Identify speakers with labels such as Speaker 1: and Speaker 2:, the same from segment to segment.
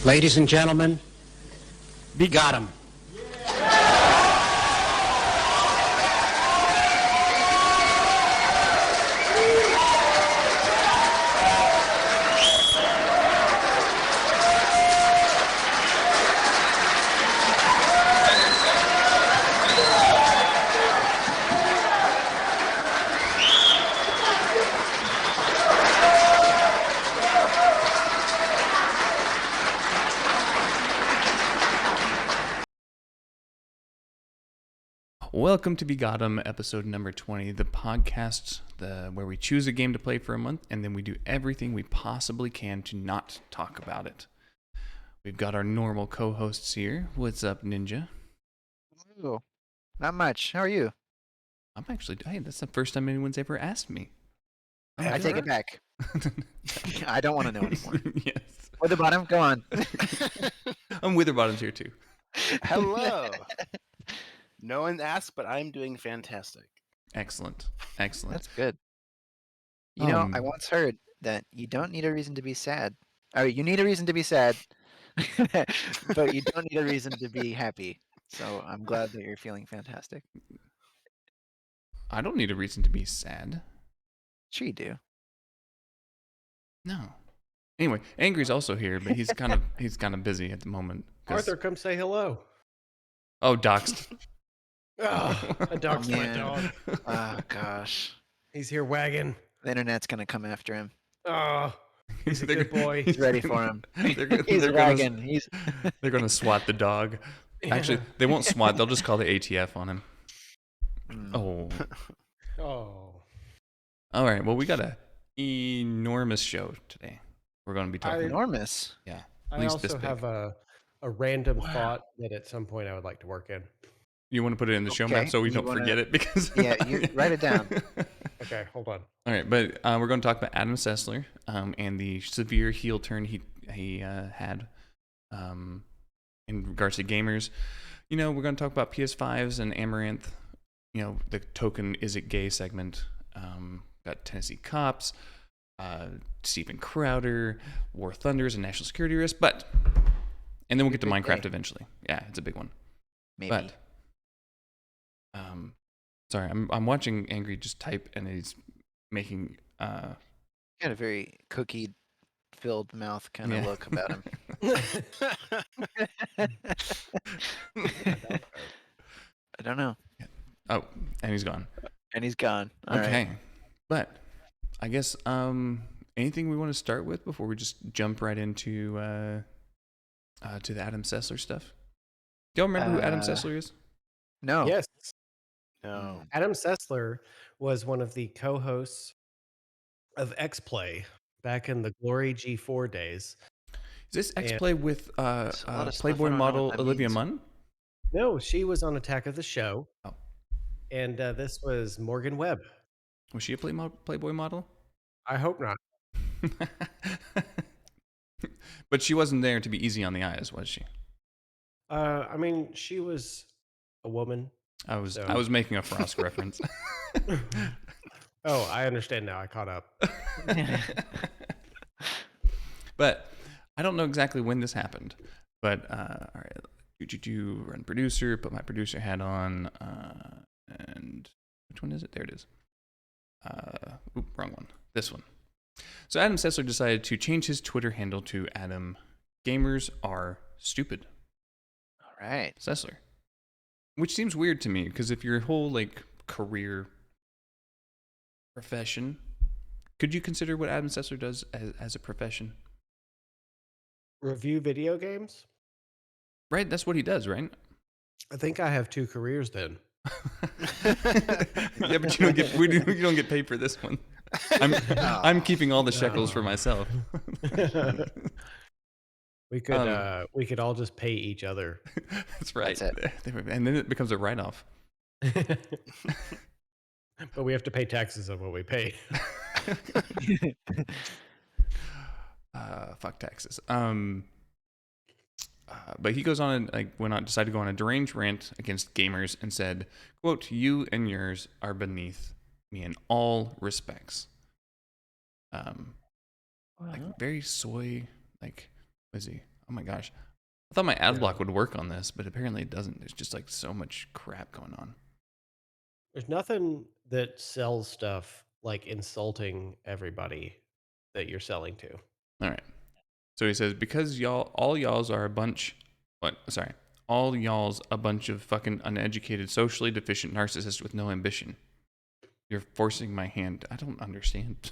Speaker 1: Ladies and gentlemen, VGotM.
Speaker 2: Welcome to VGotM, episode number 20, the podcast where we choose a game to play for a month, and then we do everything we possibly can to not talk about it. We've got our normal co-hosts here. What's up, Ninja?
Speaker 3: Ooh, not much. How are you?
Speaker 2: I'm actually, hey, that's the first time anyone's ever asked me.
Speaker 3: I take it back. I don't want to know anymore.
Speaker 2: Yes.
Speaker 3: Witherbottom, go on.
Speaker 2: I'm Witherbottom's here too.
Speaker 4: Hello. No one asked, but I'm doing fantastic.
Speaker 2: Excellent.
Speaker 3: That's good. You know, I once heard that you don't need a reason to be sad. Or you need a reason to be sad, but you don't need a reason to be happy. So I'm glad that you're feeling fantastic.
Speaker 2: I don't need a reason to be sad.
Speaker 3: Sure you do.
Speaker 2: No. Anyway, Angry's also here, but he's kind of busy at the moment.
Speaker 5: Arthur, come say hello.
Speaker 2: Oh, doxed.
Speaker 5: Oh, I doxed my
Speaker 3: man.
Speaker 5: dog.
Speaker 3: Oh, gosh.
Speaker 5: He's here wagging.
Speaker 3: The internet's going to come after him.
Speaker 5: Oh, he's a good boy.
Speaker 3: He's ready for him.
Speaker 2: They're
Speaker 3: He's wagging.
Speaker 2: They're going to swat the dog. Actually, they won't swat. They'll just call the ATF on him. Oh.
Speaker 5: Oh.
Speaker 2: All right. Well, we got an enormous show today. We're going to be talking.
Speaker 3: Enormous.
Speaker 2: Yeah.
Speaker 5: I also have a random thought that at some point I would like to work in.
Speaker 2: You want to put it in the show
Speaker 3: Okay,
Speaker 2: map so we
Speaker 3: you
Speaker 2: don't
Speaker 3: wanna-
Speaker 2: forget it? Because
Speaker 3: Yeah, you write it down.
Speaker 5: Okay, hold on.
Speaker 2: All right, but we're going to talk about Adam Sessler and the severe heel turn he had in regards to gamers. You know, we're going to talk about PS5s and Amouranth. You know, the token "Is It Gay" segment. Got Tennessee cops, Steven Crowder, War Thunders, and national security risk. And then we'll get to
Speaker 3: Big
Speaker 2: Minecraft
Speaker 3: day.
Speaker 2: eventually. Yeah, it's a big one.
Speaker 3: Maybe.
Speaker 2: But sorry, I'm watching Angry just type, and he's making
Speaker 3: Got a very cookie-filled mouth kind of
Speaker 2: Yeah.
Speaker 3: look about him. I don't know.
Speaker 2: oh, and he's gone.
Speaker 3: And he's gone. All right.
Speaker 2: Okay, but I guess anything we want to start with before we just jump right into to the Adam Sessler stuff. Do y'all remember who Adam Sessler is?
Speaker 3: No.
Speaker 5: Yes,
Speaker 4: No.
Speaker 5: Adam Sessler was one of the co-hosts of X-Play back in the Glory G4 days.
Speaker 2: Is this
Speaker 5: And-
Speaker 2: X-Play with
Speaker 3: That's a lot of stuff.
Speaker 2: Playboy
Speaker 3: I don't know what
Speaker 2: model
Speaker 3: that
Speaker 2: Olivia
Speaker 3: means.
Speaker 2: Munn?
Speaker 5: No, she was on Attack of the Show.
Speaker 2: Oh.
Speaker 5: And this was Morgan Webb.
Speaker 2: Was she a Playboy model?
Speaker 5: I hope not.
Speaker 2: But she wasn't there to be easy on the eyes, was she?
Speaker 5: I mean, she was a woman.
Speaker 2: I was
Speaker 5: So-
Speaker 2: making a Frost reference.
Speaker 5: Oh, I understand now. I caught up.
Speaker 2: But I don't know exactly when this happened. But all right, run producer, put my producer hat on, and which one is it? There it is. Wrong one. This one. So Adam Sessler decided to change his Twitter handle to Adam Gamers Are Stupid
Speaker 3: All right.
Speaker 2: Sessler, which seems weird to me because if your whole like career profession, could you consider what Adam Sessler does as a profession?
Speaker 5: Review video games?
Speaker 2: Right, that's what he does, right?
Speaker 5: I think I have 2 careers then.
Speaker 2: Yeah, but you don't get paid for this one. I'm keeping all the shekels for myself.
Speaker 5: We could all just pay each other.
Speaker 2: That's right.
Speaker 3: That's
Speaker 2: And then it becomes a write-off.
Speaker 5: But we have to pay taxes on what we pay.
Speaker 2: Fuck taxes. But he goes on and decided to go on a deranged rant against gamers and said, quote, "You and yours are beneath me in all respects." Like very soy, like, what is he? Oh my gosh. I thought my ad block would work on this, but apparently it doesn't. There's just like so much crap going on.
Speaker 5: There's nothing that sells stuff like insulting everybody that you're selling to.
Speaker 2: All right. So he says, because all y'all's are a bunch, all y'all's a bunch of fucking uneducated, socially deficient narcissists with no ambition. You're forcing my hand. I don't understand.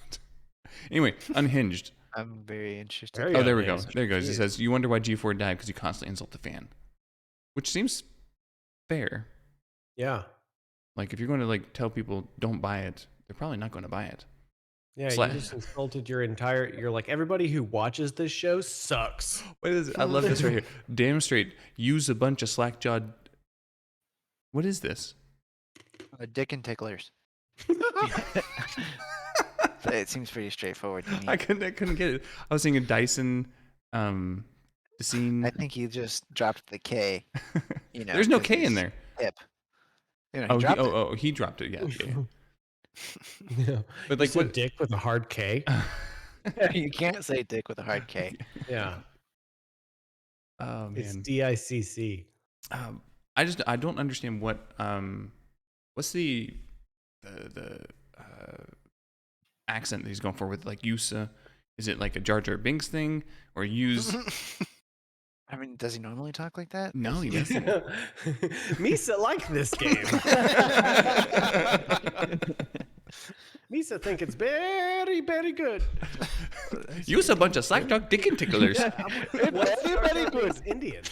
Speaker 2: Anyway, unhinged.
Speaker 3: I'm very interested.
Speaker 5: Very
Speaker 2: Oh, there we go.
Speaker 5: unhinged.
Speaker 2: There it goes. He
Speaker 5: Jeez.
Speaker 2: says, you wonder why G4 died because you constantly insult the fan. Which seems fair.
Speaker 5: Yeah.
Speaker 2: Like, if you're going to, like, tell people don't buy it, they're probably not going to buy it.
Speaker 5: Yeah,
Speaker 2: Sla-
Speaker 5: you just insulted you're like, everybody who watches this show sucks.
Speaker 2: What is it? I love this right here. Damn straight. Use a bunch of slack-jawed... What is this?
Speaker 3: Dick and ticklers. It seems pretty straightforward to me.
Speaker 2: I couldn't get it. I was thinking Dyson, the scene.
Speaker 3: I think he just dropped the K. You know,
Speaker 2: There's no
Speaker 3: 'cause
Speaker 2: K in
Speaker 3: he's
Speaker 2: there.
Speaker 3: hip. You know,
Speaker 2: Oh,
Speaker 3: dropped it.
Speaker 2: he dropped it. Yeah.
Speaker 5: Yeah.
Speaker 2: But
Speaker 5: You
Speaker 2: like,
Speaker 5: said
Speaker 2: what?
Speaker 5: dick with a hard K?
Speaker 3: You can't say dick with a hard K.
Speaker 5: Yeah.
Speaker 2: Oh
Speaker 5: It's
Speaker 2: man.
Speaker 5: DICC.
Speaker 2: I don't understand what's the accent that he's going for with like Yusa. Is it like a Jar Jar Binks thing or use?
Speaker 3: I mean, does he normally talk like that?
Speaker 2: No, he doesn't.
Speaker 5: Misa like this game. Misa think it's very, very good.
Speaker 2: Use a bunch of slack talk dick and ticklers.
Speaker 5: What's
Speaker 3: very, very good.
Speaker 5: It's Indian.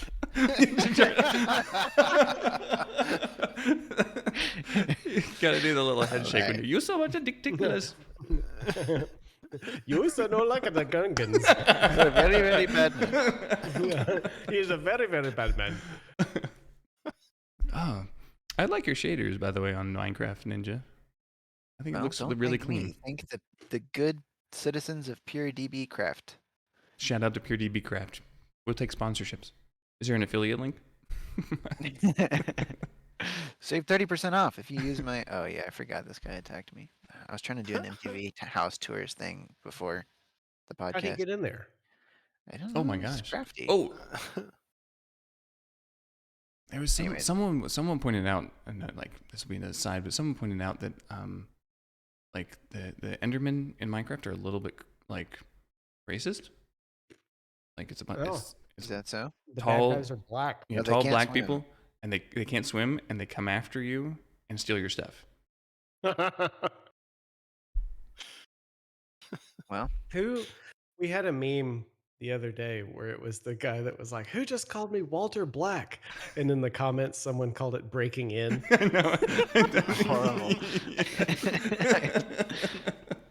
Speaker 2: Gotta do the little head shake when you use so much of dick ticklers.
Speaker 5: You used to know like the Gungans.
Speaker 3: He's a very, very bad man.
Speaker 5: Yeah. He's a very, very bad man.
Speaker 2: Oh, I like your shaders, by the way, on Minecraft Ninja. I think it looks
Speaker 3: Don't
Speaker 2: really
Speaker 3: thank me.
Speaker 2: clean.
Speaker 3: Thank the good citizens of Pure DB Craft.
Speaker 2: Shout out to Pure DB Craft. We'll take sponsorships. Is there an affiliate link?
Speaker 3: Save 30% off if you use my. Oh yeah, I forgot this guy attacked me. I was trying to do an MTV house tours thing before the
Speaker 5: How do you
Speaker 3: podcast.
Speaker 5: get in there?
Speaker 3: I don't know.
Speaker 2: Oh my
Speaker 3: it's
Speaker 2: gosh.
Speaker 3: crafty.
Speaker 2: Oh, there was
Speaker 3: Anyways.
Speaker 2: someone pointed out, and like this will be an aside, but someone pointed out that like the Endermen in Minecraft are a little bit like racist. Like it's a bunch.
Speaker 5: Oh.
Speaker 3: Is that so?
Speaker 5: The
Speaker 2: Tall-
Speaker 5: bad guys are black.
Speaker 2: You
Speaker 3: No,
Speaker 2: know,
Speaker 3: they
Speaker 2: tall
Speaker 3: can't
Speaker 2: black
Speaker 3: swim.
Speaker 2: people, and they can't swim, and they come after you and steal your stuff.
Speaker 3: Well,
Speaker 5: We had a meme the other day where it was the guy that was like, "Who just called me Walter Black?" And in the comments, someone called it breaking in.
Speaker 2: I know.
Speaker 3: Horrible.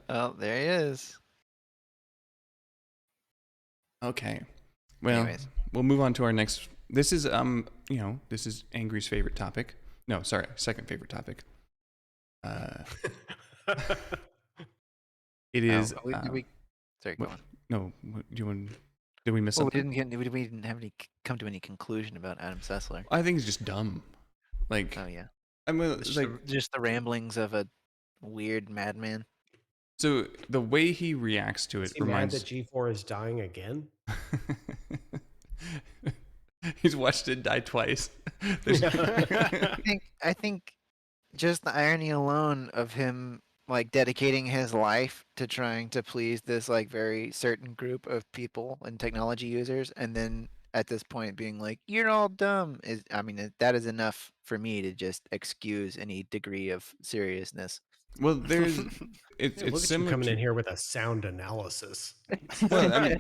Speaker 3: oh, there he is.
Speaker 2: Okay. Well,
Speaker 3: Anyways.
Speaker 2: we'll move on to our next. This is this is Angry's favorite topic. No, sorry, second favorite topic. It is.
Speaker 3: Sorry, go
Speaker 2: what-
Speaker 3: on.
Speaker 2: No, do you want? Did we miss
Speaker 3: Well, we
Speaker 2: something?
Speaker 3: didn't have any come to any conclusion about Adam Sessler.
Speaker 2: I think it's just dumb. Like,
Speaker 3: Oh yeah,
Speaker 2: I mean,
Speaker 3: it's
Speaker 2: it's
Speaker 3: just,
Speaker 2: like
Speaker 3: just the ramblings of a weird madman.
Speaker 2: so the way he reacts to
Speaker 5: Is
Speaker 2: it
Speaker 5: he mad
Speaker 2: reminds.
Speaker 5: that G4 is dying again?
Speaker 2: He's watched it die twice. There's-
Speaker 3: I think just the irony alone of him like dedicating his life to trying to please this like very certain group of people and technology users, and then at this point being like, "You're all dumb," is that is enough for me to just excuse any degree of seriousness.
Speaker 2: well, there's
Speaker 5: Yeah,
Speaker 2: it's
Speaker 5: look at you
Speaker 2: similar
Speaker 5: coming
Speaker 2: to,
Speaker 5: in here with a sound analysis.
Speaker 2: Well, I mean,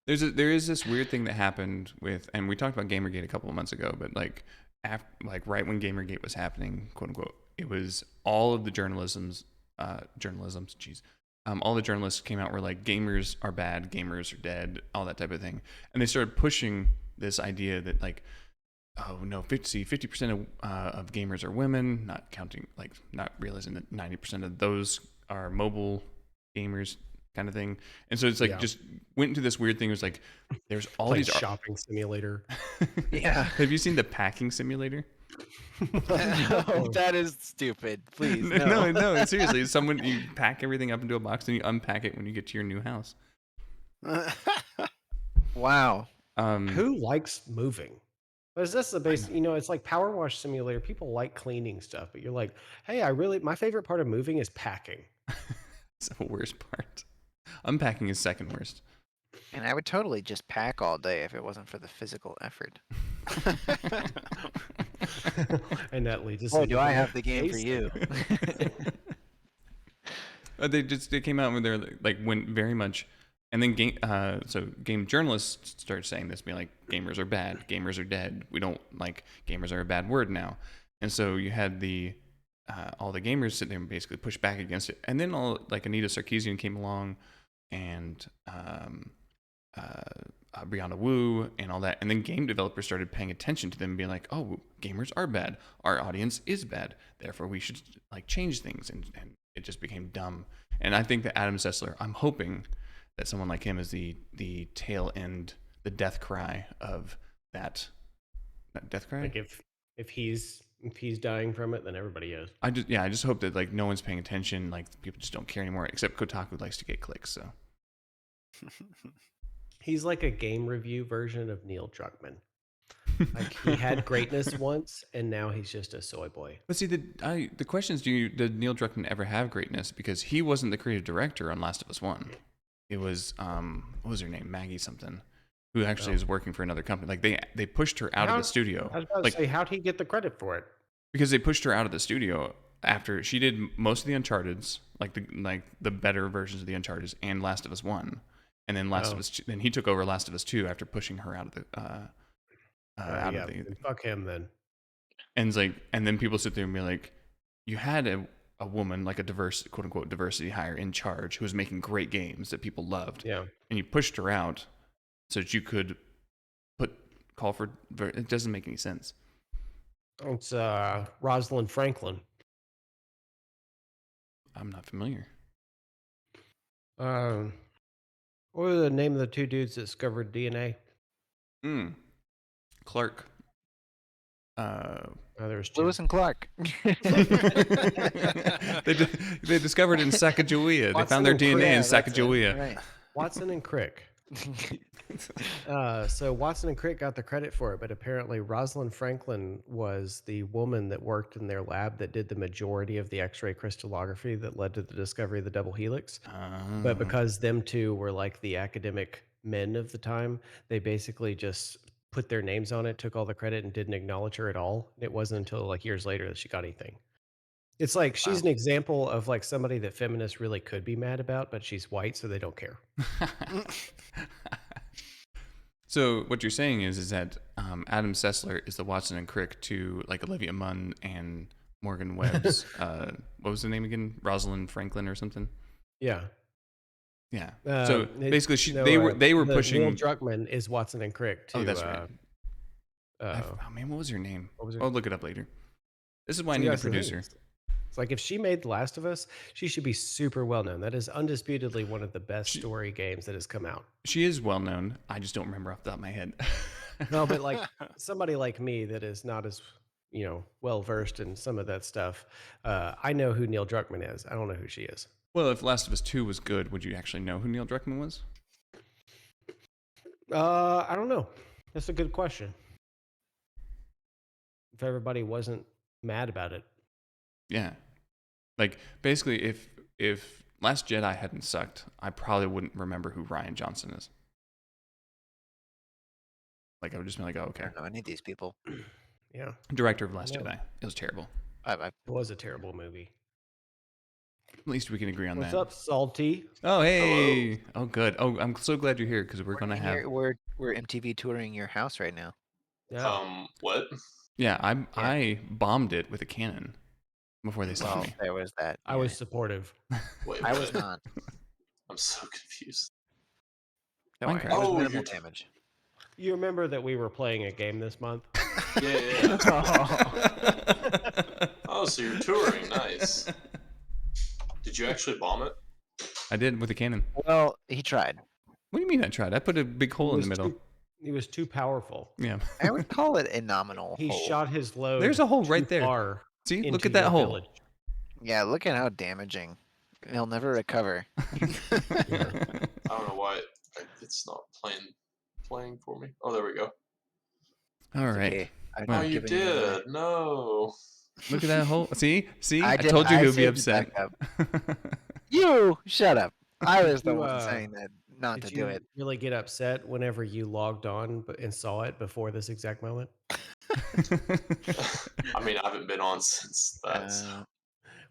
Speaker 2: there is this weird thing that happened with, and we talked about Gamergate a couple of months ago, but like right when Gamergate was happening, quote unquote, it was all of the all the journalists came out were like, gamers are bad, gamers are dead, all that type of thing, and they started pushing this idea that like, oh no, 50% of gamers are women, not realizing that 90% of those are mobile gamers, kind of thing. And so it's like just went into this weird thing. It was like there's all
Speaker 5: Playing
Speaker 2: these
Speaker 5: shopping simulator.
Speaker 3: Yeah.
Speaker 2: Have you seen the packing simulator?
Speaker 3: That is stupid. Please,
Speaker 2: no, seriously. Someone, you pack everything up into a box and you unpack it when you get to your new house.
Speaker 3: Wow.
Speaker 5: Who likes moving? But is this the base? It's like Power Wash Simulator. People like cleaning stuff, but you're like, hey, my favorite part of moving is packing.
Speaker 2: It's the worst part. Unpacking is second worst.
Speaker 3: And I would totally just pack all day if it wasn't for the physical effort.
Speaker 5: And that leads us.
Speaker 3: Boy,
Speaker 5: into
Speaker 3: do I have the game for you.
Speaker 2: They came out when they're like went very much, and then game journalists started saying this, being like, gamers are bad, gamers are dead. We don't like gamers are a bad word now, and so you had all the gamers sit there and basically push back against it, and then Anita Sarkeesian came along, and Brianna Wu and all that, and then game developers started paying attention to them, being like, oh, gamers are bad, our audience is bad, therefore we should like change things, and it just became dumb. And I think that Adam Sessler, I'm hoping that someone like him is the tail end, the death cry of that death cry.
Speaker 5: Like if he's dying from it, then everybody is.
Speaker 2: I just hope that like no one's paying attention, like people just don't care anymore, except Kotaku likes to get clicks. So
Speaker 5: he's like a game review version of Neil Druckmann. Like he had greatness once, and now he's just a soy boy.
Speaker 2: But see, the question is, did Neil Druckmann ever have greatness? Because he wasn't the creative director on Last of Us 1. It was what was her name, Maggie something, who actually is working for another company. Like they pushed her out of the studio.
Speaker 5: I was about to say, how'd he get the credit for it?
Speaker 2: Because they pushed her out of the studio after she did most of the Uncharted's, like the better versions of the Uncharted's, and Last of Us 1, and then Last of Us 2, then he took over Last of Us 2 after pushing her out of the
Speaker 5: fuck him then.
Speaker 2: And it's like, and then people sit there and be like, you had a woman, like a diverse, quote unquote, diversity hire in charge who was making great games that people loved.
Speaker 5: Yeah.
Speaker 2: And you pushed her out so that you could call for, it doesn't make any sense.
Speaker 5: It's Rosalind Franklin.
Speaker 2: I'm not familiar.
Speaker 5: What were the name of the two dudes that discovered DNA?
Speaker 2: Clark.
Speaker 5: There was two.
Speaker 3: Lewis and Clark.
Speaker 2: They discovered it in Sacagawea. They found their DNA in Sacagawea.
Speaker 3: Right.
Speaker 5: Watson and Crick. So Watson and Crick got the credit for it, but apparently Rosalind Franklin was the woman that worked in their lab that did the majority of the X-ray crystallography that led to the discovery of the double helix. But because them two were like the academic men of the time, they basically just put their names on it, took all the credit, and didn't acknowledge her at all. It wasn't until like years later that she got anything. It's like she's an example of like somebody that feminists really could be mad about, but she's white, so they don't care.
Speaker 2: So what you're saying is that Adam Sessler is the Watson and Crick to like Olivia Munn and Morgan Webb's what was the name again? Rosalind Franklin or something?
Speaker 5: Yeah.
Speaker 2: Yeah. So basically, they were pushing.
Speaker 5: Neil Druckmann is Watson and Crick too.
Speaker 2: Oh, that's right. Oh man, what was her name? I'll look it up later. This is why I need a producer.
Speaker 5: It's like if she made The Last of Us, she should be super well known. That is undisputedly one of the best story games that has come out.
Speaker 2: She is well known. I just don't remember off the top of my head.
Speaker 5: No, but like somebody like me that is not as well versed in some of that stuff, I know who Neil Druckmann is. I don't know who she is.
Speaker 2: Well, if Last of Us 2 was good, would you actually know who Neil Druckmann was?
Speaker 5: I don't know. That's a good question. If everybody wasn't mad about it.
Speaker 2: Yeah. Like, basically, if Last Jedi hadn't sucked, I probably wouldn't remember who Rian Johnson is. Like, I would just be like, oh, okay.
Speaker 3: I don't know any of these people.
Speaker 5: Yeah.
Speaker 2: Director of Last Jedi. It was terrible.
Speaker 3: It
Speaker 5: was a terrible movie.
Speaker 2: At least we can agree on
Speaker 5: What's
Speaker 2: that.
Speaker 5: up, Salty?
Speaker 2: Oh, hey.
Speaker 4: Hello.
Speaker 2: Oh, good. Oh, I'm so glad you're here because we're going to have...
Speaker 3: We're MTV touring your house right now.
Speaker 5: Yeah.
Speaker 4: What?
Speaker 2: Yeah, I bombed it with a cannon before they saw me.
Speaker 3: There was that.
Speaker 5: I was supportive.
Speaker 4: Wait,
Speaker 3: I was not.
Speaker 4: I'm so confused.
Speaker 3: Don't worry.
Speaker 2: Minecraft.
Speaker 3: It was
Speaker 4: Oh,
Speaker 3: minimal
Speaker 4: you're
Speaker 3: damage.
Speaker 5: You remember that we were playing a game this month?
Speaker 4: Yeah. Oh, so you're touring. Nice. Did you actually bomb it?
Speaker 2: I did with a cannon.
Speaker 3: Well, he tried.
Speaker 2: What do you mean I tried? I put a big hole in the middle.
Speaker 5: He was too powerful.
Speaker 2: Yeah.
Speaker 3: I would call it a nominal
Speaker 5: He
Speaker 3: hole.
Speaker 5: shot his load.
Speaker 2: There's a hole right
Speaker 5: too
Speaker 2: there.
Speaker 5: far
Speaker 2: See, look
Speaker 5: into
Speaker 2: at that
Speaker 5: your
Speaker 2: hole.
Speaker 5: village.
Speaker 3: Yeah, look at how damaging. He'll never recover.
Speaker 4: I don't know why it's not playing.
Speaker 6: playing for me. Oh, there we go.
Speaker 2: All
Speaker 3: It's
Speaker 2: right.
Speaker 3: okay. I'm
Speaker 2: Wow.
Speaker 6: Oh,
Speaker 3: not
Speaker 6: you
Speaker 3: giving it away.
Speaker 6: did. No.
Speaker 2: Look at that whole. See,
Speaker 3: I
Speaker 2: I
Speaker 3: did-
Speaker 2: told you
Speaker 3: I
Speaker 2: he would be
Speaker 3: saved it
Speaker 2: upset.
Speaker 3: back You shut up. I
Speaker 5: Did
Speaker 3: was the
Speaker 5: you,
Speaker 3: one saying that not to
Speaker 5: Did
Speaker 3: do
Speaker 5: you
Speaker 3: it.
Speaker 5: really get upset whenever you logged on and saw it before this exact moment?
Speaker 6: I mean, I haven't been on since that.
Speaker 3: Uh,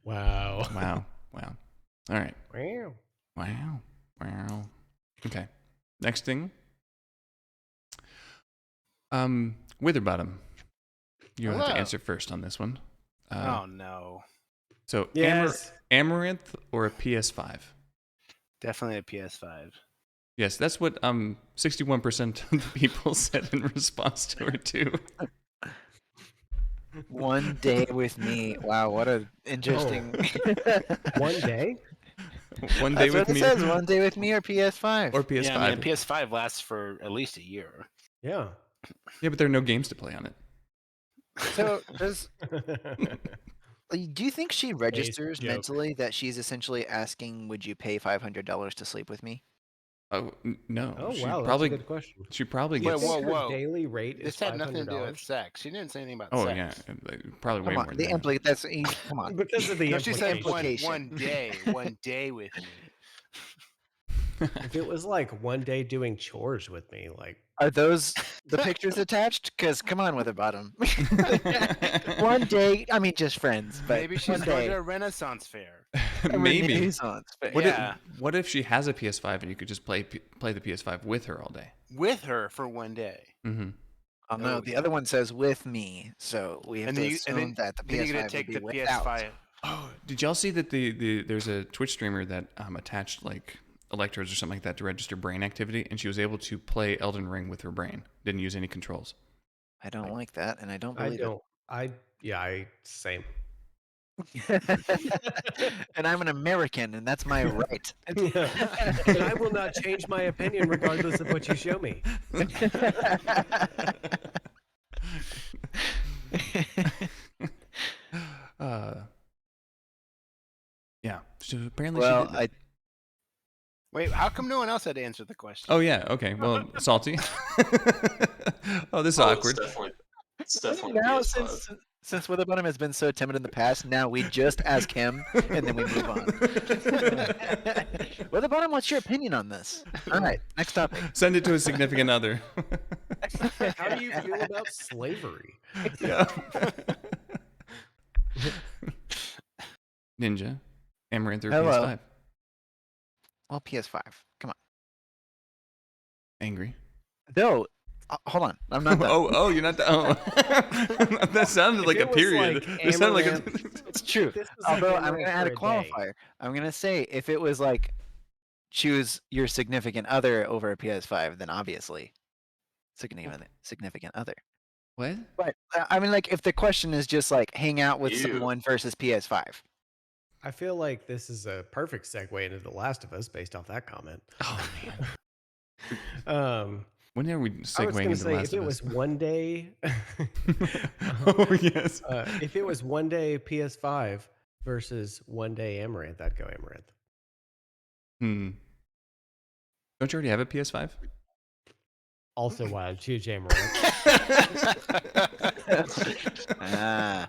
Speaker 5: Wow.
Speaker 2: Wow. Wow. All right.
Speaker 5: Wow.
Speaker 2: Wow. Wow. Okay. Next thing. Witherbottom. You have to
Speaker 4: Hello.
Speaker 2: answer first on this one.
Speaker 4: Oh no,
Speaker 2: So
Speaker 5: Yes.
Speaker 2: Amouranth or a PS5?
Speaker 4: definitely a PS5.
Speaker 2: Yes, that's what 61% of the people said in response to her too.
Speaker 3: one day with me. Wow, what a interesting.
Speaker 5: One day?
Speaker 2: One day
Speaker 3: That's
Speaker 2: with
Speaker 3: what it
Speaker 2: me
Speaker 3: says. One day with me or PS5.
Speaker 2: or PS5.
Speaker 4: Yeah, I mean, PS5 lasts for at least a year.
Speaker 5: Yeah.
Speaker 2: Yeah, but there are no games to play on it.
Speaker 3: So do you think she registers
Speaker 5: joke.
Speaker 3: mentally that she's essentially asking, "Would you pay $500 to sleep with me?"
Speaker 2: Oh no.
Speaker 5: Oh
Speaker 2: she
Speaker 5: wow,
Speaker 2: probably
Speaker 5: that's a good question.
Speaker 2: she probably
Speaker 5: Do you
Speaker 4: Wait,
Speaker 2: gets
Speaker 5: think
Speaker 4: whoa,
Speaker 5: her
Speaker 4: whoa.
Speaker 5: daily rate is
Speaker 4: This had nothing to do with
Speaker 5: $500?
Speaker 4: sex. She didn't say anything about
Speaker 2: Oh
Speaker 4: sex.
Speaker 2: yeah, probably way
Speaker 3: Come
Speaker 2: more
Speaker 3: on,
Speaker 2: than that.
Speaker 3: that's come on.
Speaker 5: Because of the
Speaker 4: No, she said
Speaker 5: implication.
Speaker 4: one day with me.
Speaker 5: If it was like one day doing chores with me, like
Speaker 3: Are those the pictures attached? Because come on, Witherbottom. One day, I mean, just friends, but
Speaker 4: Maybe she's
Speaker 3: one
Speaker 4: going
Speaker 3: day.
Speaker 4: to a Renaissance fair.
Speaker 3: a
Speaker 2: Maybe.
Speaker 3: Renaissance fair.
Speaker 2: What
Speaker 4: Yeah.
Speaker 2: what if she has a PS5 and you could just play the PS5 with her all day?
Speaker 4: With her for one day.
Speaker 2: Mm-hmm.
Speaker 3: Oh no,
Speaker 4: Oh,
Speaker 3: the
Speaker 4: yeah.
Speaker 3: other one says with me, so we have
Speaker 4: And
Speaker 3: to
Speaker 4: then,
Speaker 3: assume that the
Speaker 4: then you're going
Speaker 3: PS5
Speaker 4: to take
Speaker 3: will
Speaker 4: the
Speaker 3: be without.
Speaker 4: PS5.
Speaker 2: Oh, did y'all see that there's a Twitch streamer that attached like electrodes or something like that to register brain activity, and she was able to play Elden Ring with her brain. Didn't use any controls.
Speaker 3: I don't like that, and I don't
Speaker 5: I
Speaker 3: believe
Speaker 5: don't. Same.
Speaker 3: it. And I'm an American, and that's my right.
Speaker 5: Yeah. And I will not change my opinion regardless of what you show me.
Speaker 2: Yeah. So apparently
Speaker 3: Well,
Speaker 2: she did.
Speaker 4: Wait, how come no one else had to answer the question?
Speaker 2: Oh yeah. Okay. Well, salty. Oh, this is
Speaker 6: Oh,
Speaker 2: awkward.
Speaker 6: It's definitely
Speaker 3: now,
Speaker 6: PS5.
Speaker 3: since Witherbottom has been so timid in the past, now we just ask him, and then we move on. Witherbottom, what's your opinion on this? All right, next topic.
Speaker 2: Send it to a significant other.
Speaker 5: How do you feel about slavery?
Speaker 2: Yeah. Ninja, Amouranth or
Speaker 3: Hello.
Speaker 2: PS5?
Speaker 3: Well, PS5. Come on.
Speaker 2: Angry.
Speaker 3: No, hold on. I'm not done.
Speaker 2: Oh, you're not. That sounded like a
Speaker 5: it was
Speaker 2: period.
Speaker 5: like
Speaker 2: It sounded like a.
Speaker 5: Amaranth-
Speaker 3: It's true.
Speaker 5: This was like
Speaker 3: Although I'm
Speaker 5: Amaranth
Speaker 3: going to add a
Speaker 5: for day.
Speaker 3: qualifier. I'm going to say if it was like choose your significant other over a PS5, then obviously significant other.
Speaker 2: What?
Speaker 3: But I mean, like, if the question is just like hang out with
Speaker 6: Ew.
Speaker 3: someone versus PS5.
Speaker 5: I feel like this is a perfect segue into The Last of Us based off that comment.
Speaker 2: Oh man. When are we
Speaker 5: I was
Speaker 2: segueing
Speaker 5: going to
Speaker 2: into
Speaker 5: say
Speaker 2: Last
Speaker 5: if it
Speaker 2: of
Speaker 5: was
Speaker 2: Us?
Speaker 5: one day,
Speaker 2: Oh yes.
Speaker 5: if it was one day PS5 versus one day Amaranth, I'd go Amaranth.
Speaker 2: Don't you already have a PS5?
Speaker 5: Also, why I'd choose Amaranth.
Speaker 3: Ah.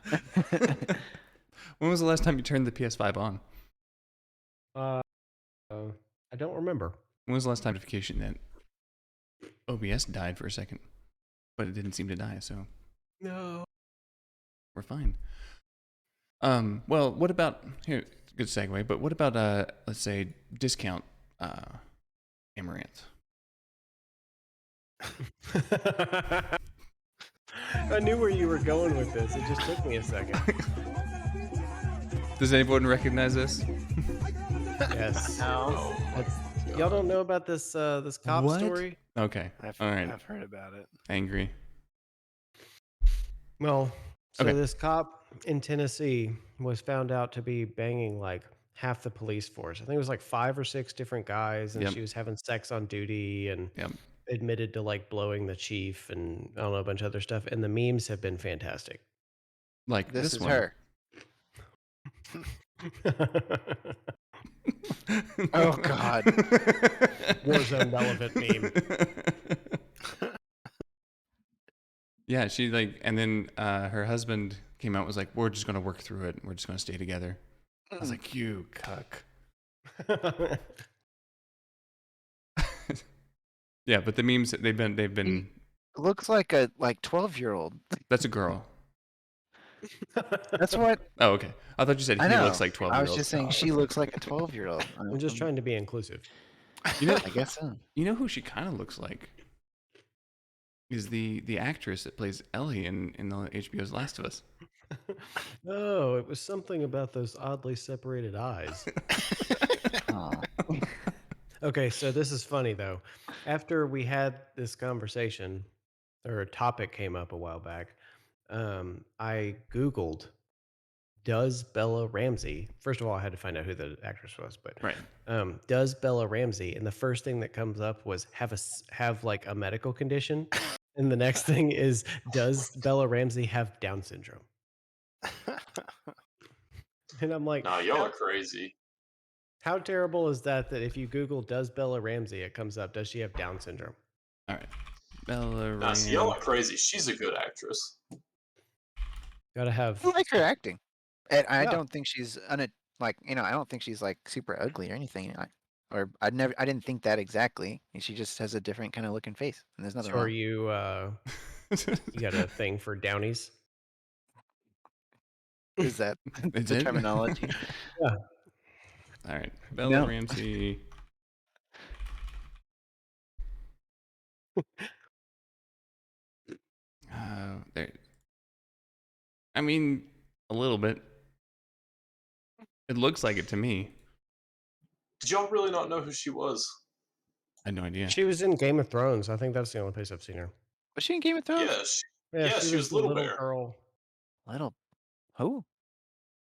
Speaker 2: When was the last time you turned the PS5 on?
Speaker 5: I don't remember.
Speaker 2: When was the last time notification that OBS died for a second, but it didn't seem to die, so
Speaker 5: No.
Speaker 2: we're fine. Well, what about here? Good segue. But what about let's say discount Amouranth?
Speaker 5: I knew where you were going with this. It just took me a second.
Speaker 2: Does anyone recognize this?
Speaker 5: Yes.
Speaker 3: No.
Speaker 5: Y'all don't know about this this cop
Speaker 2: What?
Speaker 5: story?
Speaker 2: Okay. All right.
Speaker 4: I've heard about it.
Speaker 2: Angry.
Speaker 5: Well, so
Speaker 2: Okay.
Speaker 5: this cop in Tennessee was found out to be banging like half the police force. I think it was like 5 or 6 different guys, and
Speaker 2: Yep.
Speaker 5: she was having sex on duty and
Speaker 2: Yep.
Speaker 5: admitted to like blowing the chief and I don't know, a bunch of other stuff. And the memes have been fantastic.
Speaker 2: Like
Speaker 3: This
Speaker 2: this
Speaker 3: is
Speaker 2: one.
Speaker 3: her. Oh God.
Speaker 5: Warzone relevant meme.
Speaker 2: Yeah, she like, and then her husband came out and was like, "We're just gonna work through it. We're just gonna stay together." I was like, "You cuck." Yeah, but the memes they've been.
Speaker 3: Looks like a 12-year-old.
Speaker 2: That's a girl.
Speaker 3: That's what
Speaker 2: Oh, okay. I thought you said
Speaker 3: I
Speaker 2: he
Speaker 3: know.
Speaker 2: looks like 12
Speaker 3: I
Speaker 2: year
Speaker 3: was
Speaker 2: olds.
Speaker 3: just saying she looks like a 12-year-old.
Speaker 5: I'm just trying to be inclusive.
Speaker 2: You know,
Speaker 3: I guess so.
Speaker 2: you know who she kind of looks like is the actress that plays Ellie in the HBO's Last of Us.
Speaker 5: Oh, it was something about those oddly separated eyes.
Speaker 3: Aw.
Speaker 5: Okay, so this is funny though. After we had this conversation, or a topic came up a while back, I Googled, does Bella Ramsey, first of all, I had to find out who the actress was, but
Speaker 2: Right.
Speaker 5: does Bella Ramsey, and the first thing that comes up was have like a medical condition. And the next thing is, does Bella Ramsey have Down syndrome? And I'm like,
Speaker 6: Nah, y'all are crazy.
Speaker 5: how terrible is that if you Google does Bella Ramsey, it comes up, does she have Down syndrome?
Speaker 2: All right. Bella
Speaker 6: Nah, see, y'all
Speaker 2: Ram.
Speaker 6: are crazy. She's a good actress.
Speaker 5: Gotta have.
Speaker 3: I like her acting. And I
Speaker 5: Yeah.
Speaker 3: don't think she's I don't think she's like super ugly or anything. I didn't think that exactly. She just has a different kind of looking face, and there's nothing
Speaker 5: So are
Speaker 3: wrong.
Speaker 5: you, you got a thing for Downies?
Speaker 3: Is that
Speaker 2: Is
Speaker 3: the
Speaker 2: it?
Speaker 3: terminology?
Speaker 5: Yeah.
Speaker 2: All right. Bella
Speaker 3: No.
Speaker 2: Ramsey. There. I mean, a little bit. It looks like it to me.
Speaker 6: Did y'all really not know who she was?
Speaker 2: I had no idea.
Speaker 5: She was in Game of Thrones. I think that's the only place I've seen her.
Speaker 3: Was she in Game of Thrones?
Speaker 6: Yeah,
Speaker 5: Yeah,
Speaker 6: she was
Speaker 5: the
Speaker 6: Little
Speaker 5: little
Speaker 6: Bear.
Speaker 5: girl.
Speaker 3: Little who?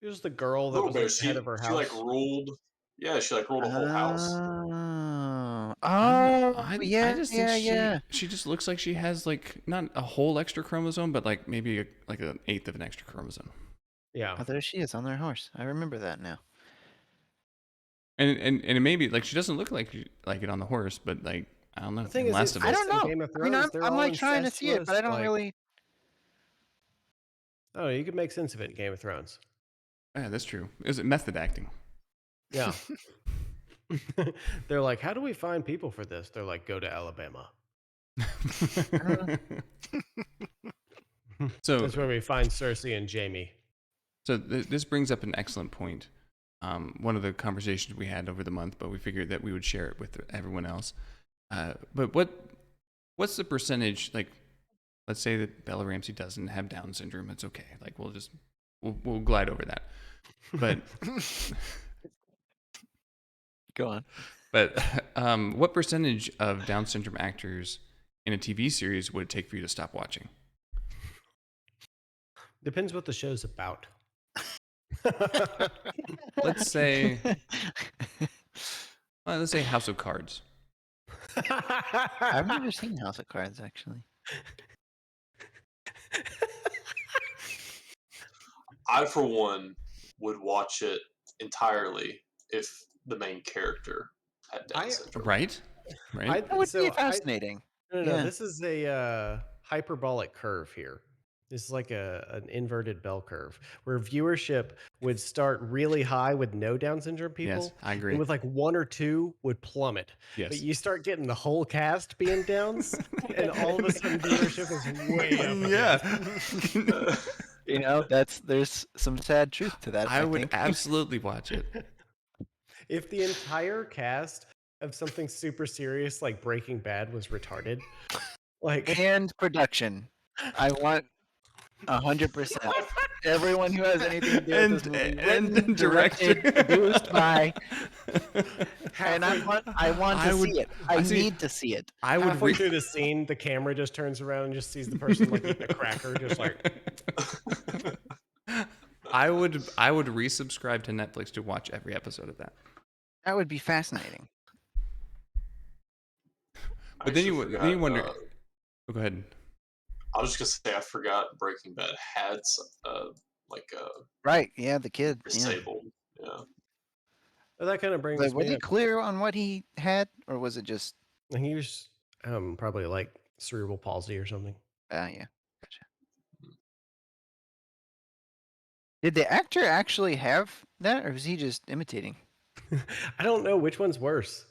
Speaker 5: She was the girl that
Speaker 6: Little
Speaker 5: was
Speaker 6: Bear.
Speaker 5: like the head of her
Speaker 6: She like
Speaker 5: house.
Speaker 6: ruled. Yeah, she like ruled a whole house.
Speaker 3: Oh,
Speaker 2: I
Speaker 3: yeah,
Speaker 2: just think
Speaker 3: yeah.
Speaker 2: she just looks like she has like not a whole extra chromosome, but like maybe like an eighth of an extra chromosome.
Speaker 5: Yeah.
Speaker 3: Oh, there she is on their horse. I remember that now.
Speaker 2: And it may be like she doesn't look like it on the horse, but like I don't know.
Speaker 5: The thing
Speaker 2: in
Speaker 5: is,
Speaker 2: Last
Speaker 5: it
Speaker 2: of
Speaker 3: I
Speaker 2: Us,
Speaker 3: don't
Speaker 5: in
Speaker 3: know.
Speaker 5: Game of
Speaker 3: I mean,
Speaker 5: Thrones, they're
Speaker 3: I'm
Speaker 5: all
Speaker 3: like trying to see it, but I don't
Speaker 5: incestuous,
Speaker 3: really.
Speaker 5: Oh, you could make sense of it in Game of Thrones.
Speaker 2: yeah, that's true. Is it method acting?
Speaker 5: Yeah. They're like, how do we find people for this? They're like, go to Alabama.
Speaker 2: So
Speaker 5: That's where we find Cersei and Jaime.
Speaker 2: So this brings up an excellent point. One of the conversations we had over the month, but we figured that we would share it with everyone else. But what's the percentage? Like, let's say that Bella Ramsey doesn't have Down syndrome. It's okay. Like, we'll glide over that. But
Speaker 3: Go on.
Speaker 2: but what percentage of Down syndrome actors in a TV series would it take for you to stop watching?
Speaker 5: Depends what the show's about.
Speaker 2: Let's say House of Cards.
Speaker 3: I've never seen House of Cards actually.
Speaker 6: I, for one, would watch it entirely if the main character had Down syndrome.
Speaker 2: Right.
Speaker 3: That would be fascinating.
Speaker 5: No,
Speaker 3: Yeah.
Speaker 5: this is a hyperbolic curve here. This is like an inverted bell curve where viewership would start really high with no Down syndrome people.
Speaker 2: Yes, I agree.
Speaker 5: And with like one or two would plummet.
Speaker 2: Yes.
Speaker 5: But you start getting the whole cast being Downs, and all of a sudden viewership is way up.
Speaker 2: Yeah.
Speaker 3: There's some sad truth to that.
Speaker 2: I would
Speaker 3: think.
Speaker 2: absolutely watch it.
Speaker 5: If the entire cast of something super serious like Breaking Bad was retarded, like
Speaker 3: And production. I want 100%. Everyone who has anything to do with this movie, written, directed, produced by, and I want to see it. I need to see it.
Speaker 2: I would
Speaker 5: halfway through the scene, the camera just turns around and just sees the person like eating a cracker, just like.
Speaker 2: I would resubscribe to Netflix to watch every episode of that.
Speaker 3: That would be fascinating.
Speaker 2: But then you wonder. Go ahead.
Speaker 6: I was just gonna say I forgot Breaking Bad had
Speaker 3: Right? Yeah, the kid. Yeah.
Speaker 6: disabled. Yeah.
Speaker 5: Well, that kind of brings
Speaker 3: Was
Speaker 5: me
Speaker 3: he
Speaker 5: up.
Speaker 3: clear on what he had, or was it just?
Speaker 5: He was probably like cerebral palsy or something.
Speaker 3: Yeah. Did the actor actually have that, or was he just imitating?
Speaker 5: I don't know which one's worse.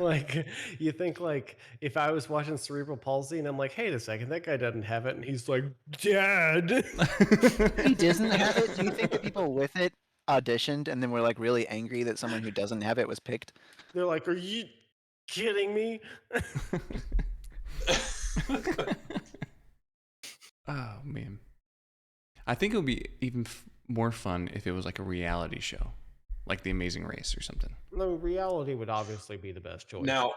Speaker 5: Like, you think, like, if I was watching Cerebral Palsy and I'm like, hey, a second, that guy doesn't have it, and he's like, Dad.
Speaker 3: He doesn't have it. Do you think the people with it auditioned and then were like really angry that someone who doesn't have it was picked?
Speaker 5: They're like, are you kidding me?
Speaker 2: Oh man, I think it would be even more fun if it was like a reality show, like The Amazing Race or something.
Speaker 5: No, reality would obviously be the best choice.
Speaker 6: Now,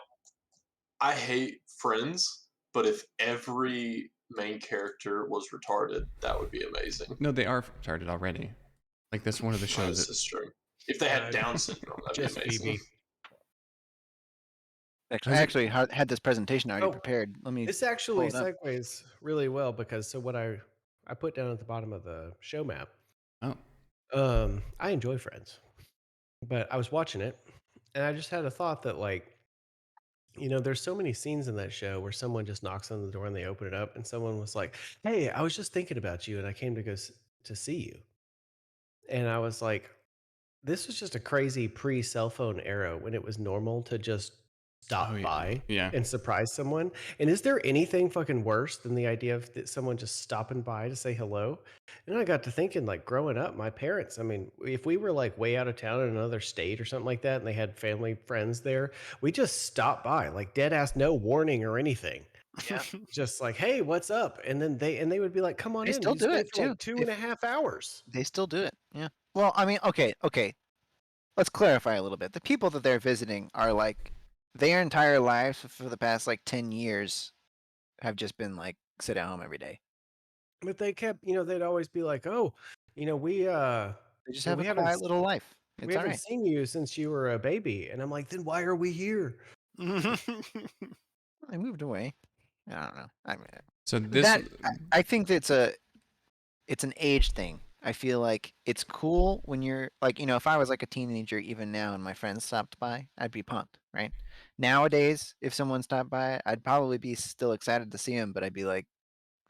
Speaker 6: I hate Friends, but if every main character was retarded, that would be amazing.
Speaker 2: No, they are retarded already. Like that's one of the shows.
Speaker 6: This is true. If they had Down syndrome, that'd
Speaker 5: Just
Speaker 6: be amazing.
Speaker 5: Phoebe.
Speaker 3: Actually, I actually had this presentation already prepared. Let me.
Speaker 5: This actually
Speaker 3: pull it up.
Speaker 5: segues really well because so what I put down at the bottom of the show map.
Speaker 2: Oh,
Speaker 5: I enjoy Friends, but I was watching it and I just had a thought that, like, you know, there's so many scenes in that show where someone just knocks on the door and they open it up and someone was like, hey, I was just thinking about you and I came to to see you. And I was like, this was just a crazy pre-cell phone era when it was normal to just stop
Speaker 2: Oh, yeah.
Speaker 5: by
Speaker 2: Yeah.
Speaker 5: and surprise someone. And is there anything fucking worse than the idea of someone just stopping by to say hello? And I got to thinking, like, growing up, my parents, I mean, if we were like way out of town in another state or something like that and they had family friends there, we just stopped by, like, dead ass, no warning or anything.
Speaker 3: Yeah.
Speaker 5: Just like, hey, what's up? And then they would be like, come on
Speaker 3: They
Speaker 5: in.
Speaker 3: still
Speaker 5: You
Speaker 3: do
Speaker 5: stay
Speaker 3: it,
Speaker 5: for like
Speaker 3: too.
Speaker 5: 2.5 hours.
Speaker 3: They still do it. Yeah. Well, I mean, okay. Let's clarify a little bit. The people that they're visiting are like their entire lives for the past like 10 years have just been like sit at home every day.
Speaker 5: But they kept, you know, they'd always be like, "Oh, you know,
Speaker 3: They just have
Speaker 5: we
Speaker 3: a
Speaker 5: haven't
Speaker 3: quiet little life.
Speaker 5: we
Speaker 3: It's all
Speaker 5: haven't
Speaker 3: right.
Speaker 5: seen you since you were a baby." And I'm like, "Then why are we here?"
Speaker 3: I moved away. I don't know. I mean,
Speaker 2: So this.
Speaker 3: I think it's an age thing. I feel like it's cool when you're like, you know, if I was like a teenager even now and my friends stopped by, I'd be pumped, right? Nowadays, if someone stopped by, I'd probably be still excited to see them, but I'd be like,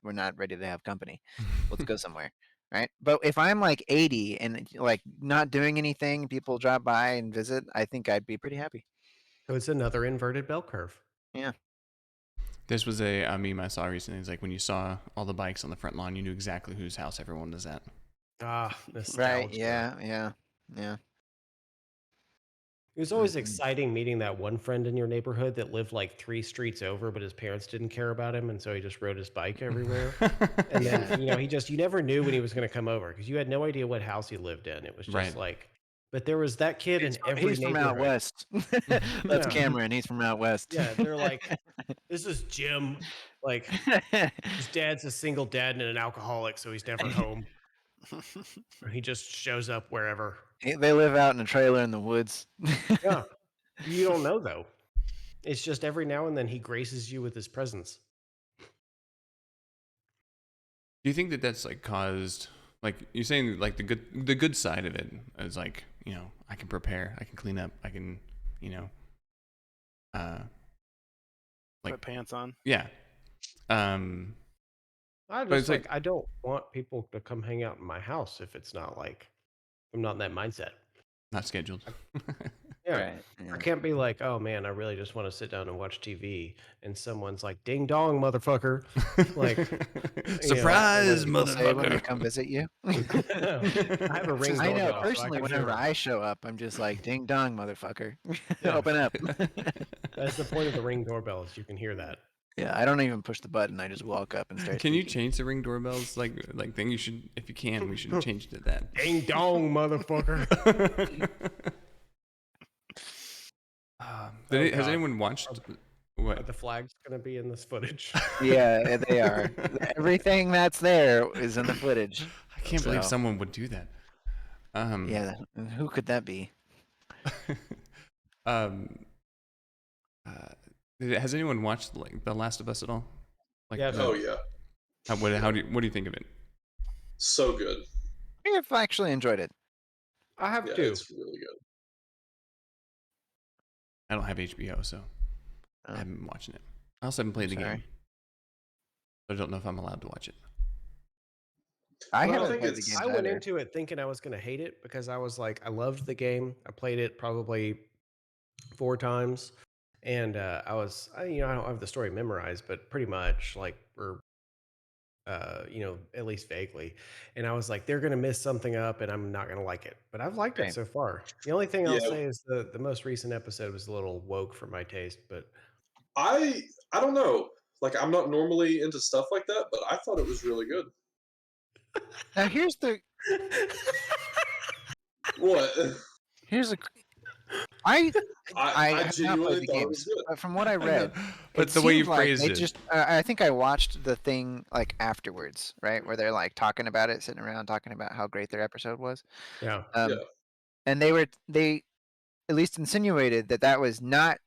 Speaker 3: we're not ready to have company. Let's go somewhere, right? But if I'm like 80 and like not doing anything, people drop by and visit, I think I'd be pretty happy.
Speaker 5: So it's another inverted bell curve.
Speaker 3: Yeah.
Speaker 2: This was a meme I saw recently. It's like when you saw all the bikes on the front lawn, you knew exactly whose house everyone was at.
Speaker 5: Ah, nostalgia.
Speaker 3: Right. Yeah.
Speaker 5: It was always exciting meeting that one friend in your neighborhood that lived like 3 streets over, but his parents didn't care about him, and so he just rode his bike everywhere. And
Speaker 3: Yeah.
Speaker 5: then, you know, you never knew when he was going to come over because you had no idea what house he lived in. It was just
Speaker 2: Right.
Speaker 5: like, but there was that kid in every
Speaker 3: He's from out
Speaker 5: neighborhood.
Speaker 3: west. That's
Speaker 5: Yeah.
Speaker 3: Cameron. He's from out west.
Speaker 5: Yeah, they're like, this is Jim. Like, his dad's a single dad and an alcoholic, so he's never home. Or he just shows up wherever.
Speaker 3: They live out in a trailer in the woods.
Speaker 5: Yeah. You don't know, though. It's just every now and then he graces you with his presence.
Speaker 2: Do you think that that's like caused, like you're saying, like the good side of it is like, you know, I can prepare, I can clean up, I can, you know, like
Speaker 4: Put pants on.
Speaker 2: yeah.
Speaker 5: I
Speaker 2: But
Speaker 5: just
Speaker 2: it's like-
Speaker 5: I don't want people to come hang out in my house if it's not like I'm not in that mindset.
Speaker 2: Not scheduled.
Speaker 5: Yeah.
Speaker 3: Right.
Speaker 5: I can't be like, oh man, I really just want to sit down and watch TV, and someone's like, "Ding dong, motherfucker!" Like,
Speaker 2: Surprise,
Speaker 3: People say when they
Speaker 2: motherfucker.
Speaker 3: come visit you.
Speaker 5: I have a ring
Speaker 3: I know
Speaker 5: doorbell, so
Speaker 3: personally,
Speaker 5: can
Speaker 3: whenever
Speaker 5: hear 'em.
Speaker 3: I show up, I'm just like, ding dong, motherfucker.
Speaker 5: Yeah.
Speaker 3: Open up.
Speaker 5: That's the point of the ring doorbell is you can hear that.
Speaker 3: Yeah, I don't even push the button. I just walk up and start.
Speaker 2: Can you
Speaker 3: speaking.
Speaker 2: change the Ring doorbells like thing? You should, if you can, we should change it to that.
Speaker 5: Ding dong, motherfucker!
Speaker 2: Has
Speaker 5: God.
Speaker 2: anyone watched what?
Speaker 5: The flag's gonna be in this footage.
Speaker 3: Yeah, they are. Everything that's there is in the footage.
Speaker 2: I can't believe
Speaker 3: So-
Speaker 2: someone would do that.
Speaker 3: Yeah, who could that be?
Speaker 2: Has anyone watched like The Last of Us at all? Like,
Speaker 5: Yeah,
Speaker 6: Oh yeah,
Speaker 2: what do you think of it?
Speaker 6: so good.
Speaker 3: I think I've actually enjoyed it.
Speaker 5: I have
Speaker 6: Yeah,
Speaker 5: two.
Speaker 6: it's really good.
Speaker 2: I don't have HBO, so I
Speaker 3: Oh.
Speaker 2: haven't been watching it. I also haven't played the
Speaker 3: Sorry.
Speaker 2: game. I don't know if I'm allowed to watch it.
Speaker 3: I
Speaker 6: Well, I
Speaker 3: haven't
Speaker 6: think
Speaker 3: played the
Speaker 6: it's-
Speaker 3: games
Speaker 5: I went
Speaker 3: either.
Speaker 5: into it thinking I was going to hate it because I was like, I loved the game. I played it probably 4 times, and I don't have the story memorized, but pretty much like, or at least vaguely. And I was like, they're going to miss something up, and I'm not going to like it. But I've liked it
Speaker 3: Right.
Speaker 5: so far. The only thing I'll
Speaker 6: Yeah.
Speaker 5: say is the most recent episode was a little woke for my taste, but
Speaker 6: I don't know. Like, I'm not normally into stuff like that, but I thought it was really good.
Speaker 3: Now here's the
Speaker 6: What?
Speaker 3: I
Speaker 6: I
Speaker 3: have not
Speaker 6: genuinely
Speaker 3: played the
Speaker 6: thought it was
Speaker 3: games,
Speaker 6: good.
Speaker 3: but from what I
Speaker 2: I know,
Speaker 3: read,
Speaker 2: but
Speaker 3: it
Speaker 2: the way you
Speaker 3: seemed like
Speaker 2: phrased
Speaker 3: they
Speaker 2: it.
Speaker 3: just. I think I watched the thing like afterwards, right, where they're like talking about it, sitting around talking about how great their episode was.
Speaker 5: yeah.
Speaker 3: Um, and they at least insinuated that that was not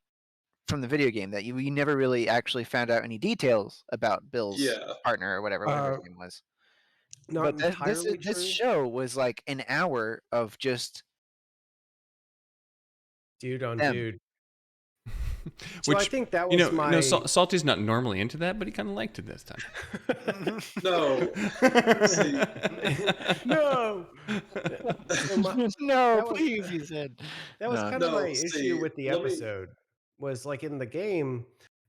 Speaker 3: from the video game. That you never really actually found out any details about Bill's
Speaker 6: Yeah.
Speaker 3: partner or whatever his name was.
Speaker 5: Not
Speaker 3: But
Speaker 5: entirely
Speaker 3: this
Speaker 5: true.
Speaker 3: show was like an hour of just
Speaker 5: Dude on
Speaker 3: them.
Speaker 5: dude. So
Speaker 2: Which,
Speaker 5: I think that was
Speaker 2: Salty's not normally into that, but he kind of liked it this time.
Speaker 6: No. See,
Speaker 5: No. So
Speaker 3: No,
Speaker 5: that was-
Speaker 3: please, he said.
Speaker 5: That was
Speaker 3: No.
Speaker 5: kind of
Speaker 6: No,
Speaker 5: my
Speaker 6: see,
Speaker 5: issue with the
Speaker 6: let me-
Speaker 5: episode. Was like in the game,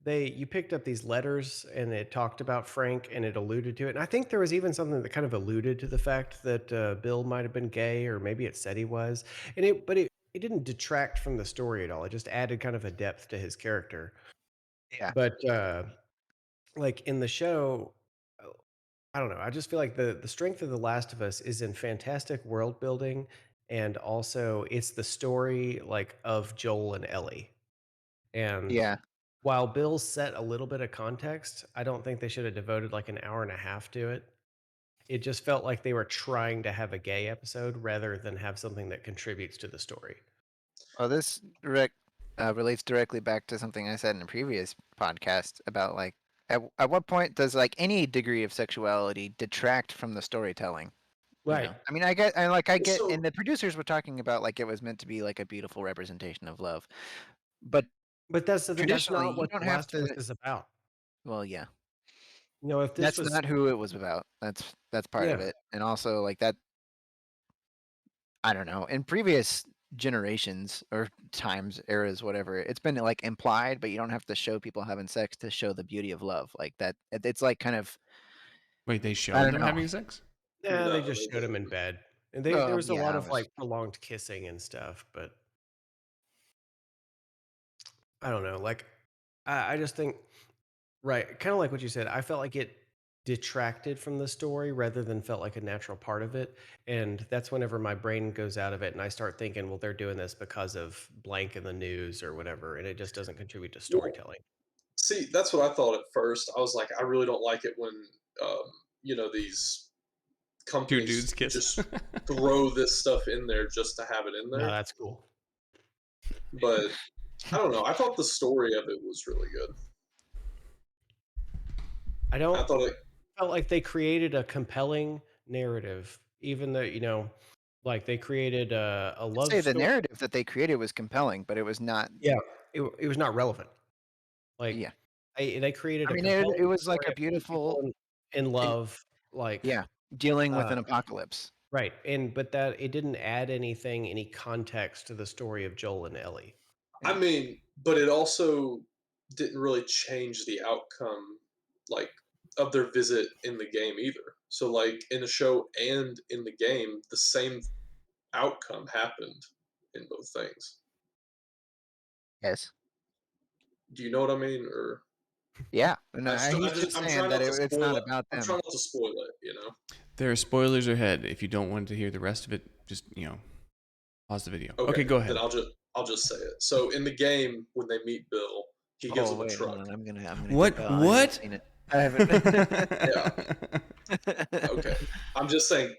Speaker 5: you picked up these letters and it talked about Frank and it alluded to it. And I think there was even something that kind of alluded to the fact that Bill might have been gay, or maybe it said he was. But it didn't detract from the story at all. It just added kind of a depth to his character.
Speaker 3: Yeah.
Speaker 5: But like in the show, I don't know. I just feel like the strength of The Last of Us is in fantastic world building, and also it's the story like of Joel and Ellie. And
Speaker 3: Yeah.
Speaker 5: while Bill set a little bit of context, I don't think they should have devoted like an hour and a half to it. It just felt like they were trying to have a gay episode rather than have something that contributes to the story.
Speaker 3: Well, this relates directly back to something I said in a previous podcast about like at what point does like any degree of sexuality detract from the storytelling? You
Speaker 5: Right.
Speaker 3: know? I mean, I get,
Speaker 6: So-
Speaker 3: and the producers were talking about like it was meant to be like a beautiful representation of love, but
Speaker 5: But that's
Speaker 3: traditionally,
Speaker 5: not
Speaker 3: you
Speaker 5: what
Speaker 3: don't
Speaker 5: The
Speaker 3: have
Speaker 5: Last of Us
Speaker 3: to.
Speaker 5: is about.
Speaker 3: Well, yeah,
Speaker 5: If this
Speaker 3: that's
Speaker 5: was
Speaker 3: not who it was about. That's part of
Speaker 5: Yeah.
Speaker 3: it, and also like that. I don't know. In previous generations or times, eras, whatever, it's been like implied, but you don't have to show people having sex to show the beauty of love. Like that, it's like kind of.
Speaker 2: Wait, they
Speaker 3: I
Speaker 2: showed
Speaker 3: don't
Speaker 2: them
Speaker 3: know.
Speaker 2: having sex?
Speaker 5: Yeah, they
Speaker 6: No,
Speaker 5: just
Speaker 6: they
Speaker 5: showed him in
Speaker 6: didn't.
Speaker 5: bed. And there was a
Speaker 3: Yeah,
Speaker 5: lot
Speaker 3: it
Speaker 5: of
Speaker 3: was-
Speaker 5: like prolonged kissing and stuff, but I don't know. Like I just think right, kind of like what you said. I felt like it detracted from the story rather than felt like a natural part of it. And that's whenever my brain goes out of it and I start thinking, well, they're doing this because of blank in the news or whatever, and it just doesn't contribute to storytelling.
Speaker 6: See, that's what I thought at first. I was like, I really don't like it when, these companies
Speaker 2: dudes kiss.
Speaker 6: just throw this stuff in there just to have it in
Speaker 5: No,
Speaker 6: there.
Speaker 5: that's cool.
Speaker 6: But I don't know. I thought the story of it was really good.
Speaker 5: I don't
Speaker 6: I thought it.
Speaker 5: felt like they created a compelling narrative, even though, like they created a
Speaker 3: I'd
Speaker 5: love
Speaker 3: say the
Speaker 5: story.
Speaker 3: narrative that they created was compelling, but it was not.
Speaker 5: Yeah, it was not relevant. Like
Speaker 3: Yeah.
Speaker 5: they created
Speaker 3: I
Speaker 5: a
Speaker 3: mean,
Speaker 5: compelling
Speaker 3: it was like
Speaker 5: story
Speaker 3: a
Speaker 5: of two
Speaker 3: beautiful.
Speaker 5: people in love, like
Speaker 3: Yeah, dealing with an
Speaker 5: uh,
Speaker 3: apocalypse.
Speaker 5: right, but that it didn't add any context to the story of Joel and Ellie.
Speaker 6: I mean, but it also didn't really change the outcome, like, of their visit in the game either. So, like, in the show and in the game, the same outcome happened in both things.
Speaker 3: Yes.
Speaker 6: Do you know what I mean? Or
Speaker 3: Yeah. No,
Speaker 6: I'm
Speaker 3: he's just
Speaker 6: trying
Speaker 3: saying that
Speaker 6: not to
Speaker 3: it's
Speaker 6: spoil
Speaker 3: not
Speaker 6: it.
Speaker 3: about
Speaker 6: I'm
Speaker 3: them.
Speaker 6: trying not to spoil it.
Speaker 2: There are spoilers ahead. If you don't want to hear the rest of it, just pause the video. Okay, go ahead.
Speaker 6: Then I'll just say it. So in the game, when they meet Bill, he gives him a
Speaker 3: Hold
Speaker 6: truck.
Speaker 3: on. I'm gonna.
Speaker 2: What?
Speaker 3: get Bell. I haven't
Speaker 2: What?
Speaker 3: seen it. I haven't.
Speaker 6: Okay, I'm just saying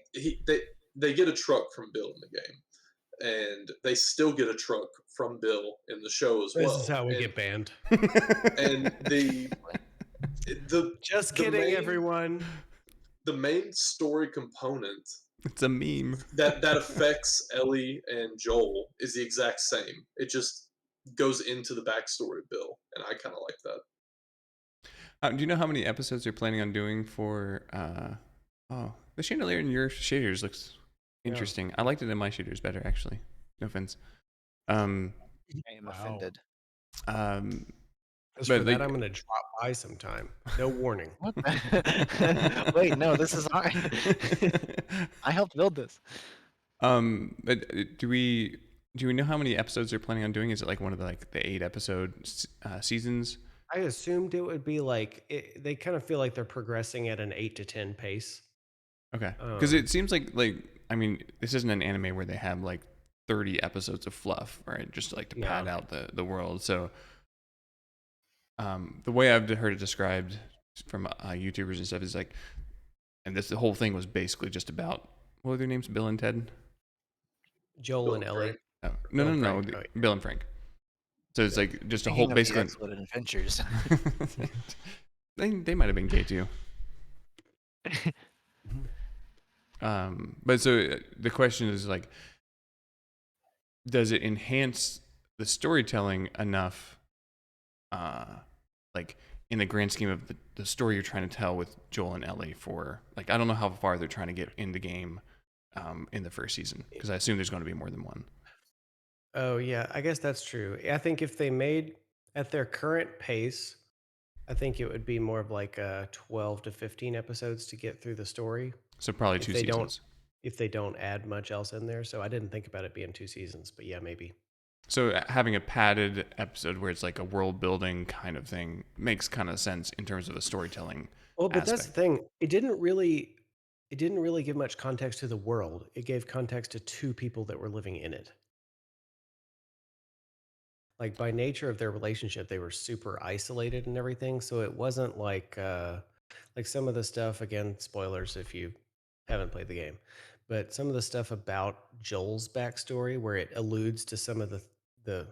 Speaker 6: they get a truck from Bill in the game, and they still get a truck from Bill in the show as well.
Speaker 5: This is how we get banned.
Speaker 6: And the
Speaker 5: Just
Speaker 6: the
Speaker 5: kidding,
Speaker 6: main-
Speaker 5: everyone.
Speaker 6: the main story component
Speaker 2: It's a meme.
Speaker 6: that affects Ellie and Joel is the exact same. It just goes into the backstory of Bill, and I kind of like that.
Speaker 2: Do you know how many episodes you're planning on doing for? The chandelier in your shaders looks
Speaker 5: Yeah.
Speaker 2: interesting. I liked it in my shaders better, actually. No offense. Um,
Speaker 3: I am
Speaker 5: Wow.
Speaker 3: offended.
Speaker 2: um,
Speaker 5: As
Speaker 2: But
Speaker 5: for that,
Speaker 2: like-
Speaker 5: I'm gonna drop by sometime. No warning.
Speaker 3: What? Wait, no, this is ours. I helped build this.
Speaker 2: But do we know how many episodes they're planning on doing? Is it like one of the 8-episode seasons?
Speaker 5: I assumed it would be they kind of feel like they're progressing at an 8 to 10 pace.
Speaker 2: Okay, because
Speaker 5: Um,
Speaker 2: it seems like I mean, this isn't an anime where they have like 30 episodes of fluff, right? Just to pad
Speaker 5: Yeah.
Speaker 2: out the world. So, the way I've heard it described from YouTubers and stuff is like, and the whole thing was basically just about, what were their names? Bill and Ted?
Speaker 5: Joel
Speaker 6: Bill
Speaker 5: and
Speaker 6: and
Speaker 5: Ellie.
Speaker 6: Frank.
Speaker 2: Oh,
Speaker 5: Bill
Speaker 2: no,
Speaker 5: and
Speaker 2: no,
Speaker 5: Frank, right.
Speaker 2: Bill and Frank. So it's like just a
Speaker 3: Speaking
Speaker 2: whole
Speaker 3: of the
Speaker 2: basically.
Speaker 3: Exploded Adventures.
Speaker 2: They might have been gay too. But so the question is like, does it enhance the storytelling enough? Like in the grand scheme of the story you're trying to tell with Joel and Ellie for I don't know how far they're trying to get in the game, in the first season, because I assume there's going to be more than one.
Speaker 5: Oh yeah, I guess that's true. I think if they made at their current pace, I think it would be more of 12 to 15 episodes to get through the story
Speaker 2: So probably
Speaker 5: if
Speaker 2: 2
Speaker 5: they
Speaker 2: seasons.
Speaker 5: if they don't add much else in there. So I didn't think about it being 2 seasons, but yeah, maybe.
Speaker 2: So having a padded episode where it's like a world building kind of thing makes kind of sense in terms of a storytelling.
Speaker 5: Well, but that's the
Speaker 2: aspect.
Speaker 5: thing. It didn't really give much context to the world. It gave context to two people that were living in it. Like by nature of their relationship, they were super isolated and everything. So it wasn't like some of the stuff, again, spoilers if you haven't played the game, but some of the stuff about Joel's backstory where it alludes to some of the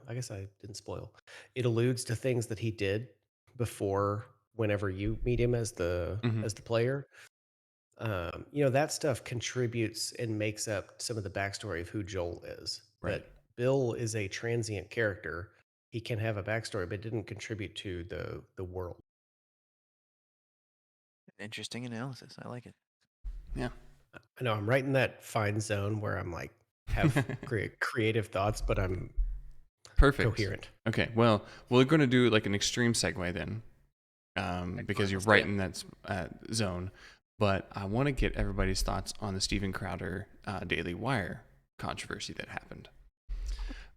Speaker 5: I guess I didn't spoil. It alludes to things that he did before whenever you meet him as the
Speaker 2: Mhm.
Speaker 5: player. That stuff contributes and makes up some of the backstory of who Joel is.
Speaker 2: Right.
Speaker 5: But Bill is a transient character. He can have a backstory, but didn't contribute to the world.
Speaker 3: Interesting analysis. I like it.
Speaker 2: Yeah.
Speaker 5: I know I'm right in that fine zone where I'm have creative thoughts, but I'm
Speaker 2: Perfect.
Speaker 5: coherent.
Speaker 2: Okay. Well, we're going to do an extreme segue then, because you're
Speaker 3: Let's
Speaker 2: right
Speaker 3: do
Speaker 2: in that zone. But I want to get everybody's thoughts on the Steven Crowder Daily Wire controversy that happened.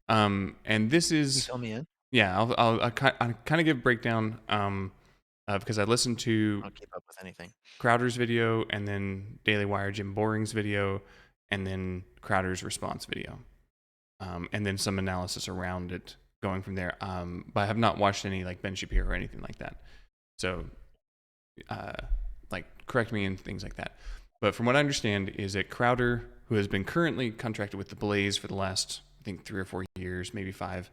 Speaker 2: And this
Speaker 3: You
Speaker 2: is,
Speaker 3: fill me in.
Speaker 2: yeah, I'll kind of give a breakdown, because I listened to
Speaker 3: I'll keep up with anything.
Speaker 2: Crowder's video and then Daily Wire Jim Boring's video and then Crowder's response video, and then some analysis around it going from there. But I have not watched any Ben Shapiro or anything like that. So, correct me and things like that. But from what I understand is that Crowder, who has been currently contracted with the Blaze for the last, I think, 3 or 4 years, maybe 5,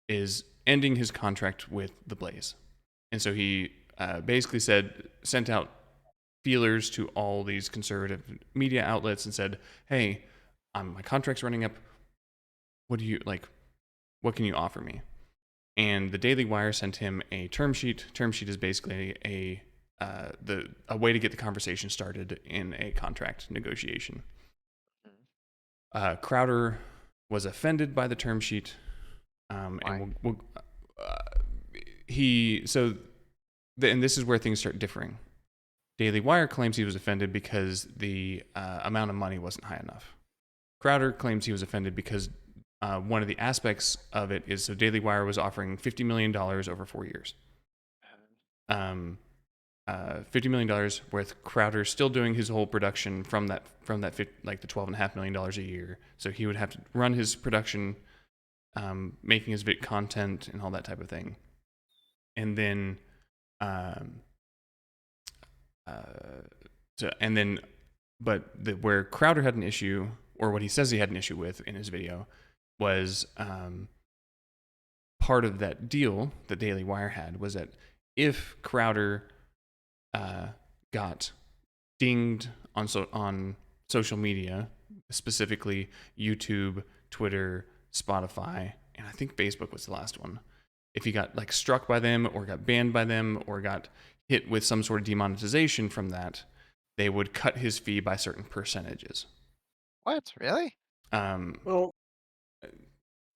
Speaker 2: is ending his contract with the Blaze. And so he basically sent out feelers to all these conservative media outlets and said, hey, my contract's running up. What do you what can you offer me? And the Daily Wire sent him a term sheet. Term sheet is basically a way to get the conversation started in a contract negotiation. Crowder was offended by the term sheet, and and this is where things start differing. Daily Wire claims he was offended because the amount of money wasn't high enough. Crowder claims he was offended because one of the aspects of it is, so Daily Wire was offering $50 million over 4 years. $50 million, with Crowder still doing his whole production from the $12.5 million a year. So he would have to run his production, making his content and all that type of thing. And then, where Crowder had an issue, or what he says he had an issue with in his video, was part of that deal that Daily Wire had was that if Crowder got dinged on social media, specifically YouTube, Twitter, Spotify, and I think Facebook was the last one. If he got struck by them or got banned by them or got hit with some sort of demonetization from that, they would cut his fee by certain percentages.
Speaker 3: What? Really?
Speaker 5: Well,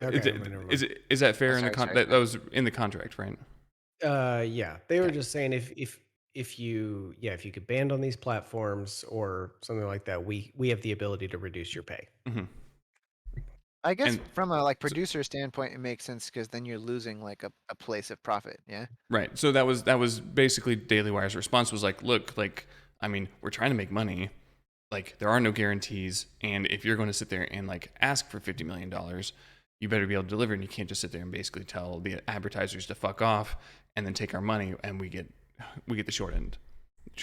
Speaker 5: okay, never mind.
Speaker 2: Is that fair
Speaker 3: Oh,
Speaker 2: in the
Speaker 3: sorry,
Speaker 2: that was in the contract, right?
Speaker 5: Yeah, they were just saying if you get banned on these platforms or something like that, we have the ability to reduce your pay.
Speaker 2: Mm-hmm.
Speaker 3: I guess
Speaker 2: And
Speaker 3: from a producer standpoint, it makes sense because then you're losing like a place of profit. Yeah.
Speaker 2: Right. So that was basically Daily Wire's response was like, look, like, I mean, we're trying to make money. Like, there are no guarantees, and if you're going to sit there and like ask for $50 million, you better be able to deliver, and you can't just sit there and basically tell the advertisers to fuck off and then take our money, and we get the short end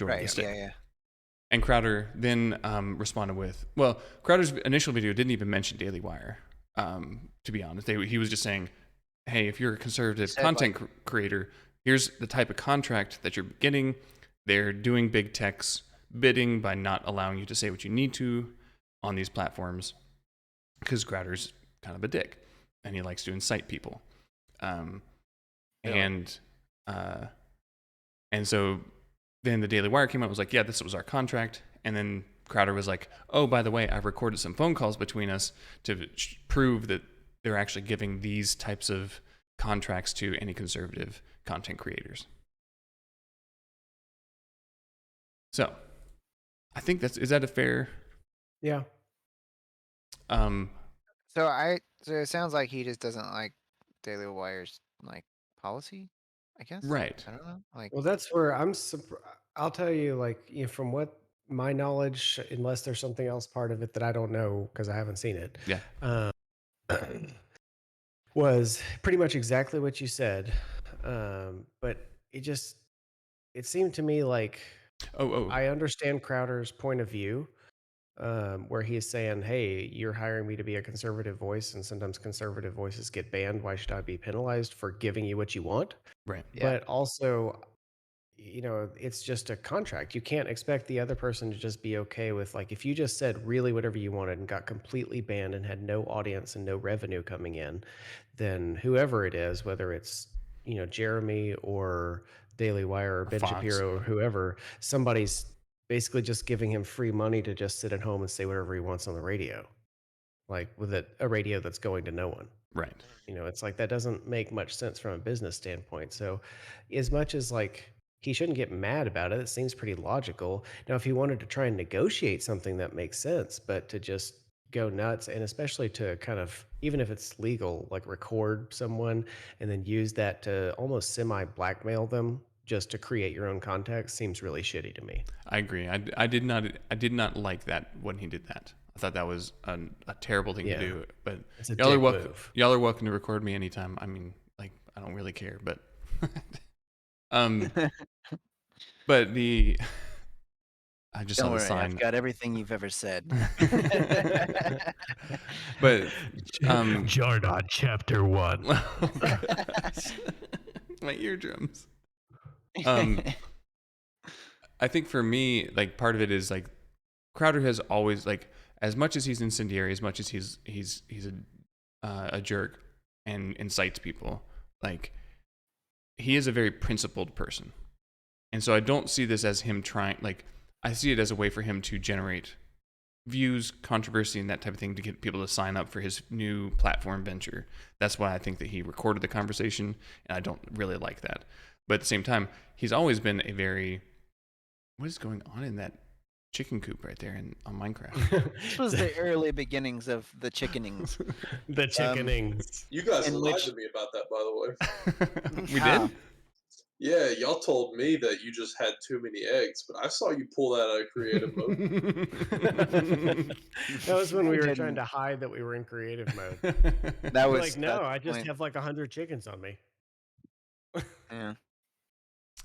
Speaker 2: of the stick.
Speaker 3: Yeah.
Speaker 2: And Crowder then responded with, well, Crowder's initial video didn't even mention Daily Wire. To be honest, he was just saying, hey, if you're a conservative content creator, here's the type of contract that you're getting. They're doing big tech's bidding by not allowing you to say what you need to on these platforms because Crowder's kind of a dick and he likes to incite people. And so then the Daily Wire came out and was like, yeah, this was our contract. And then Crowder was like, oh, by the way, I've recorded some phone calls between us to prove that they're actually giving these types of contracts to any conservative content creators. So I think is that a fair?
Speaker 5: Yeah.
Speaker 3: So it sounds like he just doesn't like Daily Wire's like policy, I guess.
Speaker 2: Right.
Speaker 3: I don't know. Like,
Speaker 5: Well, that's where I'll tell you, like, from what my knowledge, unless there's something else part of it that I don't know because I haven't seen it.
Speaker 2: Yeah.
Speaker 5: Was pretty much exactly what you said. But it seemed to me like, I understand Crowder's point of view, where he is saying, hey, you're hiring me to be a conservative voice, and sometimes conservative voices get banned. Why should I be penalized for giving you what you want?
Speaker 2: Right.
Speaker 3: Yeah.
Speaker 5: But also, it's just a contract. You can't expect the other person to just be okay with, like, if you just said really whatever you wanted and got completely banned and had no audience and no revenue coming in, then whoever it is, whether it's, Jeremy or Daily Wire or Ben
Speaker 2: Fox.
Speaker 5: Shapiro or whoever, somebody's basically just giving him free money to just sit at home and say whatever he wants on the radio, like with a radio that's going to no one.
Speaker 2: Right.
Speaker 5: It's like that doesn't make much sense from a business standpoint. So as much as like he shouldn't get mad about it, it seems pretty logical. Now, if he wanted to try and negotiate something, that makes sense, but to just go nuts, and especially to kind of, even if it's legal, like record someone and then use that to almost semi-blackmail them just to create your own context, seems really shitty to me.
Speaker 2: I agree. I did not like that when he did that. I thought that was a terrible thing to do. But
Speaker 5: It's a
Speaker 2: y'all are
Speaker 5: dick move.
Speaker 2: y'all are welcome to record me anytime. I mean, like, I don't really care, but but I just
Speaker 3: don't
Speaker 2: saw the
Speaker 3: worry,
Speaker 2: sign.
Speaker 3: I've got everything you've ever said.
Speaker 2: But
Speaker 7: JarNod Chapter 1.
Speaker 2: My eardrums. I think for me, like, part of it is like Crowder has always, like, as much as he's incendiary, as much as he's a jerk and incites people, like, he is a very principled person. And so I don't see this as him trying, like, I see it as a way for him to generate views, controversy, and that type of thing to get people to sign up for his new platform venture. That's why I think that he recorded the conversation, and I don't really like that. But at the same time, he's always been a very, what is going on in that chicken coop right there on Minecraft?
Speaker 3: This was the early beginnings of the chickenings.
Speaker 5: The chickenings.
Speaker 6: You guys
Speaker 3: In
Speaker 6: lied
Speaker 3: which-
Speaker 6: to me about that, by the way.
Speaker 2: We
Speaker 3: How?
Speaker 2: did?
Speaker 6: Yeah, y'all told me that you just had too many eggs, but I saw you pull that out of creative mode.
Speaker 5: That was when we were
Speaker 3: didn't.
Speaker 5: trying to hide that we were in creative mode.
Speaker 3: That
Speaker 5: We're
Speaker 3: was
Speaker 5: like, no,
Speaker 3: that's
Speaker 5: I
Speaker 3: the
Speaker 5: just
Speaker 3: point.
Speaker 5: have like 100 chickens on me.
Speaker 3: Yeah.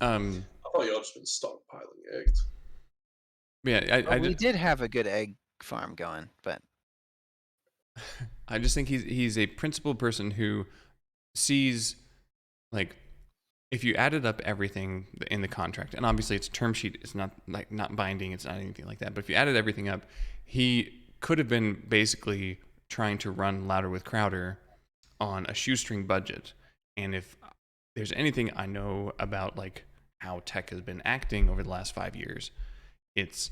Speaker 6: I thought y'all just been stockpiling eggs.
Speaker 2: Yeah,
Speaker 3: Well, we did have a good egg farm going, but
Speaker 2: I just think he's a principled person who sees, like, if you added up everything in the contract, and obviously it's a term sheet, it's not like not binding, it's not anything like that, but if you added everything up, he could have been basically trying to run Louder with Crowder on a shoestring budget. And if there's anything I know about, like, how tech has been acting over the last 5 years, it's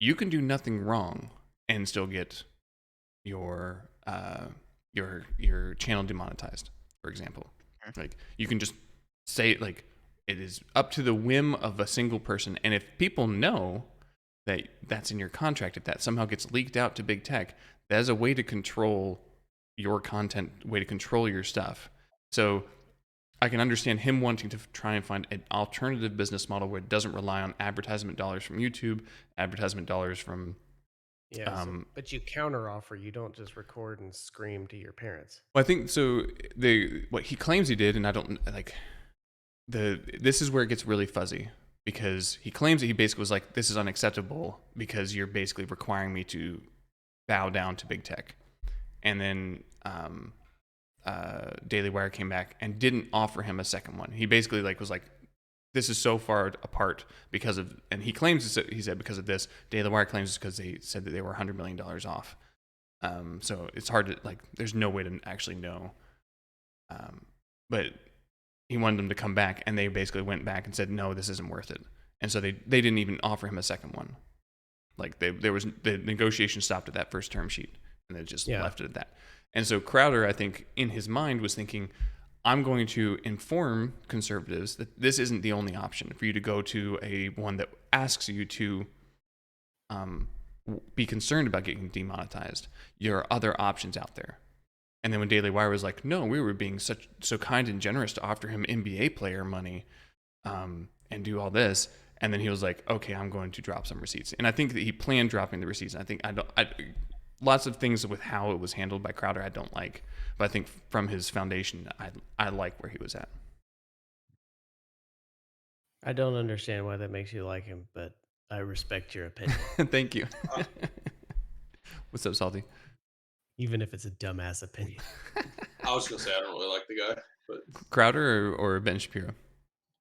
Speaker 2: you can do nothing wrong and still get your channel demonetized, for example. Like, you can just say, like, it is up to the whim of a single person, and if people know that that's in your contract, if that somehow gets leaked out to big tech, that is a way to control your content, way to control your stuff. So I can understand him wanting to try and find an alternative business model where it doesn't rely on advertisement dollars from YouTube, advertisement dollars from
Speaker 5: but you counter offer. You don't just record and scream to your parents.
Speaker 2: Well, I think so. What he claims he did, and I don't like this is where it gets really fuzzy, because he claims that he basically was like, this is unacceptable because you're basically requiring me to bow down to big tech. And then Daily Wire came back and didn't offer him a second one. He basically was like, this is so far apart because of, and he claims, he said because of this. Daily Wire claims it's because they said that they were $100 million off. So it's hard to, like, there's no way to actually know. But he wanted them to come back, and they basically went back and said, no, this isn't worth it. And so they didn't even offer him a second one. Like, there was, the negotiation stopped at that first term sheet, and they just left it at that. And so Crowder, I think, in his mind was thinking, I'm going to inform conservatives that this isn't the only option for you to go to a one that asks you to be concerned about getting demonetized. There are other options out there. And then when Daily Wire was like, no, we were being so kind and generous to offer him NBA player money and do all this. And then he was like, okay, I'm going to drop some receipts. And I think that he planned dropping the receipts. I think lots of things with how it was handled by Crowder I don't like. But I think from his foundation, I like where he was at.
Speaker 5: I don't understand why that makes you like him, but I respect your opinion.
Speaker 2: Thank you. What's up, Salty?
Speaker 5: Even if it's a dumbass opinion.
Speaker 6: I was gonna say I don't really like the guy, but
Speaker 2: Crowder or Ben Shapiro?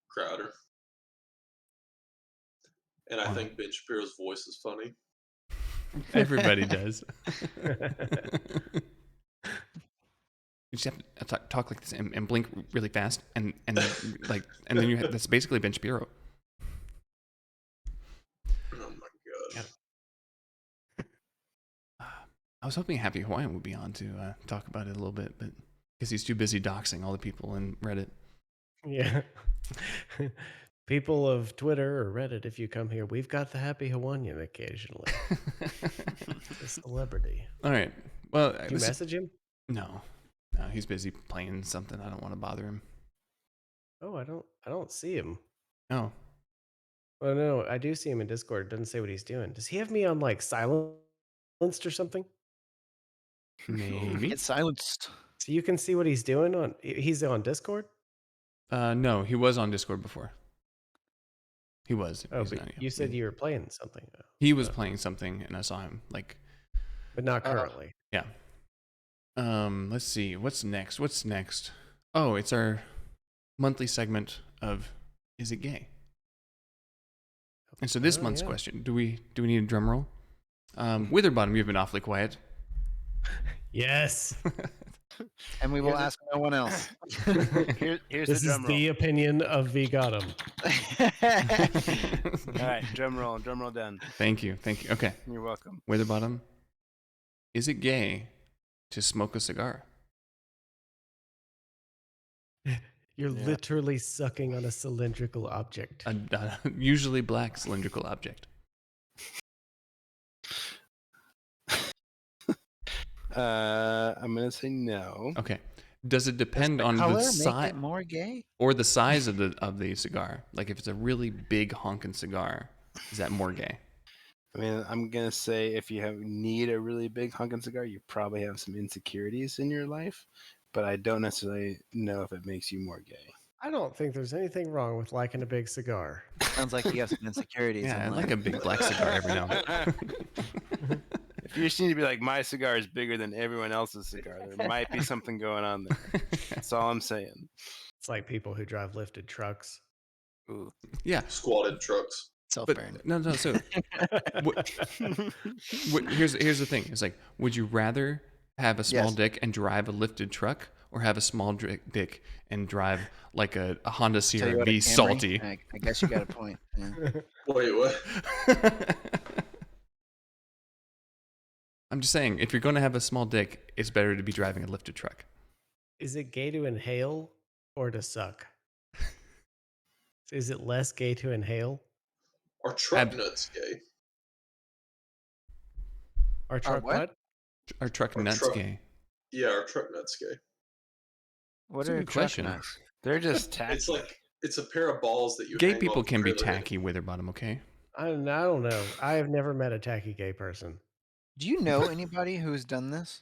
Speaker 6: Crowder. And I think Ben Shapiro's voice is funny.
Speaker 2: Everybody does. You just have to talk like this and blink really fast, and then that's basically Ben Shapiro.
Speaker 6: Oh my god!
Speaker 2: I was hoping Happy Hawaiian would be on to talk about it a little bit, but because he's too busy doxing all the people in Reddit.
Speaker 5: Yeah. People of Twitter or Reddit, if you come here, we've got the Happy Hawaiian occasionally. A celebrity.
Speaker 2: All right. Well,
Speaker 5: did you message him?
Speaker 2: No, he's busy playing something. I don't want to bother him.
Speaker 5: Oh, I don't see him.
Speaker 2: Oh.
Speaker 5: Oh no, I do see him in Discord. It doesn't say what he's doing. Does he have me on like silenced or something?
Speaker 2: Maybe.
Speaker 3: It's silenced.
Speaker 5: So you can see what he's doing he's on Discord?
Speaker 2: No, he was on Discord before. He was.
Speaker 5: Oh, but you said you were playing something.
Speaker 2: He was playing something, and I saw him, like...
Speaker 5: But not currently.
Speaker 2: Yeah. Let's see. What's next? Oh, it's our monthly segment of Is It Gay? And so this month's question, do we need a drum roll? Witherbottom, you've been awfully quiet.
Speaker 5: Yes.
Speaker 3: And we will ask no one else.
Speaker 4: Here's
Speaker 5: this
Speaker 4: the drum
Speaker 5: is
Speaker 4: roll.
Speaker 5: the opinion of VGotM.
Speaker 4: All right, drum roll done.
Speaker 2: Thank you. Okay.
Speaker 4: You're welcome.
Speaker 2: Witherbottom, is it gay to smoke a cigar?
Speaker 5: You're literally sucking on a cylindrical object.
Speaker 2: A usually black cylindrical object.
Speaker 4: I'm gonna say no.
Speaker 2: Okay. Does it depend on
Speaker 3: color
Speaker 2: the
Speaker 3: make
Speaker 2: size
Speaker 3: it more gay?
Speaker 2: or the size of the cigar? Like if it's a really big honking cigar, is that more gay?
Speaker 4: I mean, I'm gonna say if you need a really big honking cigar, you probably have some insecurities in your life, but I don't necessarily know if it makes you more gay.
Speaker 5: I don't think there's anything wrong with liking a big cigar.
Speaker 3: Sounds like you have some insecurities.
Speaker 2: Yeah, I
Speaker 3: in
Speaker 2: like
Speaker 3: life.
Speaker 2: a big black cigar every now and then.
Speaker 4: If you just need to be like, my cigar is bigger than everyone else's cigar, there might be something going on there. That's all I'm saying.
Speaker 5: It's like people who drive lifted trucks.
Speaker 4: Ooh.
Speaker 2: Yeah.
Speaker 6: Squatted trucks.
Speaker 3: Self-burn.
Speaker 2: No. So here's the thing. It's like, would you rather have a small
Speaker 3: Yes.
Speaker 2: dick and drive a lifted truck, or have a small dick and drive like a Honda
Speaker 3: Tell you
Speaker 2: Sierra
Speaker 3: what, a
Speaker 2: V
Speaker 3: Camry,
Speaker 2: salty?
Speaker 3: I guess you got a point. Yeah.
Speaker 6: Wait, what?
Speaker 2: I'm just saying, if you're going to have a small dick, it's better to be driving a lifted truck.
Speaker 5: Is it gay to inhale or to suck? Is it less gay to inhale?
Speaker 6: Are truck nuts gay?
Speaker 5: Our truck
Speaker 3: what?
Speaker 2: Are truck
Speaker 6: Are
Speaker 2: nuts
Speaker 6: truck-
Speaker 2: gay?
Speaker 6: Yeah, are truck nuts gay?
Speaker 3: What
Speaker 2: That's a
Speaker 3: are
Speaker 2: good
Speaker 3: truck
Speaker 2: question.
Speaker 3: nuts?
Speaker 4: They're just tacky.
Speaker 6: It's like it's a pair of balls that you.
Speaker 2: Gay
Speaker 6: hang
Speaker 2: people
Speaker 6: off the
Speaker 2: can be
Speaker 6: trailer.
Speaker 2: tacky with their bottom, okay?
Speaker 5: I don't know. I have never met a tacky gay person.
Speaker 3: Do you know anybody who's done this?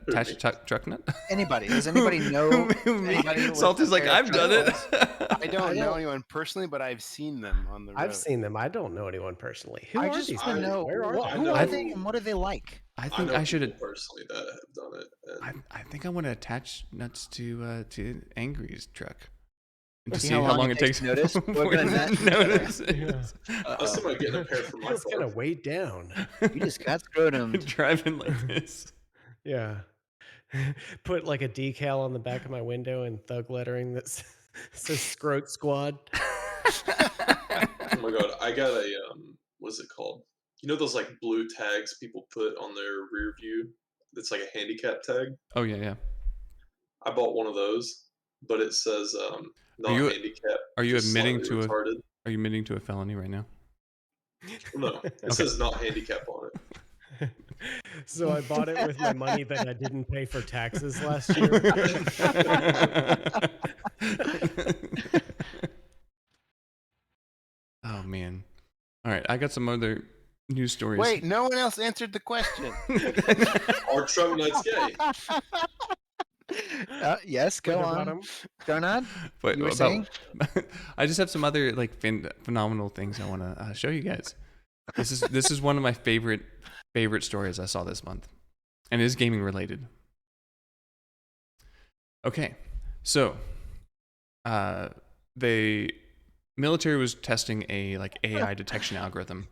Speaker 2: Attached truck nut?
Speaker 3: Anybody? Does anybody know anybody with
Speaker 2: Salty's
Speaker 3: a
Speaker 2: like,
Speaker 3: pair of
Speaker 2: I've done it.
Speaker 3: truck
Speaker 4: I don't know
Speaker 5: don't-
Speaker 4: anyone personally, but I've seen them on the road.
Speaker 5: I've seen them. I don't know anyone personally. Who
Speaker 3: I
Speaker 5: are
Speaker 3: just
Speaker 5: these
Speaker 3: want to
Speaker 5: people?
Speaker 3: know
Speaker 5: Where are
Speaker 6: what-
Speaker 5: they?
Speaker 3: who
Speaker 6: know-
Speaker 3: are they and what are they like?
Speaker 2: I
Speaker 6: I
Speaker 2: think
Speaker 6: know
Speaker 2: I should.
Speaker 6: people personally that have done it. And
Speaker 2: I think I want to attach nuts to Angry's truck. And to
Speaker 3: See
Speaker 2: see
Speaker 3: how
Speaker 2: how
Speaker 3: long
Speaker 2: long
Speaker 3: it
Speaker 2: it takes
Speaker 3: takes to notice?
Speaker 2: for
Speaker 3: We're gonna
Speaker 2: it to
Speaker 3: net-
Speaker 2: notice.
Speaker 6: I was thinking about getting a pair for my
Speaker 5: It's gonna
Speaker 6: car.
Speaker 5: weight down.
Speaker 3: You just got scrotum.
Speaker 2: Driving like this.
Speaker 5: Yeah. Put like a decal on the back of my window in thug lettering that says Scrote Squad.
Speaker 6: Oh my god, I got a what's it called? You know those like blue tags people put on their rear view? It's like a handicap tag.
Speaker 2: Oh yeah.
Speaker 6: I bought one of those, but it says not
Speaker 2: you-
Speaker 6: handicapped.
Speaker 2: Are you
Speaker 6: just
Speaker 2: admitting
Speaker 6: slightly
Speaker 2: to
Speaker 6: retarded?
Speaker 2: Are you admitting to a felony right now?
Speaker 6: No, it says not handicap on it.
Speaker 5: So I bought it with my money that I didn't pay for taxes last year.
Speaker 2: Oh man. All right, I got some other news stories.
Speaker 4: Wait, no one else answered the question.
Speaker 6: Are truck nuts gay?
Speaker 3: Yes, go
Speaker 5: What
Speaker 3: on.
Speaker 5: about 'em?
Speaker 3: JarNod?
Speaker 2: But
Speaker 3: You were
Speaker 2: about-
Speaker 3: saying?
Speaker 2: I just have some other like phenomenal things I want to show you guys. This is one of my favorite stories I saw this month, and it is gaming related. Okay, so the military was testing a like AI detection algorithm,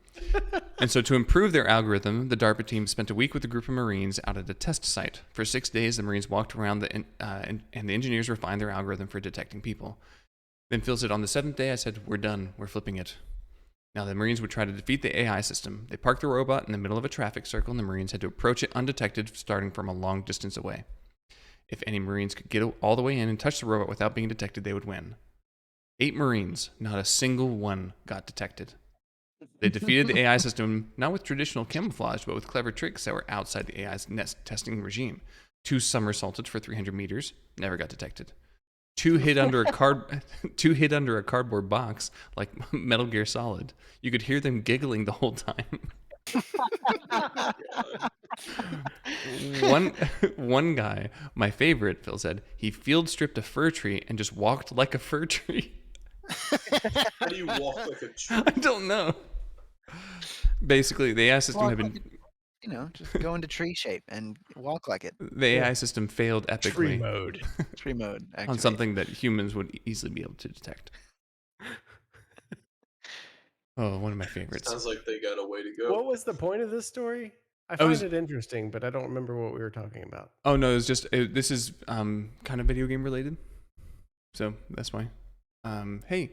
Speaker 2: and so to improve their algorithm, the DARPA team spent a week with a group of Marines out at a test site. For 6 days, the Marines walked around and the engineers refined their algorithm for detecting people. Then Phil said, on the 7th day, I said, we're done. We're flipping it. Now, the Marines would try to defeat the AI system. They parked the robot in the middle of a traffic circle, and the Marines had to approach it undetected, starting from a long distance away. If any Marines could get all the way in and touch the robot without being detected, they would win. 8 Marines, not a single one got detected. They defeated the AI system, not with traditional camouflage, but with clever tricks that were outside the AI's testing regime. 2 somersaulted for 300 meters, never got detected. 2 hid under a cardboard box like Metal Gear Solid. You could hear them giggling the whole time. One guy, my favorite, Phil said, he field stripped a fir tree and just walked like a fir tree.
Speaker 6: How do you walk like a tree?
Speaker 2: I don't know. Basically, the AI system had been
Speaker 3: You know, just go into tree shape and walk like it.
Speaker 2: the AI system failed epically
Speaker 5: Tree mode.
Speaker 3: Tree mode.
Speaker 2: on
Speaker 3: Activate.
Speaker 2: something that humans would easily be able to detect. Oh, one of my favorites.
Speaker 6: Sounds like they got a way to go.
Speaker 5: What was the point of this story? I
Speaker 2: I
Speaker 5: find
Speaker 2: was-
Speaker 5: it interesting, but I don't remember what we were talking about.
Speaker 2: Oh no, it's just this is kind of video game related, so that's why. Hey,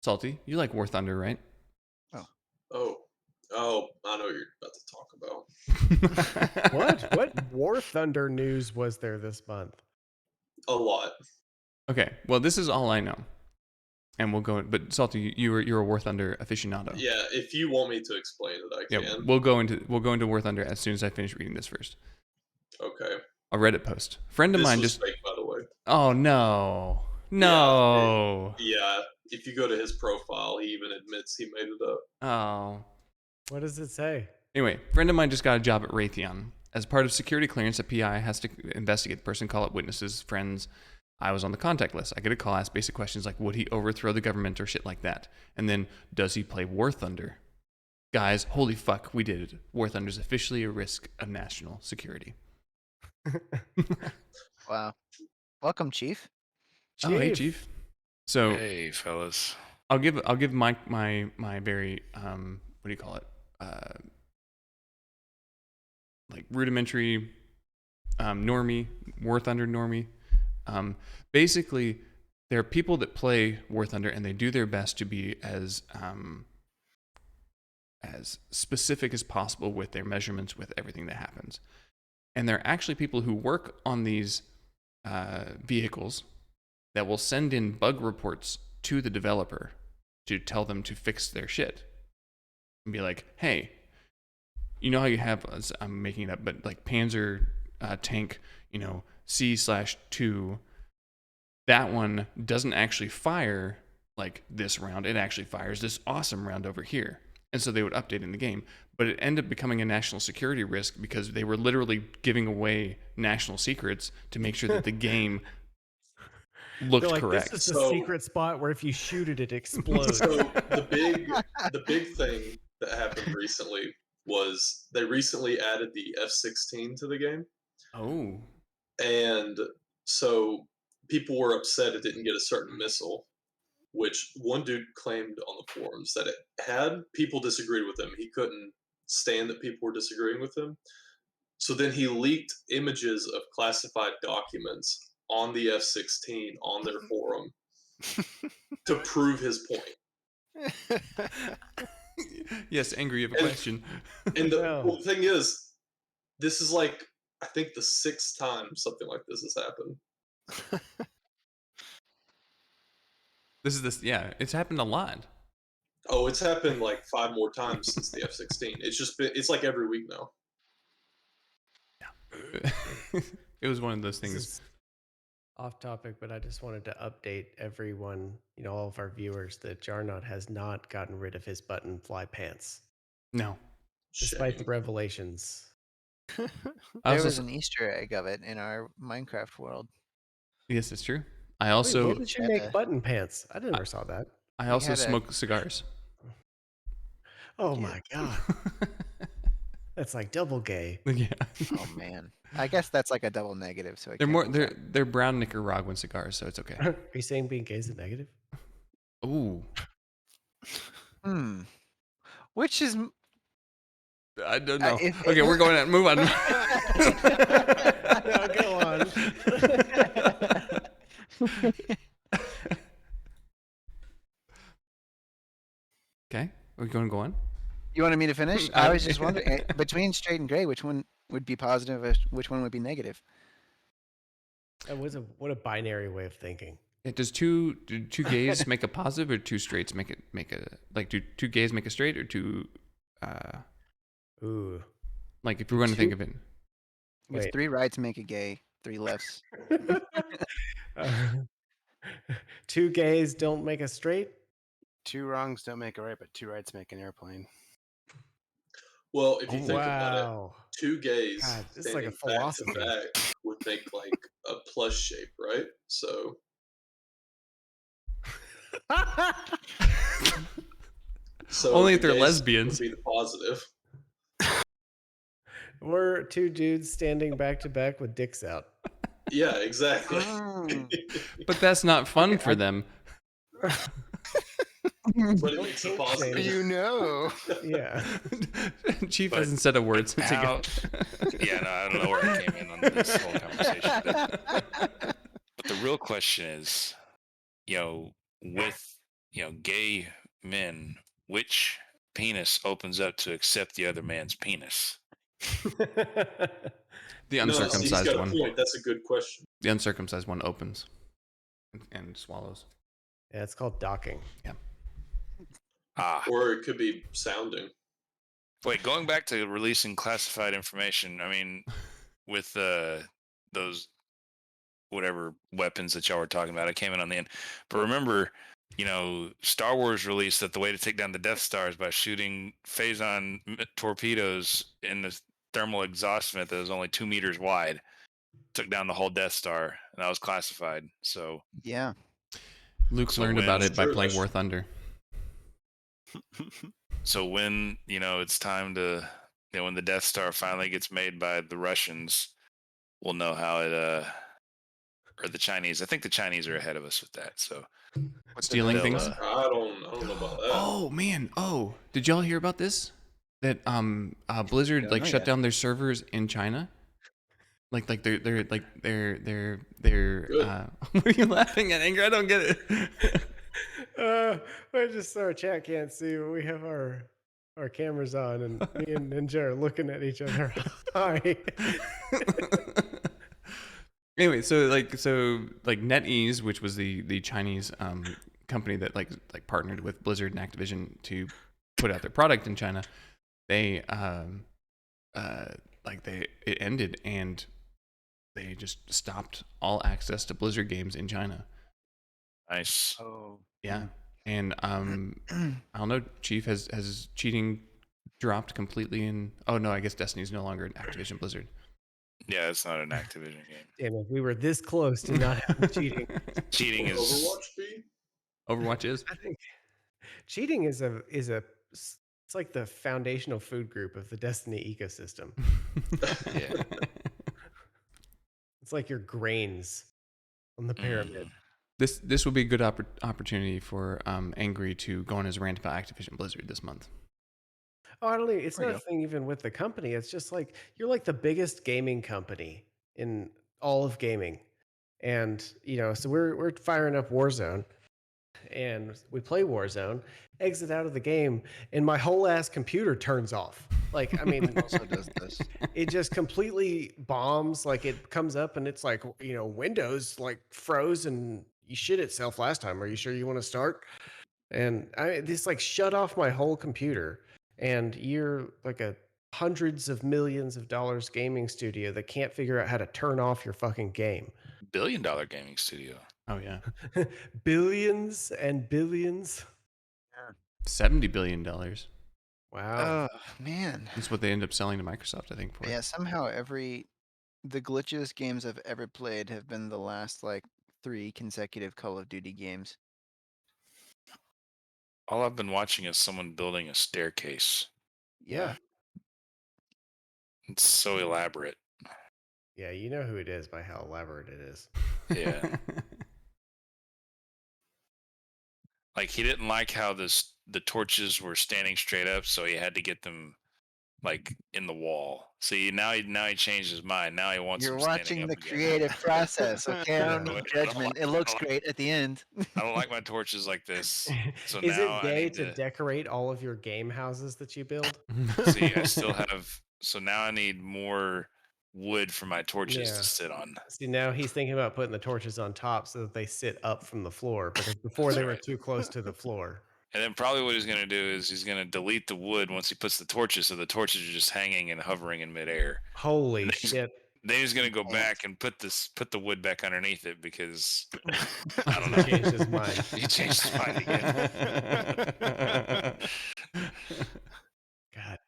Speaker 2: Salty, you like War Thunder, right?
Speaker 6: Oh, I know what you're about to talk about.
Speaker 5: What War Thunder news was there this month?
Speaker 6: A lot.
Speaker 2: Okay, well this is all I know, and we'll go. But Salty, you're a War Thunder aficionado.
Speaker 6: Yeah, if you want me to explain it, I
Speaker 2: Yeah,
Speaker 6: can.
Speaker 2: we'll go into War Thunder as soon as I finish reading this first.
Speaker 6: Okay.
Speaker 2: A Reddit post. Friend of
Speaker 6: This
Speaker 2: mine
Speaker 6: was
Speaker 2: just.
Speaker 6: fake, by the way.
Speaker 2: Oh no, no.
Speaker 6: Yeah, if you go to his profile, he even admits he made it up.
Speaker 2: Oh.
Speaker 5: What does it say?
Speaker 2: Anyway, friend of mine just got a job at Raytheon. As part of security clearance, a PI has to investigate the person, call up witnesses, friends. I was on the contact list. I get a call, ask basic questions like, would he overthrow the government or shit like that? And then, does he play War Thunder? Guys, holy fuck, we did it. War Thunder's officially a risk of national security.
Speaker 3: Wow. Welcome, Chief.
Speaker 2: Oh, hey, Chief. So,
Speaker 8: Hey, fellas.
Speaker 2: I'll give my very what do you call it? Like rudimentary normie, War Thunder normie. Basically, there are people that play War Thunder and they do their best to be as specific as possible with their measurements, with everything that happens. And there are actually people who work on these vehicles that will send in bug reports to the developer to tell them to fix their shit. And be like, hey, you know how you have, I'm making it up, but like Panzer tank, C/2, that one doesn't actually fire like this round. It actually fires this awesome round over here. And so they would update in the game. But it ended up becoming a national security risk because they were literally giving away national secrets to make sure that the game looked
Speaker 5: They're like,
Speaker 2: correct.
Speaker 5: This is the secret spot where if you shoot it, it explodes.
Speaker 6: So the big thing that happened recently was they recently added the F-16 to the game.
Speaker 2: Oh.
Speaker 6: And so people were upset it didn't get a certain missile, which one dude claimed on the forums that it had. People disagreed with him. He couldn't stand that people were disagreeing with him. So then he leaked images of classified documents on the F-16 on their forum to prove his point.
Speaker 2: Yes, Angry, you have a question.
Speaker 6: And the thing is, this is like, I think the 6th time something like this has happened.
Speaker 2: It's happened a lot.
Speaker 6: Oh, it's happened like 5 more times since the F-16. It's like every week now.
Speaker 2: Yeah. It was one of those things.
Speaker 5: This is off topic, but I just wanted to update everyone, all of our viewers, that JarNod has not gotten rid of his button fly pants.
Speaker 2: No.
Speaker 5: Despite the revelations.
Speaker 3: There was an Easter egg of it in our Minecraft world.
Speaker 2: Yes, it's true. I also.
Speaker 5: Wait, when did you make button pants? I never saw that.
Speaker 2: I also smoke cigars.
Speaker 5: Oh my god. That's like double gay.
Speaker 2: Yeah.
Speaker 3: Oh man. I guess that's like a double negative. So
Speaker 2: they're brown Nicaraguan cigars, so it's okay.
Speaker 5: Are you saying being gay is a negative?
Speaker 2: Ooh.
Speaker 3: Which is.
Speaker 2: I don't know. Okay, we're going to move on.
Speaker 5: No, go on.
Speaker 2: Okay, are we going to go on?
Speaker 3: You wanted me to finish? I was just wondering, between straight and gray, which one would be positive, which one would be negative?
Speaker 5: What a binary way of thinking.
Speaker 2: Yeah, do two gays make a positive, or two straights make a like? Do two gays make a straight, or two?
Speaker 5: Ooh.
Speaker 2: Like if we're going to think of it.
Speaker 3: If 3 rights make a gay, 3 lefts.
Speaker 5: 2 gays don't make a straight?
Speaker 4: 2 wrongs don't make a right, but 2 rights make an airplane.
Speaker 6: Well, if you think about it, 2 gays
Speaker 5: it's like a
Speaker 6: philosophy back to back would make like a plus shape, right? So
Speaker 2: only if they're lesbians.
Speaker 6: Would be the positive.
Speaker 5: We're 2 dudes standing back to back with dicks out.
Speaker 6: Yeah, exactly.
Speaker 2: But that's not fun for them.
Speaker 6: But it makes it positive.
Speaker 5: Yeah.
Speaker 2: Chief hasn't said a word since he got.
Speaker 8: Yeah, no, I don't know where I came in on this whole conversation. But the real question is, with gay men, which penis opens up to accept the other man's penis?
Speaker 2: The uncircumcised one.
Speaker 6: Point. That's a good question.
Speaker 2: The uncircumcised one opens and swallows.
Speaker 5: Yeah, it's called docking.
Speaker 2: Yeah.
Speaker 6: Or it could be sounding.
Speaker 8: Wait, going back to releasing classified information, I mean, with those whatever weapons that y'all were talking about, I came in on the end. But remember, Star Wars released that the way to take down the Death Star is by shooting phazon torpedoes in the thermal exhaust vent that was only 2 meters wide. Took down the whole Death Star, and that was classified. So
Speaker 3: yeah,
Speaker 2: Luke learned about it by playing War Thunder.
Speaker 8: So when it's time to when the Death Star finally gets made by the Russians, we'll know how it or the Chinese. I think the Chinese are ahead of us with that. So
Speaker 2: stealing things.
Speaker 6: I don't know about that.
Speaker 2: Oh man. Oh, did y'all hear about this? That Blizzard shut down their servers in China. Like they're
Speaker 6: Good.
Speaker 2: what are you laughing at, Angry? I don't get it.
Speaker 5: I just our chat can't see, but we have our cameras on, and me and Ninja are looking at each other. Hi.
Speaker 2: Anyway, so NetEase, which was the Chinese company that like partnered with Blizzard and Activision to put out their product in China, they it ended, and they just stopped all access to Blizzard games in China.
Speaker 8: Nice.
Speaker 3: Oh.
Speaker 2: Yeah. And I don't know, Chief, has cheating dropped completely in I guess Destiny's no longer an Activision Blizzard.
Speaker 8: Yeah, it's not an Activision game.
Speaker 5: Damn it, we were this close to not having cheating.
Speaker 8: Cheating is
Speaker 6: Overwatch B?
Speaker 2: Overwatch is?
Speaker 5: I think cheating is it's like the foundational food group of the Destiny ecosystem.
Speaker 8: yeah.
Speaker 5: It's like your grains on the pyramid.
Speaker 2: This would be a good opportunity for Angry to go on his rant about Activision Blizzard this month.
Speaker 5: Oh, I don't even, it's not a thing even with the company. It's just like you're like the biggest gaming company in all of gaming. And, so we're firing up Warzone, and we play Warzone, exit out of the game, and my whole ass computer turns off. Like, I mean,
Speaker 3: Also does this.
Speaker 5: it just completely bombs. Like, it comes up and it's like, Windows like froze and you shit itself last time. Are you sure you want to start? And this like shut off my whole computer. And you're like a hundreds of millions of dollars gaming studio that can't figure out how to turn off your fucking game.
Speaker 8: $1 billion gaming studio.
Speaker 2: Oh yeah.
Speaker 5: Billions and billions.
Speaker 2: $70 billion.
Speaker 5: Wow.
Speaker 3: Oh man.
Speaker 2: That's what they end up selling to Microsoft, I think, for.
Speaker 3: Yeah, somehow the glitchiest games I've ever played have been the last like 3 consecutive Call of Duty games.
Speaker 8: All I've been watching is someone building a staircase.
Speaker 3: Yeah.
Speaker 8: It's so elaborate.
Speaker 5: Yeah, you know who it is by how elaborate it is.
Speaker 8: Yeah. Like he didn't like how the torches were standing straight up, so he had to get them like in the wall. See, now he changed his mind. Now he wants.
Speaker 3: You're
Speaker 8: them standing
Speaker 3: watching
Speaker 8: up
Speaker 3: the
Speaker 8: again.
Speaker 3: creative process, okay? I don't
Speaker 8: Yeah.
Speaker 3: need judgment. It looks great at the end.
Speaker 8: I don't like my torches like this. So
Speaker 5: Is
Speaker 8: now
Speaker 5: it gay
Speaker 8: I need
Speaker 5: to decorate all of your game houses that you build?
Speaker 8: see. I still have. So now I need more wood for my torches
Speaker 5: Yeah.
Speaker 8: to sit on.
Speaker 5: See, now he's thinking about putting the torches on top so that they sit up from the floor, because before they were too close to the floor.
Speaker 8: And then probably what he's going to do is he's going to delete the wood once he puts the torches, so the torches are just hanging and hovering in midair.
Speaker 5: Holy shit.
Speaker 8: Then he's going to go back and put the wood back underneath it because I don't know.
Speaker 5: He changed his mind.
Speaker 8: He changed his mind again.
Speaker 5: God.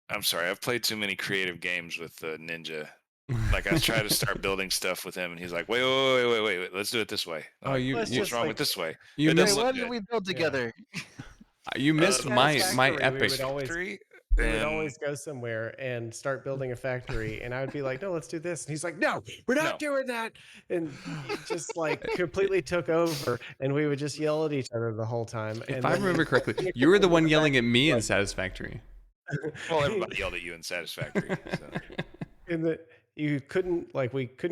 Speaker 8: I'm sorry. I've played too many creative games with Ninja. Like I try to start building stuff with him, and he's like, "Wait, let's do it this way."
Speaker 2: Oh,
Speaker 8: what's wrong with this way?
Speaker 2: You
Speaker 8: It
Speaker 3: Wait,
Speaker 8: doesn't
Speaker 3: what
Speaker 8: look
Speaker 3: did
Speaker 8: good.
Speaker 3: we build together?
Speaker 2: You missed my
Speaker 5: Satisfactory,
Speaker 2: epic.
Speaker 5: We would
Speaker 8: And-
Speaker 5: always go somewhere and start building a factory, and I would be like, "No, let's do this." And he's like, "No, we're not doing that." And it just like completely took over, and we would just yell at each other the whole time.
Speaker 2: If
Speaker 5: and
Speaker 2: I
Speaker 5: then-
Speaker 2: remember correctly, you were the one yelling at me in Satisfactory.
Speaker 8: Well, everybody yelled at you in Satisfactory. So.
Speaker 5: in the we couldn't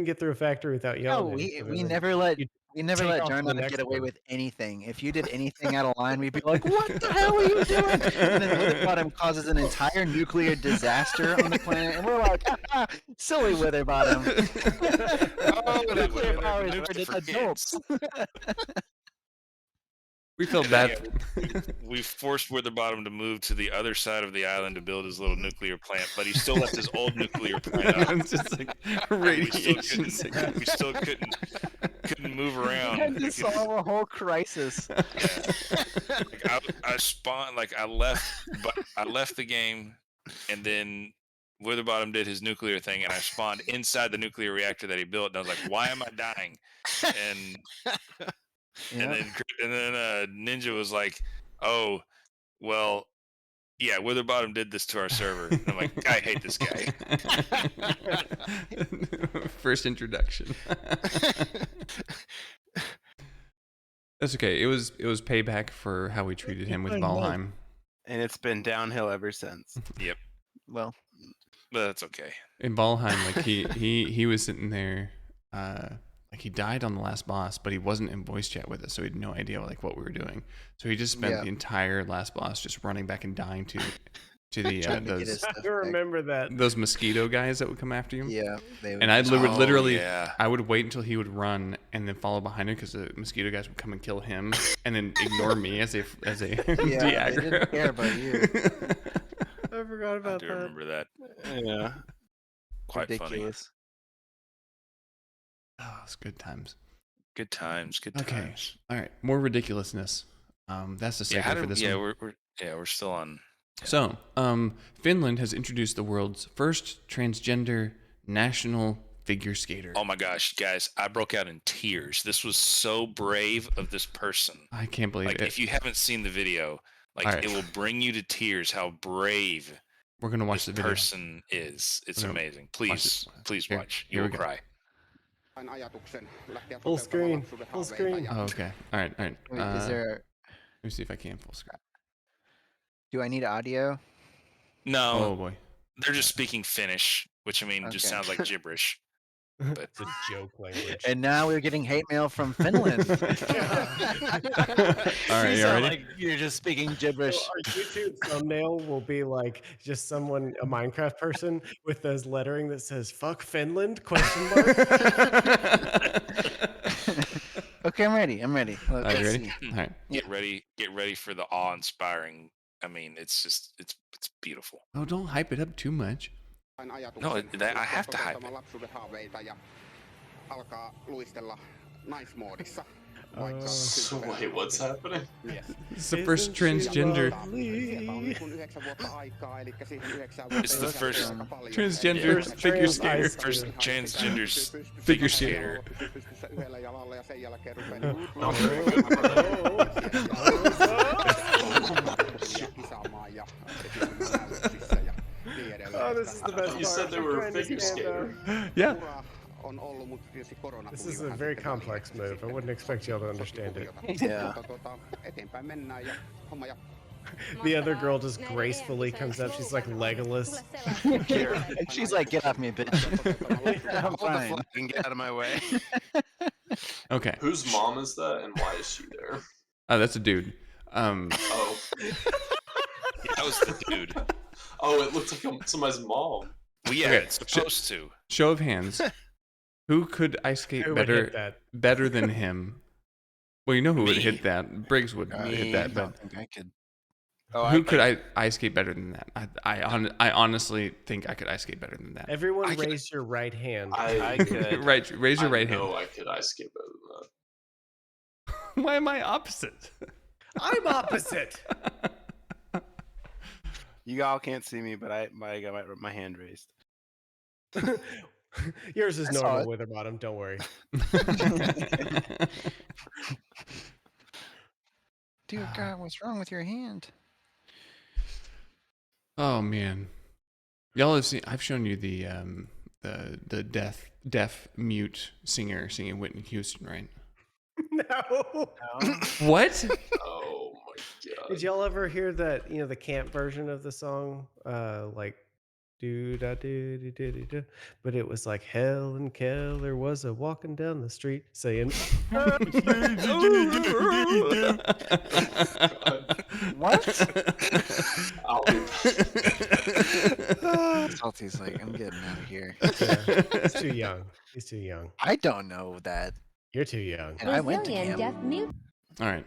Speaker 5: get through a factory without
Speaker 3: No,
Speaker 5: yelling.
Speaker 3: we never let
Speaker 5: you
Speaker 3: JarNod
Speaker 5: take off to the
Speaker 3: get
Speaker 5: next
Speaker 3: away
Speaker 5: one.
Speaker 3: with anything. If you did anything out of line, we'd be like, "What the hell are you doing?" And then Witherbottom causes an entire nuclear disaster on the planet, and we're like, "Silly Witherbottom." Nuclear power is for
Speaker 8: for
Speaker 3: adults.
Speaker 2: We felt
Speaker 8: And then,
Speaker 2: bad.
Speaker 8: we forced Witherbottom to move to the other side of the island to build his little nuclear plant, but he still left his old nuclear plant up.
Speaker 2: It's just like
Speaker 8: We still
Speaker 2: radiation sickness.
Speaker 8: we still couldn't move around.
Speaker 3: Had to solve a whole crisis.
Speaker 8: Like I spawned, like I left the game, and then Witherbottom did his nuclear thing, and I spawned inside the nuclear reactor that he built, and I was like, "Why am I dying?" And then Ninja was like, "Oh, well, yeah, Witherbottom did this to our server." And I'm like, "I hate this guy."
Speaker 2: First introduction. That's okay. It was payback for how we treated him with Valheim.
Speaker 4: And it's been downhill ever since.
Speaker 8: Yep.
Speaker 3: Well,
Speaker 8: But that's okay.
Speaker 2: In Valheim, like he was sitting there, like he died on the last boss, but he wasn't in voice chat with us, so he had no idea like what we were doing. So he just spent the entire last boss just running back and dying to the
Speaker 5: I remember that.
Speaker 2: those mosquito guys that would come after you.
Speaker 3: Yeah,
Speaker 2: and I would literally, I would wait until he would run and then follow behind him because the mosquito guys would come and kill him, and then ignore me as a
Speaker 3: yeah, they didn't care about you.
Speaker 5: I forgot about
Speaker 8: I do
Speaker 5: that.
Speaker 8: remember that.
Speaker 4: Yeah.
Speaker 8: Quite
Speaker 3: Ridiculous.
Speaker 2: Oh, it's good times.
Speaker 8: Good times. Good
Speaker 2: Okay.
Speaker 8: times.
Speaker 2: All right. More ridiculousness. That's the segue for this one.
Speaker 8: We're still on. Yeah.
Speaker 2: So, Finland has introduced the world's first transgender national figure skater.
Speaker 8: Oh my gosh, guys! I broke out in tears. This was so brave of this person.
Speaker 2: I can't believe
Speaker 8: Like,
Speaker 2: it.
Speaker 8: if you haven't seen the video, like,
Speaker 2: right.
Speaker 8: it will bring you to tears how brave
Speaker 2: We're gonna watch
Speaker 8: this
Speaker 2: the video.
Speaker 8: person is. It's
Speaker 2: We're gonna
Speaker 8: amazing. Please
Speaker 2: Here-
Speaker 8: watch.
Speaker 2: here
Speaker 8: You
Speaker 2: we
Speaker 8: will
Speaker 2: go.
Speaker 8: cry.
Speaker 5: Full screen. Full screen.
Speaker 2: Oh, okay. All right.
Speaker 3: Wait, is there?
Speaker 2: Let me see if I can full screen.
Speaker 3: Do I need audio?
Speaker 8: No,
Speaker 2: Oh boy.
Speaker 8: they're just speaking Finnish, which I mean just
Speaker 3: Okay.
Speaker 8: sounds like gibberish. But
Speaker 5: It's a joke language.
Speaker 3: And now we're getting hate mail from Finland.
Speaker 2: All right.
Speaker 3: You
Speaker 2: You
Speaker 3: sound
Speaker 2: ready?
Speaker 3: like you're just speaking gibberish.
Speaker 5: So our YouTube thumbnail will be like just someone, a Minecraft person, with those lettering that says "fuck Finland?" ?
Speaker 3: Okay, I'm ready. I'm ready.
Speaker 2: Are you ready?
Speaker 3: See.
Speaker 2: All right.
Speaker 8: get ready for the awe-inspiring. I mean, it's beautiful.
Speaker 2: Oh, don't hype it up too much.
Speaker 8: No, I have to hype it.
Speaker 6: So wait, what's happening?
Speaker 2: It's the first transgender.
Speaker 8: It's the first
Speaker 2: Transgender figure skater.
Speaker 8: First transgender
Speaker 2: Figure
Speaker 8: skater.
Speaker 5: Oh, this is the best.
Speaker 6: You said they were a figure skater.
Speaker 2: Yeah.
Speaker 5: This is a very complex move. I wouldn't expect y'all to understand it.
Speaker 3: Yeah.
Speaker 5: The other girl just gracefully comes up. She's like Legolas.
Speaker 3: And she's like, "Get off me, bitch." I'm
Speaker 4: Hold the
Speaker 3: fine.
Speaker 4: flag and get out of my way.
Speaker 2: Okay.
Speaker 6: Whose mom is that, and why is she there?
Speaker 2: Oh, that's a dude.
Speaker 6: Oh,
Speaker 8: That was the dude.
Speaker 6: oh, it looks like somebody's mom.
Speaker 8: Well, yeah,
Speaker 2: Okay.
Speaker 8: it's supposed to.
Speaker 2: Show of hands. Who could ice skate
Speaker 5: Who would hit
Speaker 2: better
Speaker 5: that?
Speaker 2: than him? Well, you know who would
Speaker 8: Me.
Speaker 2: hit that. Briggs would hit that,
Speaker 3: I
Speaker 2: but
Speaker 3: don't think I could.
Speaker 4: Oh,
Speaker 2: who could I ice skate better than that? I honestly think I could ice skate better than that.
Speaker 5: Everyone
Speaker 8: I can-
Speaker 5: raise your right hand.
Speaker 4: I could.
Speaker 2: Right, raise your right
Speaker 6: I
Speaker 2: hand.
Speaker 6: know I could ice skate better than that.
Speaker 2: Why am I opposite?
Speaker 5: I'm opposite.
Speaker 4: You all can't see me, but I got my hand raised.
Speaker 5: Yours is
Speaker 3: I saw
Speaker 5: normal,
Speaker 3: it.
Speaker 5: Witherbottom. Don't worry.
Speaker 3: Dear God, what's wrong with your hand?
Speaker 2: Oh man, y'all have seen. I've shown you the deaf mute singer singing Whitney Houston, right?
Speaker 5: No.
Speaker 2: What?
Speaker 6: Oh my god.
Speaker 5: Did y'all ever hear that? You know, the camp version of the song, like do da do do do do do, but it was like Helen Keller was a walking down the street saying,
Speaker 3: What?
Speaker 6: I'll be
Speaker 3: Salty's like, I'm getting out of here.
Speaker 5: Yeah, he's too young. He's too young.
Speaker 3: I don't know that.
Speaker 5: You're too young.
Speaker 3: And I went to
Speaker 9: Brazilian
Speaker 3: camp.
Speaker 9: deaf mute.
Speaker 2: All right,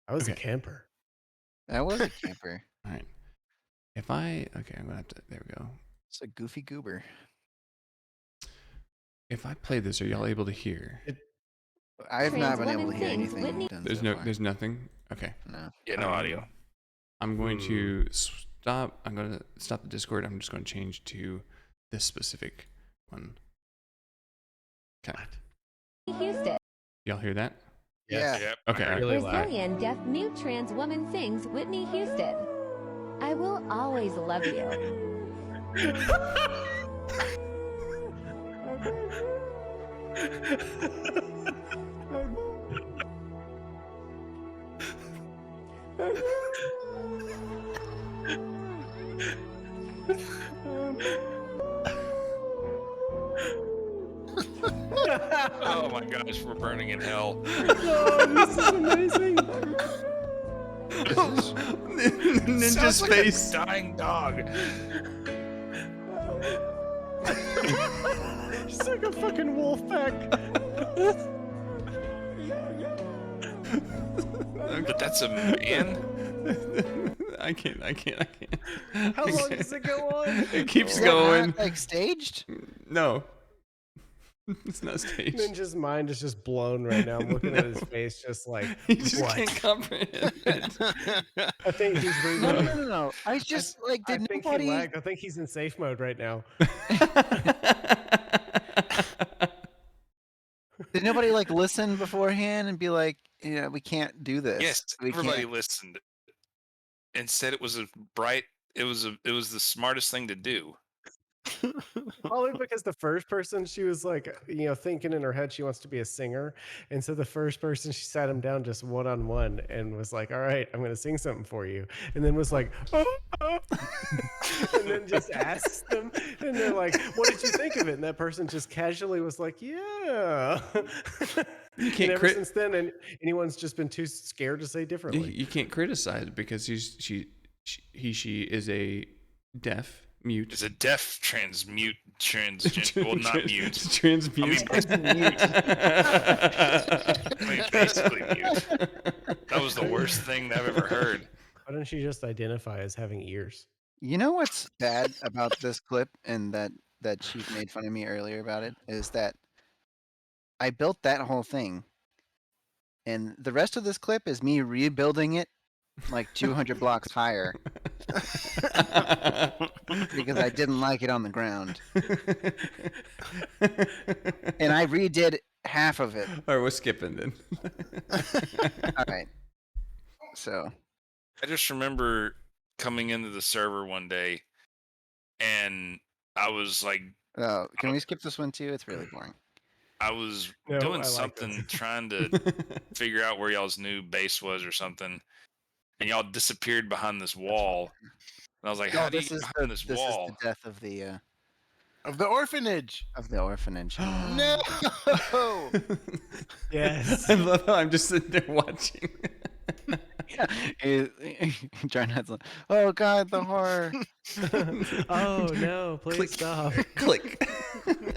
Speaker 5: I was a
Speaker 2: Okay.
Speaker 5: camper.
Speaker 3: I was a camper.
Speaker 2: all right. I'm gonna have to. There we go.
Speaker 3: It's a goofy goober.
Speaker 2: If I play this, are y'all able to hear?
Speaker 3: I've not
Speaker 9: Trans
Speaker 3: been able to
Speaker 9: woman
Speaker 3: hear
Speaker 9: sings
Speaker 3: anything
Speaker 9: Whitney-
Speaker 3: you've done
Speaker 2: There's
Speaker 3: so
Speaker 2: no.
Speaker 3: far.
Speaker 2: There's nothing. Okay.
Speaker 3: No.
Speaker 8: Yeah, no audio.
Speaker 2: I'm going to stop. I'm going to stop the Discord. I'm just going to change to this specific one. Okay.
Speaker 9: Houston.
Speaker 2: Y'all hear that?
Speaker 3: Yeah.
Speaker 8: Yep.
Speaker 2: Okay. all right.
Speaker 5: Really loud.
Speaker 9: Brazilian deaf mute trans woman sings Whitney Houston. I will always love you.
Speaker 8: Oh my gosh, we're burning in hell.
Speaker 5: Oh, this is amazing.
Speaker 2: Ninja's
Speaker 8: Sounds like
Speaker 2: face.
Speaker 8: a dying dog.
Speaker 5: It's like a fucking wolf pack.
Speaker 8: But that's a man.
Speaker 2: I can't.
Speaker 5: How long does it go on?
Speaker 2: It keeps
Speaker 3: Is that
Speaker 2: going.
Speaker 3: not, like staged?
Speaker 2: No. It's not staged.
Speaker 5: Ninja's mind is just blown right now. I'm looking at his face, just like,
Speaker 2: He just
Speaker 5: what?
Speaker 2: can't comprehend it.
Speaker 5: I think he's
Speaker 3: No,
Speaker 5: reading.
Speaker 3: no. I just like
Speaker 5: I
Speaker 3: did
Speaker 5: think
Speaker 3: nobody.
Speaker 5: he lagged. I think he's in safe mode right now.
Speaker 3: Did nobody like listen beforehand and be like, we can't do this.
Speaker 8: Yes,
Speaker 3: we
Speaker 8: everybody
Speaker 3: can't.
Speaker 8: listened and said it was a bright. It was the smartest thing to do.
Speaker 5: Probably because the first person she was like, thinking in her head she wants to be a singer, and so the first person she sat him down just one-on-one and was like, "All right, I'm going to sing something for you," and then was like, "Oh, oh." And then just asks them, and they're like, "What did you think of it?" And that person just casually was like, "Yeah."
Speaker 2: You
Speaker 5: And
Speaker 2: can't
Speaker 5: ever since then, and anyone's just been too scared to say differently.
Speaker 2: You can't criticize it because she is a deaf mute.
Speaker 8: It's a deaf transmute transgender. Well, not mute.
Speaker 2: Transmute.
Speaker 8: I mean, basically mute. That was the worst thing I've ever heard.
Speaker 5: Why don't you just identify as having ears?
Speaker 3: You know what's bad about this clip, and that Chief made fun of me earlier about it, is that I built that whole thing, and the rest of this clip is me rebuilding it like 200 blocks higher because I didn't like it on the ground. And I redid half of it.
Speaker 2: All right, we're skipping then.
Speaker 3: All right. So
Speaker 8: I just remember coming into the server one day, and I was like,
Speaker 3: can we skip this one too? It's really boring.
Speaker 8: I was
Speaker 5: No, I
Speaker 8: doing
Speaker 5: like
Speaker 8: something,
Speaker 5: this.
Speaker 8: trying to figure out where y'all's new base was or something, and y'all disappeared behind this wall. And I was like, "How do you get behind this wall?"
Speaker 3: Is the death of the
Speaker 4: orphanage.
Speaker 3: Of the orphanage.
Speaker 4: No.
Speaker 5: Yes.
Speaker 2: I love how I'm just sitting there watching.
Speaker 3: JarNod's like, oh god, the horror.
Speaker 5: Oh no, please
Speaker 2: Click.
Speaker 5: stop.
Speaker 2: Click.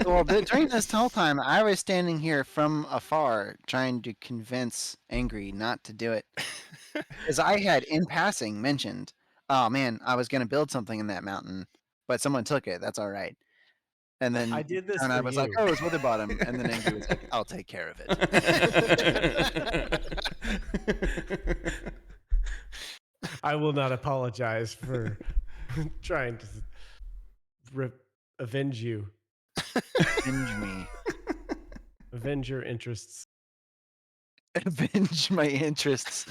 Speaker 3: Well, during this whole time, I was standing here from afar trying to convince Angry not to do it. Because I had, in passing, mentioned, oh man, I was going to build something in that mountain, but someone took it. That's all right. And then
Speaker 5: I did this
Speaker 3: and I
Speaker 5: for
Speaker 3: was
Speaker 5: you.
Speaker 3: like, oh, it's Witherbottom. And then Angry was like, I'll take care of it.
Speaker 5: I will not apologize for trying to avenge you.
Speaker 3: Avenge me.
Speaker 5: Avenge your interests.
Speaker 3: Avenge my interests.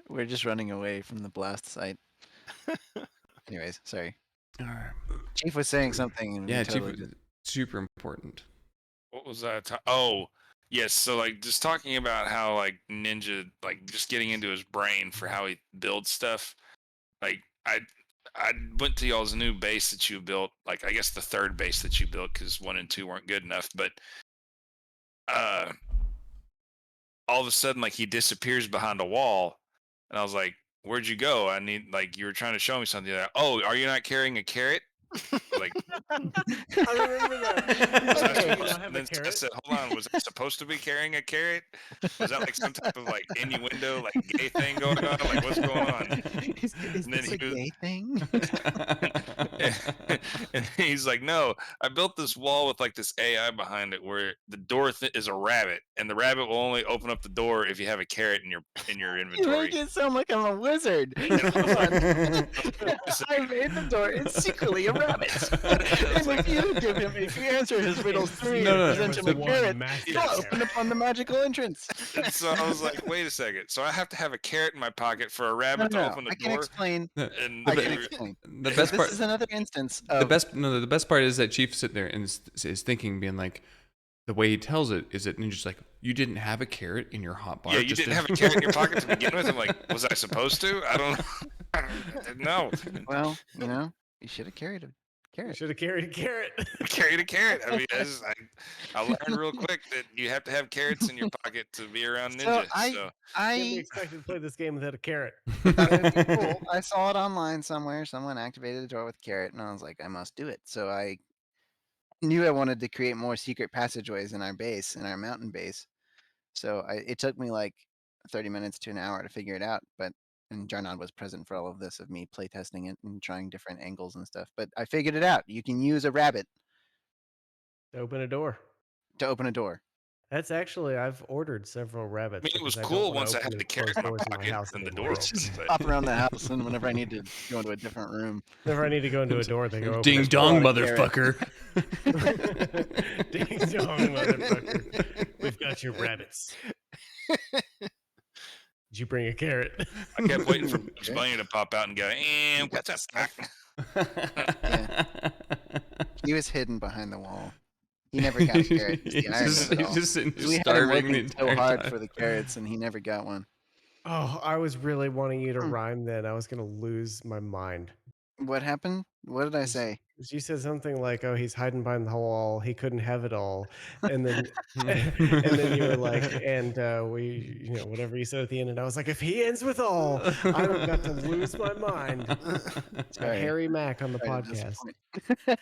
Speaker 3: We're just running away from the blast site. Anyways, sorry.
Speaker 2: All right.
Speaker 3: Chief was saying something. And we
Speaker 2: Yeah,
Speaker 3: totally
Speaker 2: Chief, super important.
Speaker 8: What was that? Oh, yes. So like, just talking about how like Ninja, like just getting into his brain for how he builds stuff. Like I went to y'all's new base that you built. Like I guess the third base that you built because 1 and 2 weren't good enough. But all of a sudden, like he disappears behind a wall, and I was like, "Where'd you go? I need like you were trying to show me something." Like, oh, are you not carrying a carrot? Like,
Speaker 5: I remember that.
Speaker 8: was I
Speaker 5: Okay,
Speaker 8: supposed-
Speaker 5: I have a
Speaker 8: then I
Speaker 5: carrot.
Speaker 8: said, "Hold on, was I supposed to be carrying a carrot? Was that like some type of like innuendo, like gay thing going on? Like what's going on?"
Speaker 3: Is
Speaker 8: And then
Speaker 3: this
Speaker 8: he
Speaker 3: a
Speaker 8: was-
Speaker 3: gay thing?
Speaker 8: And he's like, "No, I built this wall with like this AI behind it, where the door is a rabbit, and the rabbit will only open up the door if you have a carrot in your
Speaker 3: You
Speaker 8: inventory."
Speaker 3: make it sound like I'm a wizard. I made the door. It's secretly a rabbit. And if you answer his riddle 3
Speaker 2: No, no,
Speaker 3: and present him a
Speaker 5: One
Speaker 3: carrot,
Speaker 5: massive
Speaker 3: he'll
Speaker 5: carrot.
Speaker 3: open up on the magical entrance.
Speaker 8: And so I was like, "Wait a second! So I have to have a carrot in my pocket for a rabbit to open the
Speaker 3: I can
Speaker 8: door?"
Speaker 3: explain.
Speaker 8: And
Speaker 3: I
Speaker 2: The
Speaker 3: can
Speaker 2: be-
Speaker 3: explain.
Speaker 2: The best part.
Speaker 3: This is another instance
Speaker 2: The
Speaker 3: of
Speaker 2: best part is that Chief's sitting there and is thinking, being like, the way he tells it is that Ninja's like, you didn't have a carrot in your hot bar.
Speaker 8: yeah, you didn't have a carrot in your pocket to begin with. I'm like, was I supposed to? I don't know. No,
Speaker 3: Well, you should have carried a
Speaker 5: You
Speaker 3: carrot.
Speaker 5: should have carried a carrot.
Speaker 8: carried a carrot. I mean, I learned real quick that you have to have carrots in your pocket to be around
Speaker 3: So
Speaker 8: ninja.
Speaker 3: I
Speaker 8: So
Speaker 5: Can't be
Speaker 3: I
Speaker 5: expected to play this game without a carrot.
Speaker 3: thought it'd be cool. I saw it online somewhere. Someone activated a door with carrot, and I was like, I must do it. So I knew I wanted to create more secret passageways in our mountain base. So it took me like 30 minutes to an hour to figure it out. And JarNod was present for all of this of me playtesting it and trying different angles and stuff. But I figured it out. You can use a rabbit
Speaker 5: To open a door.
Speaker 3: to open a door.
Speaker 5: That's actually, I've ordered several rabbits.
Speaker 8: I mean, it was
Speaker 5: because
Speaker 8: cool
Speaker 5: don't wanna
Speaker 8: once I
Speaker 5: open
Speaker 8: had the
Speaker 5: and close
Speaker 8: carrot in my
Speaker 5: doors my
Speaker 8: pocket
Speaker 5: house
Speaker 8: and the
Speaker 5: anymore.
Speaker 8: door
Speaker 3: Just
Speaker 8: open. But
Speaker 3: hop around the house, and whenever I need to go into a different room,
Speaker 5: Whenever I need to go into a door, they go open.
Speaker 2: Ding
Speaker 5: it.
Speaker 2: dong,
Speaker 3: pull out a carrot.
Speaker 2: motherfucker.
Speaker 5: Ding dong, motherfucker. We've got your rabbits. Did you bring a carrot?
Speaker 8: I kept waiting for Bugs Bunny to pop out and go, what's up, Doc?"
Speaker 3: he was hidden behind the wall. He never got a carrot. It's the irony of it all.
Speaker 2: He's just sitting
Speaker 3: 'Cause
Speaker 2: there
Speaker 3: we had him
Speaker 2: starving the
Speaker 3: working so
Speaker 2: entire
Speaker 3: hard
Speaker 2: time.
Speaker 3: for the carrots, and he never got one.
Speaker 5: Oh, I was really wanting you to rhyme then. I was going to lose my mind.
Speaker 3: What happened? What did I say?
Speaker 5: You said something like, "Oh, he's hiding behind the wall. He couldn't have it all," and then, and then you were like, "And we, whatever you said at the end." And I was like, "If he ends with all, I'm about to lose my mind."
Speaker 3: Sorry.
Speaker 5: Harry Mack on the
Speaker 3: Sorry to
Speaker 5: podcast.
Speaker 3: disappoint.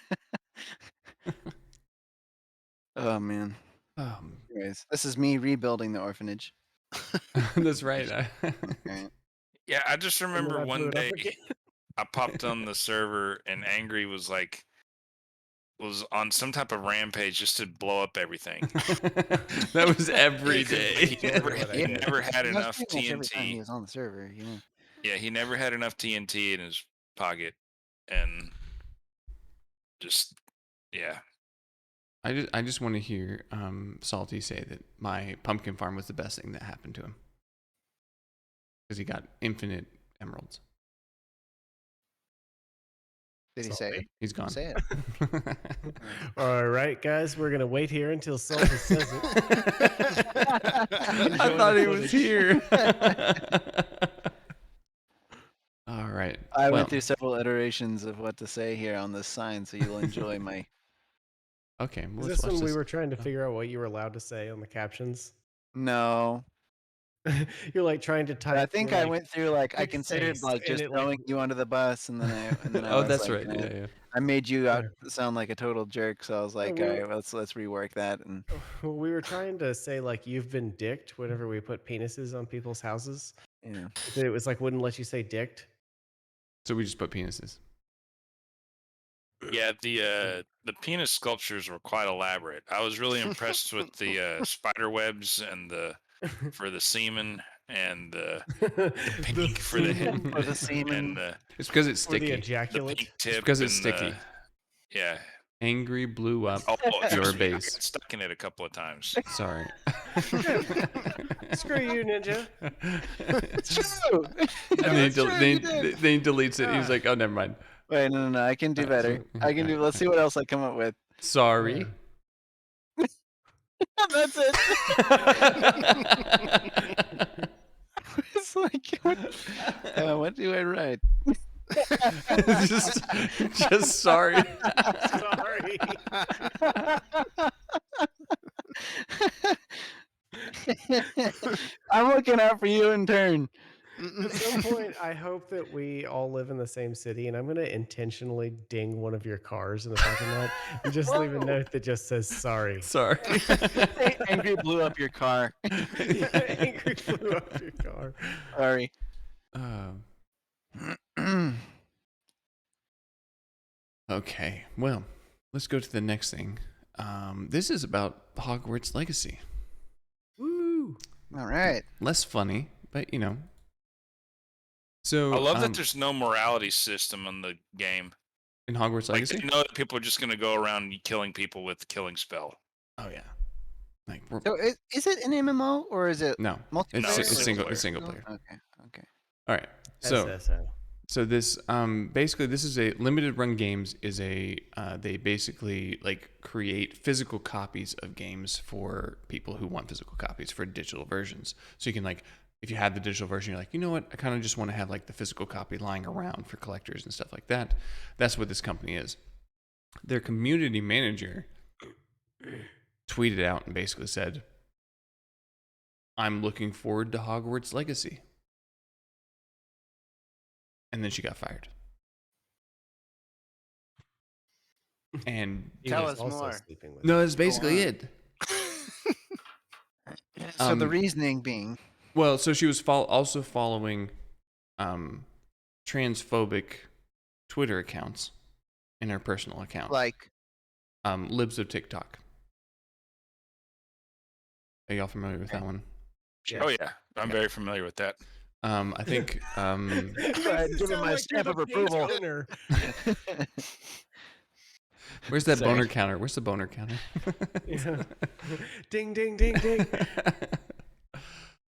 Speaker 3: Oh man.
Speaker 2: Um,
Speaker 3: Anyways, this is me rebuilding the orphanage.
Speaker 2: that's right.
Speaker 3: Alright.
Speaker 8: Yeah, I just remember
Speaker 5: I blew
Speaker 8: one
Speaker 5: it up
Speaker 8: day
Speaker 5: again.
Speaker 8: I popped on the server and Angry was on some type of rampage just to blow up everything.
Speaker 2: That was every day.
Speaker 8: He never had
Speaker 3: That's
Speaker 8: enough
Speaker 3: pretty much every time he
Speaker 8: TNT.
Speaker 3: was on the server.
Speaker 8: Yeah, he never had enough TNT in his pocket, and just yeah.
Speaker 2: I just want to hear Salty say that my pumpkin farm was the best thing that happened to him because he got infinite emeralds.
Speaker 3: Did he say it?
Speaker 2: He's gone.
Speaker 3: Say it.
Speaker 5: All right, guys, we're gonna wait here until Salty says it.
Speaker 2: I thought he was here. All right.
Speaker 3: I went through several iterations of what to say here on this sign, so you'll enjoy my.
Speaker 2: Okay.
Speaker 5: Is
Speaker 2: Well,
Speaker 5: this when we were trying to figure out what you were allowed to say on the captions?
Speaker 3: No.
Speaker 5: You're like trying to type.
Speaker 3: I think I went through I
Speaker 5: pick
Speaker 3: considered
Speaker 5: face, and
Speaker 3: just
Speaker 5: it,
Speaker 3: throwing you under the bus, and then I
Speaker 2: Oh,
Speaker 3: was
Speaker 2: that's
Speaker 3: like,
Speaker 2: right. Yeah.
Speaker 3: I made you sound like a total jerk, so I was like,
Speaker 5: we
Speaker 3: all
Speaker 5: were-
Speaker 3: right, let's rework that. And
Speaker 5: We were trying to say you've been dicked whenever we put penises on people's houses.
Speaker 3: yeah,
Speaker 5: It was wouldn't let you say dicked.
Speaker 2: So we just put penises.
Speaker 8: Yeah, the penis sculptures were quite elaborate. I was really impressed with the spider webs and for the semen and the pink for the head
Speaker 3: for the semen.
Speaker 8: and the
Speaker 2: It's because it's
Speaker 5: For the
Speaker 2: sticky.
Speaker 5: ejaculate.
Speaker 8: pink tip.
Speaker 2: because it's
Speaker 8: and the-
Speaker 2: sticky.
Speaker 8: yeah.
Speaker 2: Angry blew up
Speaker 8: Oh,
Speaker 2: your
Speaker 8: trust me, I
Speaker 2: base.
Speaker 8: got stuck in it a couple of times.
Speaker 2: Sorry.
Speaker 5: Screw you, Ninja.
Speaker 3: It's true.
Speaker 2: And then
Speaker 3: It's true, you did.
Speaker 2: then he deletes it. He's like, oh, never mind.
Speaker 3: Wait, no, I can do better. I can do. Let's see what else I come up with.
Speaker 2: Sorry.
Speaker 3: That's it. It's what do I write?
Speaker 2: just sorry.
Speaker 5: Sorry.
Speaker 3: I'm looking out for you in turn.
Speaker 5: At some point, I hope that we all live in the same city, and I'm going to intentionally ding one of your cars in the parking lot and just leave a note that just says sorry.
Speaker 2: Sorry.
Speaker 3: Angry blew up your car.
Speaker 5: Yeah, Angry blew up your car.
Speaker 3: Sorry.
Speaker 2: Okay. Well, let's go to the next thing. This is about Hogwarts Legacy.
Speaker 5: Woo!
Speaker 3: All right.
Speaker 2: Less funny, but So
Speaker 8: I love that there's no morality system in the game.
Speaker 2: in Hogwarts
Speaker 8: Like,
Speaker 2: Legacy.
Speaker 8: you know that people are just going to go around killing people with the killing spell.
Speaker 2: Oh yeah.
Speaker 3: So is it an MMO or is it
Speaker 2: No,
Speaker 3: multiplayer?
Speaker 2: it's
Speaker 8: single
Speaker 2: single
Speaker 8: player.
Speaker 2: player.
Speaker 3: Okay.
Speaker 2: All right. So
Speaker 5: SSO.
Speaker 2: So this basically this is a limited run games is a they basically create physical copies of games for people who want physical copies for digital versions. So you can if you had the digital version, you're like, you know what? I kind of just want to have like the physical copy lying around for collectors and stuff like that. That's what this company is. Their community manager tweeted out and basically said, I'm looking forward to Hogwarts Legacy. And then she got fired. And
Speaker 3: Tell
Speaker 5: was
Speaker 3: us
Speaker 5: also
Speaker 3: more.
Speaker 5: sleeping with
Speaker 2: no,
Speaker 5: her.
Speaker 2: that's basically it.
Speaker 3: So the reasoning being,
Speaker 2: Well, so she was also following transphobic Twitter accounts in her personal account.
Speaker 3: like,
Speaker 2: Libs of TikTok. Are y'all familiar with that one?
Speaker 8: Oh yeah, I'm very familiar with that.
Speaker 2: I think
Speaker 3: Go ahead, give him my stamp of approval.
Speaker 2: where's that
Speaker 3: Sorry.
Speaker 2: boner counter? Where's the boner counter?
Speaker 5: Yeah. Ding, ding, ding, ding.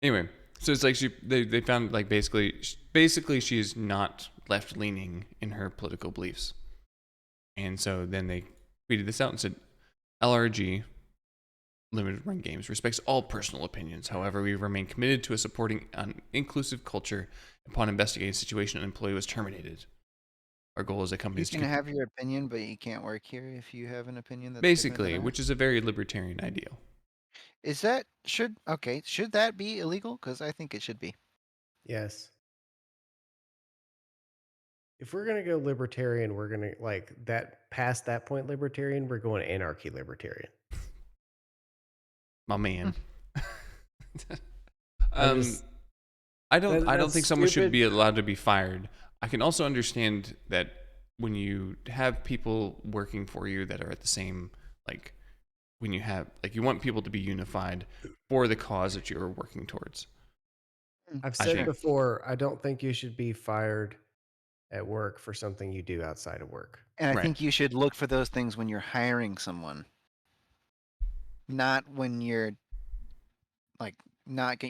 Speaker 2: Anyway, so it's like they found like basically she is not left leaning in her political beliefs, and so then they tweeted this out and said, LRG Limited Run Games respects all personal opinions. However, we remain committed to supporting an inclusive culture. Upon investigating the situation, an employee was terminated. Our goal as a company
Speaker 3: You
Speaker 2: is
Speaker 3: can
Speaker 2: to
Speaker 3: have your opinion, but you can't work here if you have an opinion that's
Speaker 2: basically,
Speaker 3: different
Speaker 2: which is a very libertarian ideal.
Speaker 3: Is that should that be illegal? Because I think it should be.
Speaker 5: Yes. If we're gonna go libertarian, we're gonna like that past that point libertarian, we're going anarchy libertarian.
Speaker 2: My man.
Speaker 5: I'm just-
Speaker 2: I don't
Speaker 5: that's
Speaker 2: think someone should
Speaker 5: stupid.
Speaker 2: be allowed to be fired. I can also understand that when you have people working for you that are at the same, like when you have like you want people to be unified for the cause that you're working towards.
Speaker 5: I've
Speaker 2: I
Speaker 5: said
Speaker 2: think-
Speaker 5: before, I don't think you should be fired at work for something you do outside of work.
Speaker 3: And I
Speaker 2: Right.
Speaker 3: think you should look for those things when you're hiring someone, not when you're like not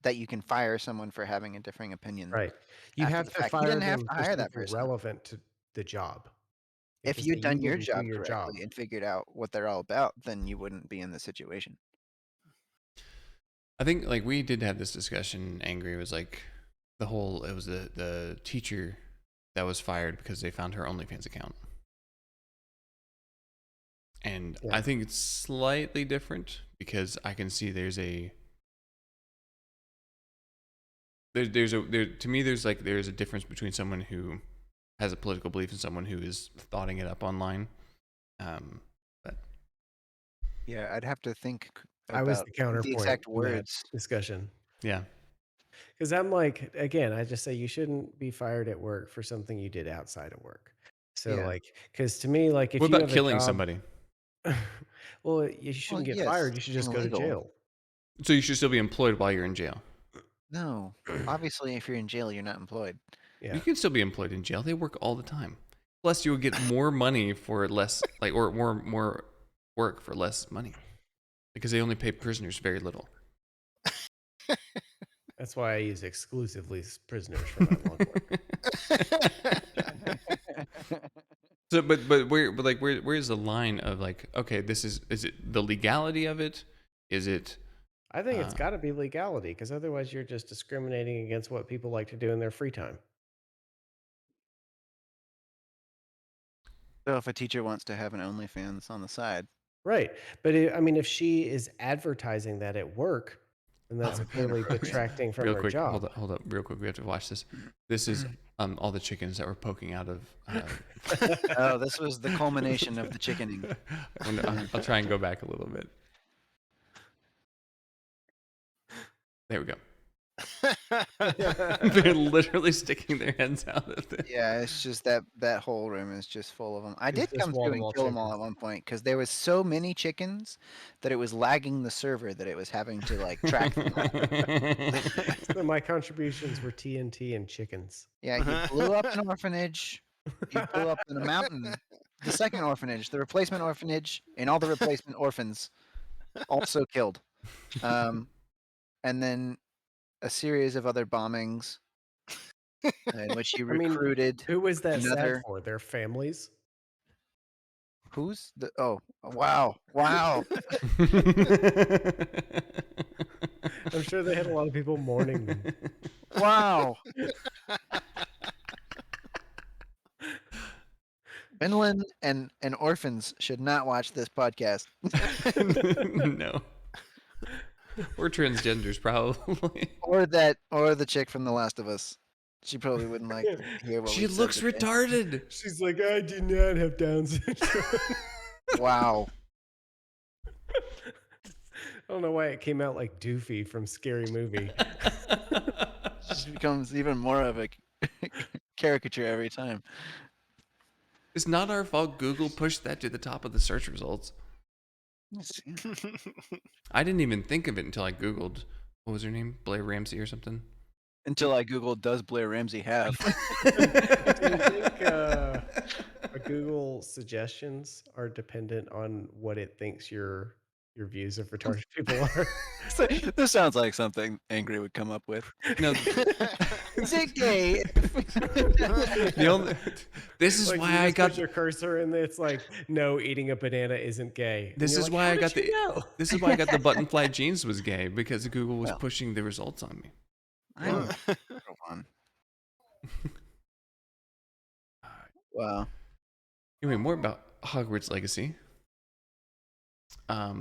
Speaker 3: that you can fire someone for having a differing opinion.
Speaker 5: Right. You
Speaker 3: After
Speaker 5: have
Speaker 3: the
Speaker 5: to
Speaker 3: fact. You
Speaker 5: fire
Speaker 3: didn't have
Speaker 5: them
Speaker 3: to
Speaker 5: for
Speaker 3: hire that
Speaker 5: something
Speaker 3: person.
Speaker 5: relevant to the job.
Speaker 3: If
Speaker 5: because
Speaker 3: you'd
Speaker 5: you
Speaker 3: done your
Speaker 5: didn't do
Speaker 3: job
Speaker 5: your job.
Speaker 3: correctly and figured out what they're all about, then you wouldn't be in this situation.
Speaker 2: I think like we did have this discussion. Angry was like it was the teacher that was fired because they found her OnlyFans account. And
Speaker 5: Yeah.
Speaker 2: I think it's slightly different because I can see there's a difference between someone who has a political belief and someone who is thoughting it up online. But
Speaker 3: Yeah, I'd have to think
Speaker 5: I was
Speaker 3: about
Speaker 5: the counterpoint
Speaker 3: the exact
Speaker 5: in that
Speaker 3: words.
Speaker 5: discussion.
Speaker 2: yeah,
Speaker 5: Because I'm like, again, I just say you shouldn't be fired at work for something you did outside of work. So
Speaker 3: Yeah.
Speaker 5: like, because to me, like, if
Speaker 2: what
Speaker 5: you
Speaker 2: about
Speaker 5: have
Speaker 2: killing
Speaker 5: a job,
Speaker 2: somebody?
Speaker 5: well, you shouldn't get
Speaker 3: yes,
Speaker 5: fired. You should just
Speaker 3: being
Speaker 5: go to
Speaker 3: legal.
Speaker 5: jail.
Speaker 2: So you should still be employed while you're in jail.
Speaker 3: No, obviously, if you're in jail, you're not employed.
Speaker 5: Yeah.
Speaker 2: You can still be employed in jail. They work all the time. Plus, you will get more money for less, like or more work for less money, because they only pay prisoners very little.
Speaker 5: That's why I use exclusively prisoners for my law work.
Speaker 2: So, but where's the line of like, okay, is it the legality of it? Is it?
Speaker 5: I think it's got to be legality, because otherwise you're just discriminating against what people like to do in their free time.
Speaker 3: So if a teacher wants to have an OnlyFans on the side,
Speaker 5: Right. But I mean, if she is advertising that at work, then that's clearly detracting from
Speaker 2: real
Speaker 5: her
Speaker 2: quick,
Speaker 5: job.
Speaker 2: hold up, real quick. We have to watch this. This is all the chickens that were poking out of.
Speaker 3: oh, this was the culmination of the chickening.
Speaker 2: I'll try and go back a little bit. There we go. They're literally sticking their heads out of it.
Speaker 3: Yeah, it's just that whole room is just full of them. I
Speaker 5: It's
Speaker 3: did
Speaker 5: just
Speaker 3: come through and
Speaker 5: wall-to-wall
Speaker 3: kill them all
Speaker 5: chickens.
Speaker 3: at one point because there was so many chickens that it was lagging the server that it was having to like track them all.
Speaker 5: So my contributions were TNT and chickens.
Speaker 3: Yeah, you blew up an orphanage. You blew up in a mountain. The second orphanage, the replacement orphanage, and all the replacement orphans also killed. And then a series of other bombings in which you
Speaker 5: I mean,
Speaker 3: recruited
Speaker 5: Who was that sad
Speaker 3: another.
Speaker 5: for? Their families?
Speaker 3: Who's the? Oh, wow, wow.
Speaker 5: I'm sure they had a lot of people mourning them.
Speaker 3: Wow. Finland and orphans should not watch this podcast.
Speaker 2: No. Or transgenders, probably.
Speaker 3: Or the chick from The Last of Us. She probably wouldn't like to hear what
Speaker 2: She
Speaker 3: we said
Speaker 2: looks
Speaker 3: today.
Speaker 2: retarded.
Speaker 5: She's like, I do not have Down syndrome.
Speaker 3: Wow.
Speaker 5: I don't know why it came out like Doofy from Scary Movie.
Speaker 3: Just becomes even more of a caricature every time.
Speaker 2: It's not our fault Google pushed that to the top of the search results. I didn't even think of it until I Googled, what was her name? Blair Ramsey or something?
Speaker 3: Until I Googled, does Blair Ramsey have?
Speaker 5: Do you think Google suggestions are dependent on what it thinks your views of retarded people are?
Speaker 3: This sounds like something Angry would come up with.
Speaker 2: No.
Speaker 3: Is it gay?
Speaker 2: This is
Speaker 5: like
Speaker 2: why
Speaker 5: you
Speaker 2: I
Speaker 5: just
Speaker 2: got
Speaker 5: put your cursor in there. It's like, no, eating a banana isn't gay.
Speaker 2: This is
Speaker 5: like,
Speaker 2: why
Speaker 5: how
Speaker 2: I
Speaker 5: did
Speaker 2: got
Speaker 5: you
Speaker 2: the
Speaker 5: know?
Speaker 2: This is why I got the button fly jeans was gay, because Google was
Speaker 3: Well.
Speaker 2: pushing the results on me.
Speaker 3: I know. Go on. Wow.
Speaker 2: Anyway, more about Hogwarts Legacy.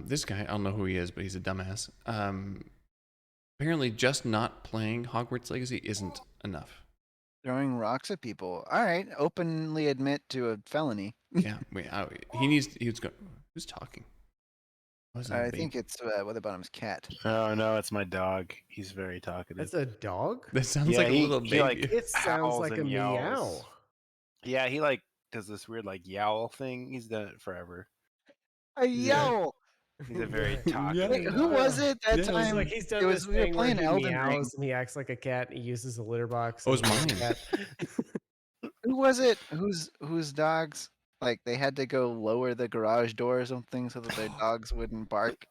Speaker 2: This guy, I don't know who he is, but he's a dumbass. Apparently, just not playing Hogwarts Legacy isn't enough.
Speaker 3: Throwing rocks at people. All right. Openly admit to a felony.
Speaker 2: Yeah, wait. Who's talking? Wasn't it a
Speaker 3: I
Speaker 2: baby?
Speaker 3: think it's Weatherbottom's cat.
Speaker 4: Oh no, it's my dog. He's very talkative.
Speaker 5: That's a dog?
Speaker 2: That sounds
Speaker 4: Yeah,
Speaker 2: like a little
Speaker 4: he,
Speaker 2: baby.
Speaker 4: like,
Speaker 5: It sounds
Speaker 4: howls
Speaker 5: like a
Speaker 4: and
Speaker 5: meow.
Speaker 4: yowls. Yeah, he like does this weird like yowl thing. He's done it forever.
Speaker 3: A yowl.
Speaker 4: He's a very
Speaker 5: Yeah.
Speaker 4: talkative.
Speaker 3: Wait, who was it that
Speaker 2: Yeah, it was
Speaker 3: time?
Speaker 5: It's like he's done
Speaker 3: It
Speaker 5: this
Speaker 3: was- we were
Speaker 5: thing where
Speaker 3: playing
Speaker 5: he
Speaker 3: Elden Ring.
Speaker 5: meows and he acts like a cat and he uses a litter box.
Speaker 2: Oh, it was
Speaker 5: and he's a
Speaker 2: mine.
Speaker 5: cat.
Speaker 3: Who was it? Whose dogs? Like they had to go lower the garage door or something so that their dogs wouldn't bark.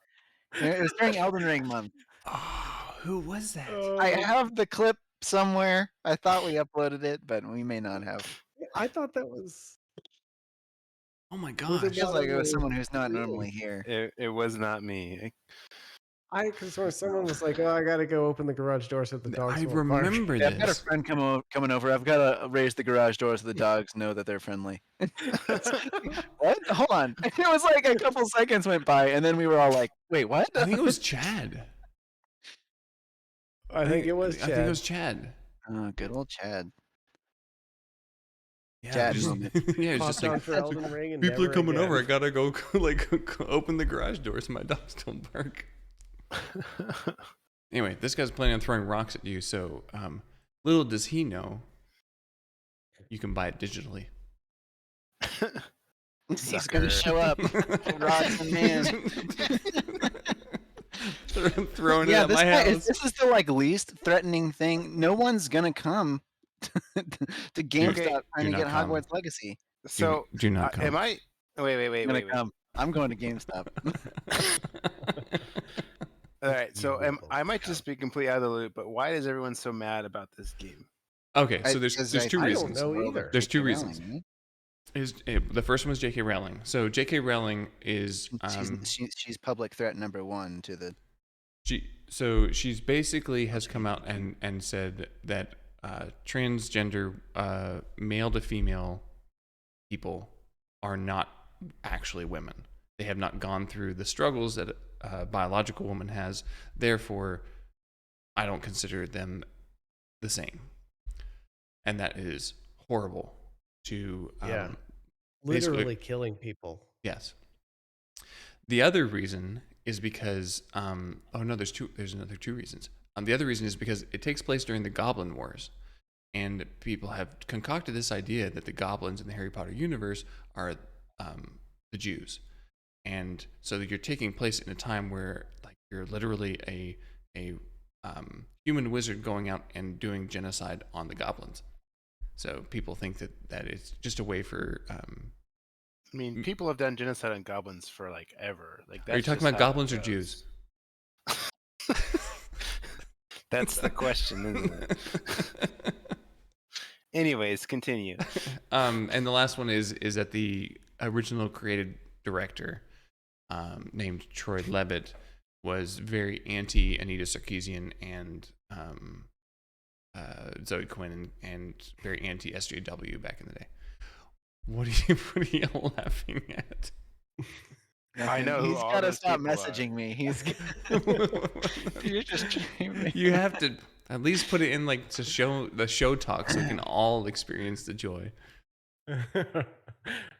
Speaker 3: It was during Elden Ring month.
Speaker 2: Oh, who was that?
Speaker 3: I have the clip somewhere. I thought we uploaded it, but we may not have.
Speaker 5: I thought that was.
Speaker 2: Oh my
Speaker 3: It
Speaker 2: gosh.
Speaker 3: feels like it was someone who's not normally here.
Speaker 4: It was not me.
Speaker 5: Because someone was like, "Oh, I gotta go open the garage door so the dogs
Speaker 2: I
Speaker 5: won't bark."
Speaker 2: remember
Speaker 3: Yeah, I've got a
Speaker 2: this.
Speaker 3: friend coming over. I've got to raise the garage door so the dogs know that they're friendly. What? Hold on. It was like a couple seconds went by, and then we were all like, "Wait, what?"
Speaker 2: I think it was Chad.
Speaker 5: I think it was.
Speaker 2: I think it was Chad.
Speaker 3: Oh, good old Chad.
Speaker 2: Yeah,
Speaker 3: Chad
Speaker 2: just,
Speaker 3: moment.
Speaker 2: yeah, it's
Speaker 5: Popped
Speaker 2: just
Speaker 5: on
Speaker 2: like
Speaker 5: for Elden Ring and
Speaker 2: people are
Speaker 5: never
Speaker 2: coming
Speaker 5: again.
Speaker 2: over. I gotta go open the garage door so my dogs don't bark. Anyway, this guy's planning on throwing rocks at you. So little does he know, you can buy it digitally.
Speaker 3: He's gonna show up. Rocks in hand.
Speaker 2: Throwing it at my house.
Speaker 3: This is the like least threatening thing. No one's gonna come to GameStop trying to
Speaker 2: not
Speaker 3: get
Speaker 2: come.
Speaker 3: Hogwarts Legacy.
Speaker 4: So
Speaker 2: do not come.
Speaker 4: am I? Wait.
Speaker 3: I'm gonna come. I'm going to GameStop.
Speaker 4: All right. So I might just be completely out of the loop, but why is everyone so mad about this game?
Speaker 2: Okay, so there's
Speaker 3: Because
Speaker 2: two
Speaker 5: I don't
Speaker 2: reasons.
Speaker 5: know either.
Speaker 2: There's two
Speaker 3: J.K.
Speaker 2: reasons.
Speaker 3: Rowling,
Speaker 2: The first one was J.K. Rowling. So J.K. Rowling is
Speaker 3: she's public threat number one to the.
Speaker 2: she's basically has come out and said that transgender male to female people are not actually women. They have not gone through the struggles that a biological woman has. Therefore, I don't consider them the same. And that is horrible to
Speaker 5: Literally killing people.
Speaker 2: Yes. The other reason is because there's another two reasons. The other reason is because it takes place during the Goblin Wars, and people have concocted this idea that the goblins in the Harry Potter universe are the Jews, and so you're taking place in a time where like you're literally a human wizard going out and doing genocide on the goblins. So people think that it's just a way for.
Speaker 4: I mean, people have done genocide on goblins for like ever. Like,
Speaker 2: Are you talking about goblins or Jews?
Speaker 4: That's the question, isn't it? Anyways, continue.
Speaker 2: And the last one is that the original creative director named Troy Levitt was very anti Anita Sarkeesian and Zoe Quinn and very anti SJW back in the day. What are you laughing at?
Speaker 4: I know who
Speaker 3: He's
Speaker 4: all
Speaker 3: got to
Speaker 4: those
Speaker 3: stop
Speaker 4: people
Speaker 3: messaging
Speaker 4: are.
Speaker 3: me. You're just
Speaker 2: You have to at least put it in like to show the show talk so we can all experience the joy.
Speaker 5: All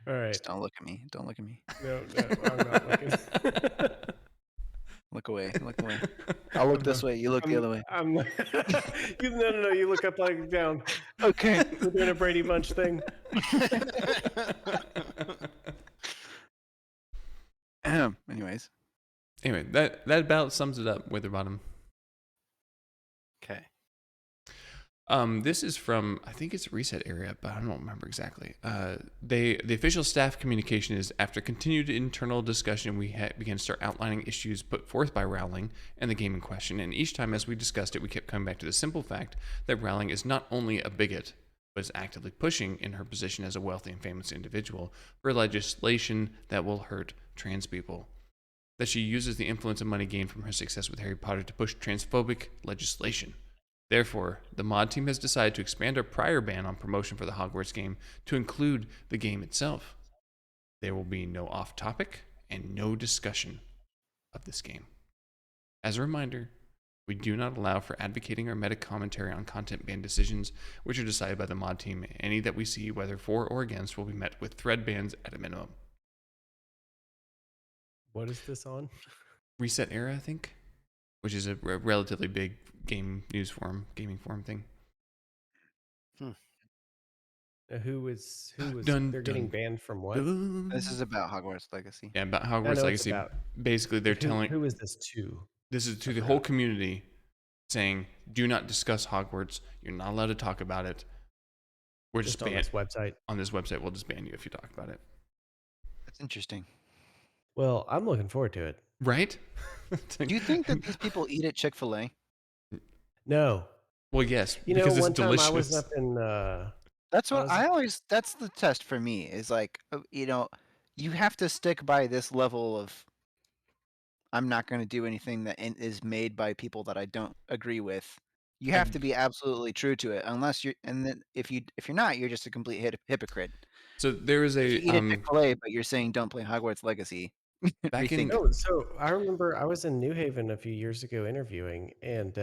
Speaker 5: right.
Speaker 3: Just don't look at me. Don't look at me.
Speaker 5: No, I'm not looking.
Speaker 3: Look away. Look away. I'll look this way. You look the other way.
Speaker 5: No. You look up, like down.
Speaker 3: Okay.
Speaker 5: We're doing a Brady Bunch thing.
Speaker 3: Anyways.
Speaker 2: Anyway, that about sums it up, Witherbottom.
Speaker 4: Okay.
Speaker 2: This is from, I think it's Reset Area, but I don't remember exactly. The official staff communication is, after continued internal discussion, we began to start outlining issues put forth by Rowling and the game in question, and each time as we discussed it, we kept coming back to the simple fact that Rowling is not only a bigot, but is actively pushing, in her position as a wealthy and famous individual, for legislation that will hurt trans people. That she uses the influence and money gained from her success with Harry Potter to push transphobic legislation. Therefore, the mod team has decided to expand our prior ban on promotion for the Hogwarts game to include the game itself. There will be no off-topic and no discussion of this game. As a reminder, we do not allow for advocating or meta-commentary on content ban decisions, which are decided by the mod team. Any that we see, whether for or against, will be met with thread bans at a minimum.
Speaker 5: What is this on?
Speaker 2: Reset Era, I think, which is a relatively big gaming forum thing.
Speaker 5: Who was
Speaker 2: Dun,
Speaker 5: they're
Speaker 2: dun.
Speaker 5: getting banned from what?
Speaker 3: This is about Hogwarts Legacy.
Speaker 2: Yeah, about
Speaker 5: I
Speaker 2: Hogwarts
Speaker 5: know it's
Speaker 2: Legacy.
Speaker 5: about.
Speaker 2: Basically, they're
Speaker 5: Who-
Speaker 2: telling
Speaker 5: who is this to?
Speaker 2: this is to
Speaker 5: I
Speaker 2: the
Speaker 5: forgot.
Speaker 2: whole community, saying, "Do not discuss Hogwarts. You're not allowed to talk about it. We're just
Speaker 5: on this website.
Speaker 2: On this website, we'll just ban you if you talk about it."
Speaker 3: That's interesting.
Speaker 5: Well, I'm looking forward to it.
Speaker 2: Right?
Speaker 3: Do you think that these people eat at Chick-fil-A?
Speaker 5: No.
Speaker 2: Well, yes,
Speaker 5: You know,
Speaker 2: because
Speaker 5: one
Speaker 2: it's
Speaker 5: time
Speaker 2: delicious.
Speaker 5: I was up in.
Speaker 3: That's what
Speaker 5: was-
Speaker 3: I always. That's the test for me. Is like, you have to stick by this level of. I'm not going to do anything that is made by people that I don't agree with. You have to be absolutely true to it, unless you're. And then if you're not, you're just a complete hypocrite.
Speaker 2: So there is a
Speaker 3: If you eat at Chick-fil-A, but you're saying don't play Hogwarts Legacy.
Speaker 2: back in
Speaker 3: rethink.
Speaker 5: No, so I remember I was in New Haven a few years ago interviewing, and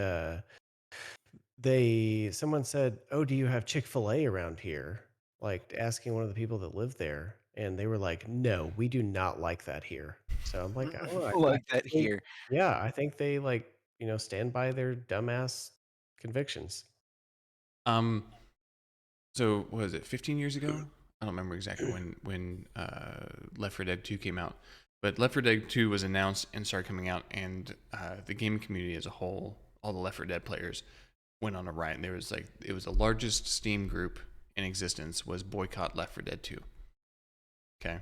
Speaker 5: someone said, "Oh, do you have Chick-fil-A around here?" Like asking one of the people that live there, and they were like, "No, we do not like that here." So I'm like, "Oh, I
Speaker 3: like that
Speaker 5: think-
Speaker 3: here.
Speaker 5: Yeah, I think they stand by their dumbass convictions.
Speaker 2: So what was it 15 years ago? I don't remember exactly when Left 4 Dead 2 came out, but Left 4 Dead 2 was announced and started coming out, and the gaming community as a whole, all the Left 4 Dead players, went on a riot. And it was the largest Steam group in existence was boycott Left 4 Dead 2. Okay,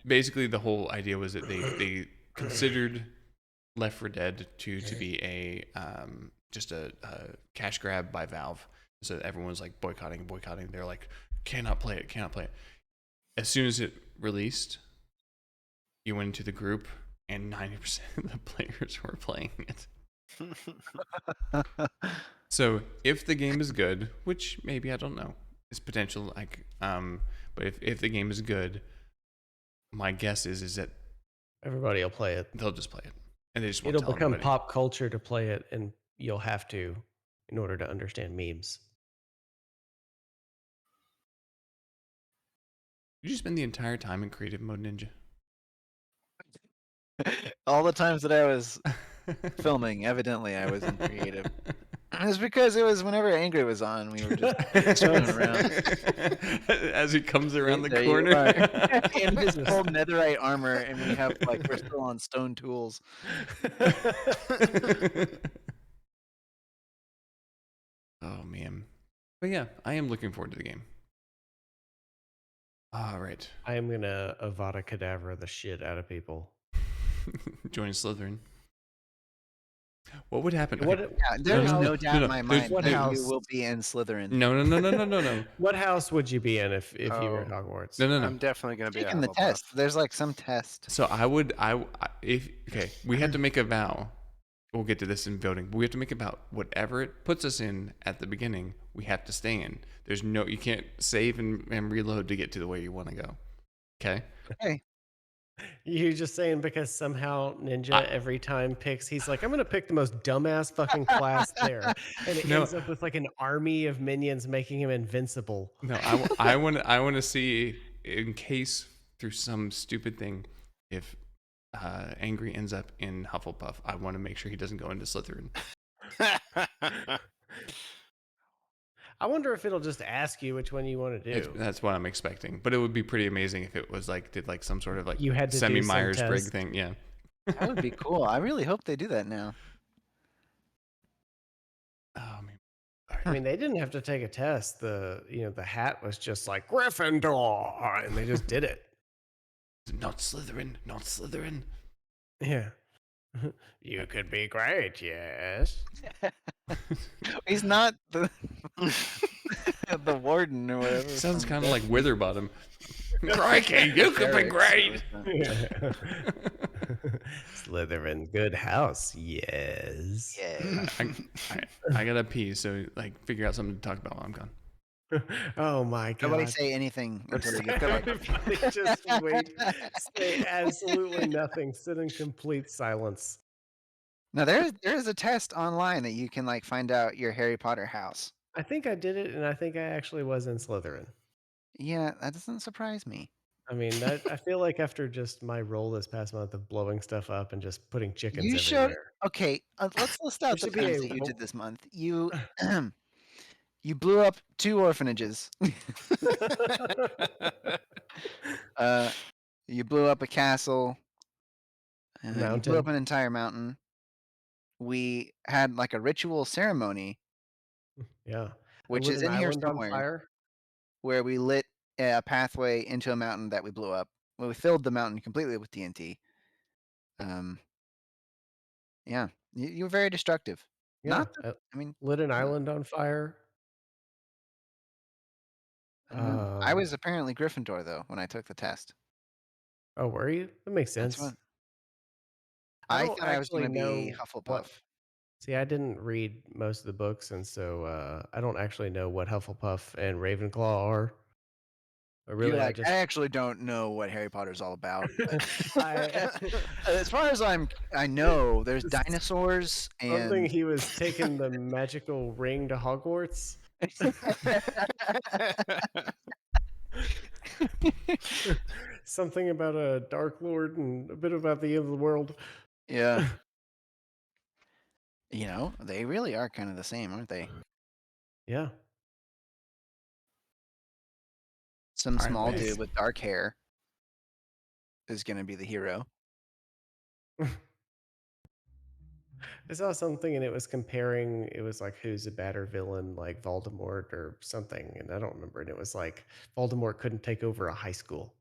Speaker 2: basically the whole idea was that they considered Left 4 Dead 2 to be just a cash grab by Valve. So everyone was like boycotting. They're like, cannot play it. As soon as it released, you went into the group and 90% of the players were playing it. So if the game is good, which maybe, I don't know, it's potential, but if the game is good, my guess is that
Speaker 5: Everybody will play it.
Speaker 2: they'll just play it, and they just won't
Speaker 5: It'll
Speaker 2: tell
Speaker 5: become
Speaker 2: anybody.
Speaker 5: pop culture to play it, and you'll have to in order to understand memes.
Speaker 2: Did you spend the entire time in creative mode, Ninja?
Speaker 3: All the times that I was filming, evidently I was in creative. It was because it was whenever Angry was on, we were just screwing around.
Speaker 2: As he comes around the
Speaker 3: There you
Speaker 2: corner.
Speaker 3: are. In his full netherite armor, and we're still on stone tools.
Speaker 2: Oh man. But yeah, I am looking forward to the game. All right.
Speaker 5: I am gonna Avada Kedavra the shit out of people.
Speaker 2: Join Slytherin. What would happen?
Speaker 5: What?
Speaker 2: Okay.
Speaker 3: Yeah, there's
Speaker 5: house-
Speaker 3: no doubt in my mind
Speaker 5: what
Speaker 3: that
Speaker 5: house?
Speaker 3: you will be in Slytherin.
Speaker 2: No.
Speaker 5: What house would you be in if you were at
Speaker 4: Oh.
Speaker 5: Hogwarts?
Speaker 2: No.
Speaker 4: I'm definitely gonna be a
Speaker 3: Taking the
Speaker 4: Hufflepuff.
Speaker 3: test. There's like some test.
Speaker 2: So if we had to make a vow. We'll get to this in voting. But we have to make a vow. Whatever it puts us in at the beginning, we have to stay in. You can't save and reload to get to the way you want to go. Okay.
Speaker 3: Okay.
Speaker 5: You're just saying because somehow Ninja every time he's like, I'm gonna pick the most dumbass fucking class there, and it
Speaker 2: No.
Speaker 5: ends up with like an army of minions making him invincible.
Speaker 2: No, I want to see, in case through some stupid thing, if Angry ends up in Hufflepuff, I want to make sure he doesn't go into Slytherin.
Speaker 5: I wonder if it'll just ask you which one you want to do.
Speaker 2: That's what I'm expecting. But it would be pretty amazing if it was did some sort of
Speaker 5: You had to do
Speaker 2: semi
Speaker 5: some
Speaker 2: Myers-Briggs
Speaker 5: test.
Speaker 2: thing. Yeah.
Speaker 3: That would be cool. I really hope they do that now.
Speaker 2: Oh, man.
Speaker 5: I mean, they didn't have to take a test. The hat was just like Gryffindor, and they just did it.
Speaker 2: Not Slytherin. Not Slytherin.
Speaker 5: Yeah. You could be great, yes.
Speaker 3: He's not the the warden or whatever.
Speaker 2: Sounds kind of like Witherbottom. Crikey, you could be great.
Speaker 5: Slytherin, good house, yes.
Speaker 3: Yeah.
Speaker 2: I gotta pee, so figure out something to talk about while I'm gone.
Speaker 5: Oh my god.
Speaker 3: Nobody say anything until you get to
Speaker 5: Everybody just wait. Say absolutely nothing. Sit in complete silence.
Speaker 3: Now there's a test online that you can find out your Harry Potter house.
Speaker 5: I think I did it, and I think I actually was in Slytherin.
Speaker 3: Yeah, that doesn't surprise me.
Speaker 5: I mean, I feel like after just my role this past month of blowing stuff up and just putting chickens
Speaker 3: You should.
Speaker 5: everywhere.
Speaker 3: Okay, let's list out the
Speaker 5: should be
Speaker 3: things
Speaker 5: a
Speaker 3: that you
Speaker 5: ro-
Speaker 3: did this month. You you blew up 2 orphanages. You blew up a castle. You blew
Speaker 5: Mountain.
Speaker 3: up an entire mountain. We had a ritual ceremony,
Speaker 5: Yeah.
Speaker 3: which
Speaker 5: Lit
Speaker 3: is
Speaker 5: an
Speaker 3: in here
Speaker 5: island on
Speaker 3: somewhere,
Speaker 5: fire.
Speaker 3: where we lit a pathway into a mountain that we blew up. Well, we filled the mountain completely with TNT. Yeah, you were very destructive.
Speaker 5: Yeah.
Speaker 3: I mean,
Speaker 5: Lit an island on fire.
Speaker 3: I don't know. I was apparently Gryffindor though when I took the test.
Speaker 5: Oh, were you? That makes
Speaker 3: That's
Speaker 5: sense.
Speaker 3: what
Speaker 5: I
Speaker 3: I
Speaker 5: don't
Speaker 3: thought I was going to
Speaker 5: actually
Speaker 3: be
Speaker 5: know
Speaker 3: Hufflepuff.
Speaker 5: See, I didn't read most of the books, and so I don't actually know what Hufflepuff and Ravenclaw are. But really,
Speaker 3: You're
Speaker 5: I
Speaker 3: like,
Speaker 5: just
Speaker 3: I actually don't know what Harry Potter's all about.
Speaker 5: I,
Speaker 3: As far as I know, there's dinosaurs
Speaker 5: something
Speaker 3: and
Speaker 5: he was taking the magical ring to Hogwarts. Something about a Dark Lord and a bit about the end of the world.
Speaker 3: yeah. They really are kind of the same, aren't they?
Speaker 5: Yeah.
Speaker 3: Some
Speaker 2: All right,
Speaker 3: small
Speaker 2: well,
Speaker 3: dude with dark hair is going to be the hero.
Speaker 5: I saw something and it was comparing, it was like who's a better villain, like Voldemort or something, and I don't remember. And it was like Voldemort couldn't take over a high school.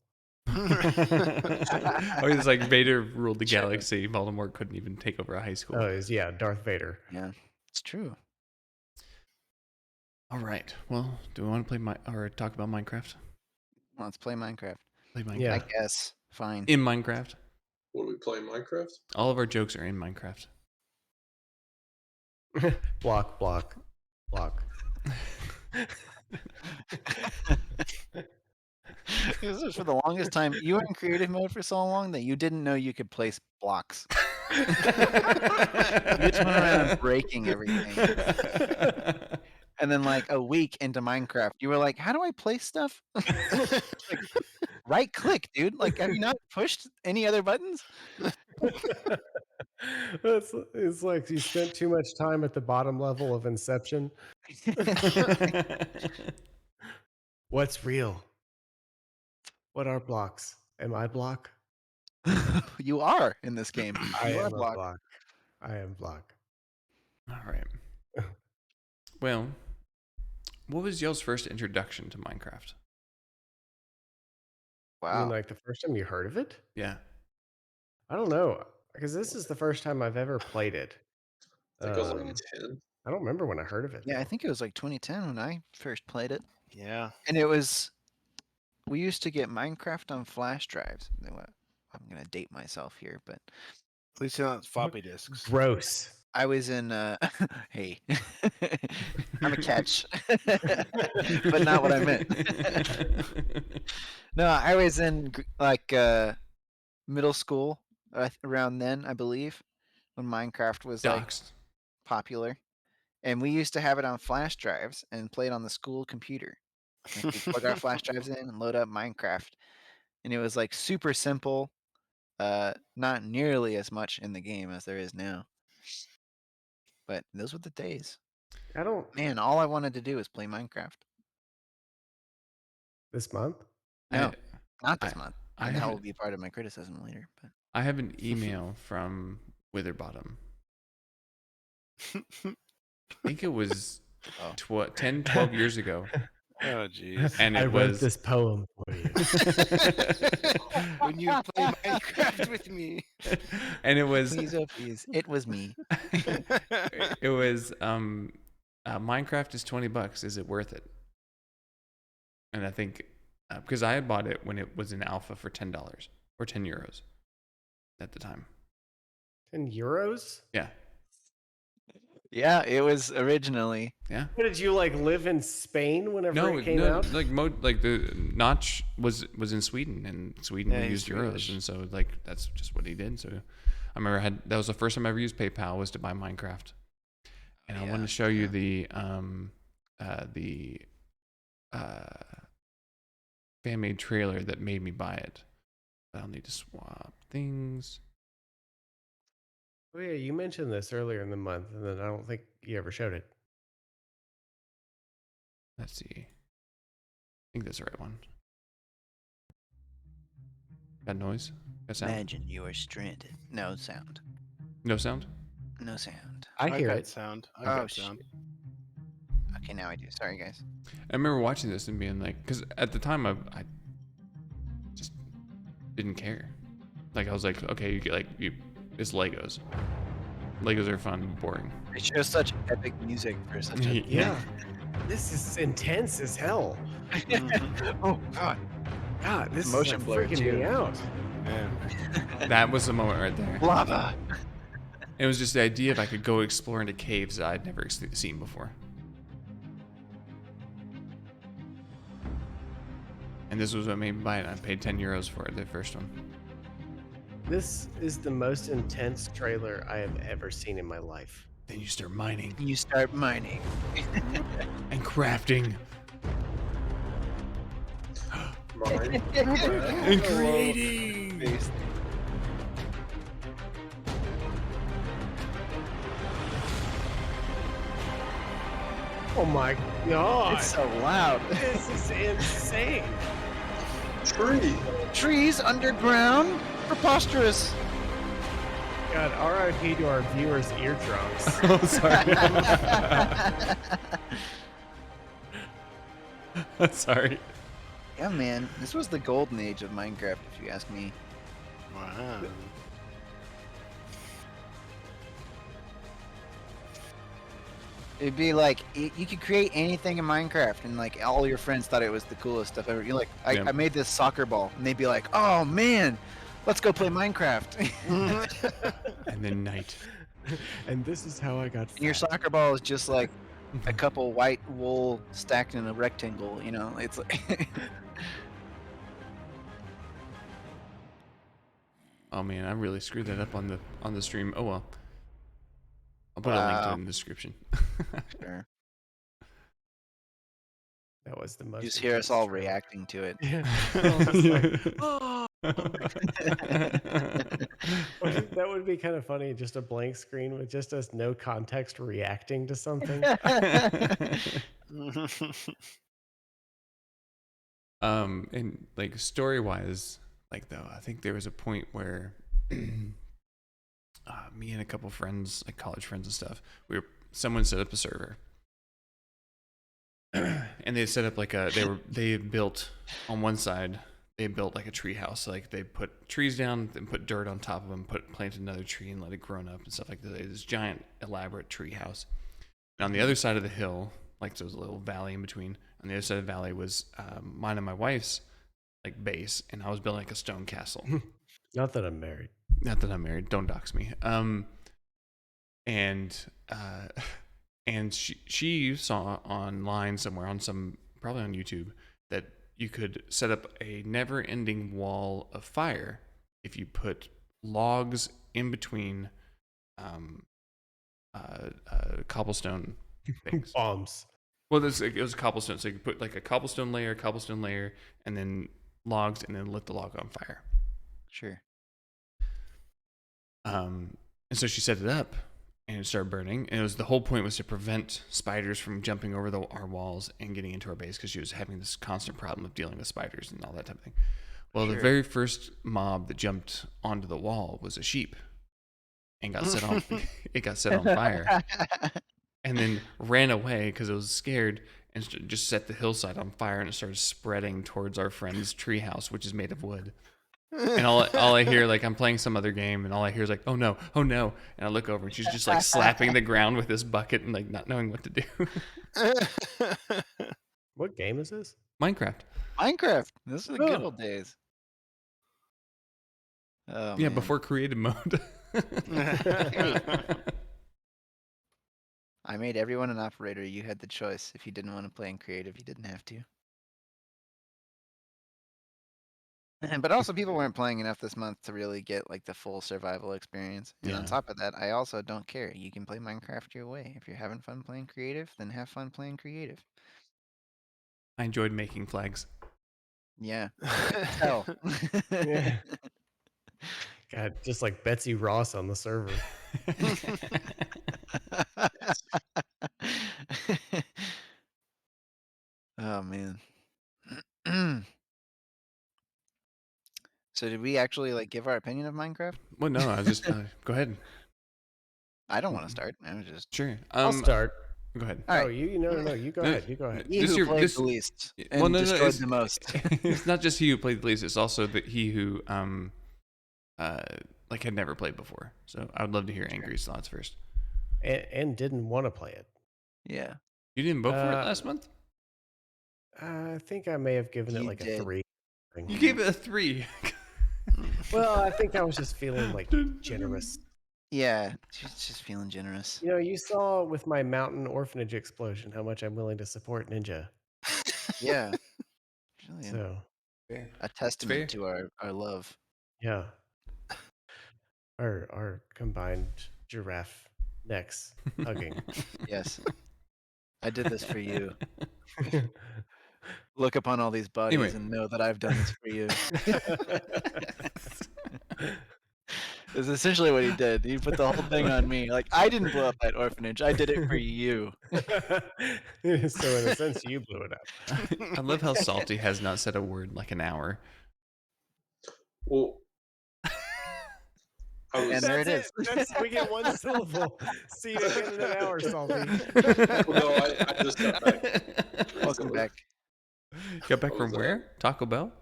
Speaker 2: It's like Vader ruled the galaxy. Voldemort couldn't even take over a high school.
Speaker 5: Oh, Darth Vader.
Speaker 3: Yeah, it's true.
Speaker 2: All right. Well, do we want to play or talk about Minecraft?
Speaker 3: Let's play Minecraft.
Speaker 2: Play Minecraft.
Speaker 5: Yeah.
Speaker 3: I guess. Fine.
Speaker 2: In Minecraft.
Speaker 6: What do we play, Minecraft?
Speaker 2: All of our jokes are in Minecraft.
Speaker 5: Block, block, block.
Speaker 3: This is for the longest time. You were in creative mode for so long that you didn't know you could place blocks. You just went around breaking everything. And then a week into Minecraft, you were like, how do I place stuff? Right click, dude. Have you not pushed any other buttons?
Speaker 5: It's like you spent too much time at the bottom level of Inception. What's real? What are blocks? Am I block?
Speaker 3: You are in this game.
Speaker 5: I
Speaker 3: You are
Speaker 5: am
Speaker 3: block.
Speaker 5: a block. I am block.
Speaker 2: All right. Well, what was y'all's first introduction to Minecraft?
Speaker 5: You
Speaker 3: Wow.
Speaker 5: mean like the first time you heard of it?
Speaker 2: Yeah.
Speaker 5: I don't know, because this is the first time I've ever played it.
Speaker 6: I think it was like 10.
Speaker 5: I don't remember when I heard of it.
Speaker 3: Yeah, I
Speaker 5: though.
Speaker 3: think it was like 2010 when I first played it.
Speaker 4: Yeah.
Speaker 3: And it was, we used to get Minecraft on flash drives. I'm going to date myself here, but
Speaker 4: At least they're not floppy disks.
Speaker 5: Gross.
Speaker 3: I was in, hey, I'm a catch, but not what I meant. No, I was in like middle school around then, I believe, when Minecraft was like
Speaker 2: Doxed.
Speaker 3: popular. And we used to have it on flash drives and play it on the school computer. Like we plug our flash drives in and load up Minecraft. And it was like super simple, not nearly as much in the game as there is now. But those were the days.
Speaker 5: I don't.
Speaker 3: Man, all I wanted to do was play Minecraft.
Speaker 5: This month?
Speaker 3: No, not this month.
Speaker 2: I
Speaker 3: And that will
Speaker 2: haven't-
Speaker 3: be part of my criticism later. But
Speaker 2: I have an email from Witherbottom. I think it was 10, 12 years ago.
Speaker 4: Oh, jeez.
Speaker 2: And
Speaker 5: I
Speaker 2: it
Speaker 5: wrote
Speaker 2: was
Speaker 5: this poem for you.
Speaker 4: When you play Minecraft with me.
Speaker 2: and it was
Speaker 3: please, oh please, it was me.
Speaker 2: it was Minecraft is $20. Is it worth it? And I think because I had bought it when it was in alpha for $10 or €10 at the time.
Speaker 5: 10 euros?
Speaker 2: Yeah.
Speaker 3: Yeah, it was originally.
Speaker 2: Yeah.
Speaker 5: What, did you like live in Spain whenever it came out?
Speaker 2: like the Notch was in Sweden, and Sweden
Speaker 4: Yeah,
Speaker 2: used
Speaker 4: he's
Speaker 2: euros,
Speaker 4: Swedish.
Speaker 2: and so like that's just what he did. So I remember that was the first time I ever used PayPal was to buy Minecraft, and I wanted to show you the fan made trailer that made me buy it. But I'll need to swap things.
Speaker 5: Oh yeah, you mentioned this earlier in the month, and then I don't think you ever showed it.
Speaker 2: Let's see. I think that's the right one. Got noise? Got sound?
Speaker 3: Imagine you are stranded. No sound.
Speaker 2: No sound?
Speaker 3: No sound.
Speaker 5: I hear
Speaker 4: got
Speaker 5: it.
Speaker 4: sound. I
Speaker 3: Oh,
Speaker 4: got sound.
Speaker 3: Okay, now I do. Sorry, guys.
Speaker 2: I remember watching this and being like, because at the time I just didn't care. Like I was like, okay, you get it's Legos. Legos are fun, boring.
Speaker 3: It shows such epic music for such a.
Speaker 5: Yeah. This is intense as hell.
Speaker 3: Oh God.
Speaker 5: God, this
Speaker 3: Motion
Speaker 5: is
Speaker 3: blur,
Speaker 5: like freaking
Speaker 3: too.
Speaker 5: me out.
Speaker 4: Yeah.
Speaker 2: That was the moment right there.
Speaker 3: Lava.
Speaker 2: It was just the idea if I could go explore into caves that I'd never seen before. And this was what made me buy it. I paid €10 for it, the first one.
Speaker 5: This is the most intense trailer I have ever seen in my life.
Speaker 2: Then you start mining
Speaker 3: You start mining.
Speaker 2: and crafting
Speaker 6: Mine.
Speaker 2: and creating.
Speaker 5: Oh my god.
Speaker 3: It's so loud.
Speaker 5: This is insane.
Speaker 6: Tree.
Speaker 3: Trees underground. Preposterous.
Speaker 5: God, RIP to our viewers' eardrums.
Speaker 2: Oh, sorry. Sorry.
Speaker 3: Yeah, man. This was the golden age of Minecraft, if you ask me.
Speaker 4: Wow.
Speaker 3: It'd be like you could create anything in Minecraft, and like all your friends thought it was the coolest stuff ever. You're like,
Speaker 2: Yeah.
Speaker 3: I made this soccer ball, and they'd be like, "Oh man, let's go play Minecraft."
Speaker 2: And then night.
Speaker 5: And this is how I got
Speaker 3: And your
Speaker 5: fat.
Speaker 3: soccer ball is just like a couple white wool stacked in a rectangle. You know, it's like
Speaker 2: Oh man, I really screwed that up on the stream. Oh well. I'll put a link to it in the description.
Speaker 3: Sure.
Speaker 5: That was the most.
Speaker 3: You just hear us all
Speaker 5: intense trailer.
Speaker 3: reacting to it.
Speaker 5: Yeah. I was like, that would be kind of funny, just a blank screen with just us no context reacting to something.
Speaker 2: And like story wise, like though, I think there was a point where me and a couple friends, like college friends and stuff, someone set up a server. And they set up like they built on one side, they built like a tree house. Like they put trees down and put dirt on top of them, planted another tree and let it grow up and stuff like that. This giant, elaborate tree house. And on the other side of the hill, like there was a little valley in between. On the other side of the valley was mine and my wife's like base, and I was building like a stone castle.
Speaker 5: Not that I'm married.
Speaker 2: Not that I'm married. Don't dox me. And she saw online somewhere probably on YouTube, that you could set up a never-ending wall of fire if you put logs in between cobblestone things.
Speaker 5: Bombs.
Speaker 2: Well, it was cobblestone, so you could put like a cobblestone layer, and then logs, and then lit the log on fire.
Speaker 3: Sure.
Speaker 2: And so she set it up, and it started burning. And the whole point was to prevent spiders from jumping over our walls and getting into our base, because she was having this constant problem of dealing with spiders and all that type of thing. Well,
Speaker 3: Sure.
Speaker 2: the very first mob that jumped onto the wall was a sheep, and got set on. It got set on fire, and then ran away because it was scared, and just set the hillside on fire, and it started spreading towards our friend's treehouse, which is made of wood. And all I hear, like I'm playing some other game, and all I hear is like, oh no, and I look over, and she's just like slapping the ground with this bucket and like not knowing what to do.
Speaker 5: What game is this?
Speaker 2: Minecraft.
Speaker 3: Minecraft. Those are the good old days. Oh,
Speaker 2: Yeah,
Speaker 3: man.
Speaker 2: before creative mode.
Speaker 3: I made everyone an operator. You had the choice. If you didn't want to play in creative, you didn't have to. But also, people weren't playing enough this month to really get like the full survival experience. And on
Speaker 2: Yeah.
Speaker 3: top of that, I also don't care. You can play Minecraft your way. If you're having fun playing creative, then have fun playing creative.
Speaker 2: I enjoyed making flags.
Speaker 3: Yeah. Hell.
Speaker 5: Yeah. God, just like Betsy Ross on the server.
Speaker 3: Oh man. So did we actually like give our opinion of Minecraft?
Speaker 2: Well, no, I was just go ahead.
Speaker 3: I don't want to start. I was just
Speaker 2: Sure.
Speaker 5: I'll start.
Speaker 2: Go ahead.
Speaker 3: All right.
Speaker 5: Oh, no, you go
Speaker 2: No,
Speaker 5: ahead. You go ahead.
Speaker 3: He
Speaker 2: This
Speaker 3: who
Speaker 2: your-
Speaker 3: played
Speaker 2: this-
Speaker 3: the least
Speaker 2: Yeah,
Speaker 3: and
Speaker 2: well, no,
Speaker 3: destroyed
Speaker 2: it's-
Speaker 3: the most.
Speaker 2: It's not just he who played the least; it's also he who like had never played before. So I would love to hear Angry's thoughts first.
Speaker 5: And didn't want to play it.
Speaker 3: Yeah.
Speaker 2: You didn't vote for it last month.
Speaker 5: I think I may have given it
Speaker 3: You
Speaker 5: like
Speaker 3: did.
Speaker 5: a 3.
Speaker 2: You gave it a 3.
Speaker 5: Well, I think I was just feeling like generous.
Speaker 3: Yeah. She's just feeling generous.
Speaker 5: You know, you saw with my mountain orphanage explosion how much I'm willing to support Ninja.
Speaker 3: Yeah. Really
Speaker 5: So,
Speaker 3: a
Speaker 2: fair.
Speaker 3: testament to our love.
Speaker 5: yeah. Our combined giraffe necks hugging.
Speaker 3: Yes. I did this for you. Look upon all these bodies
Speaker 2: Anyway.
Speaker 3: and know that I've done this for you. That's essentially what he did. He put the whole thing on me. Like, I didn't blow up that orphanage. I did it for you.
Speaker 5: So in a sense, you blew it up.
Speaker 2: I love how Salty has not said a word in like an hour.
Speaker 6: Well, I was,
Speaker 3: And there it is.
Speaker 5: We get one syllable. See you again in an hour, Salty.
Speaker 6: no, I just got back.
Speaker 3: Welcome back.
Speaker 2: Got back
Speaker 6: What
Speaker 2: from
Speaker 6: was
Speaker 2: where? Taco Bell?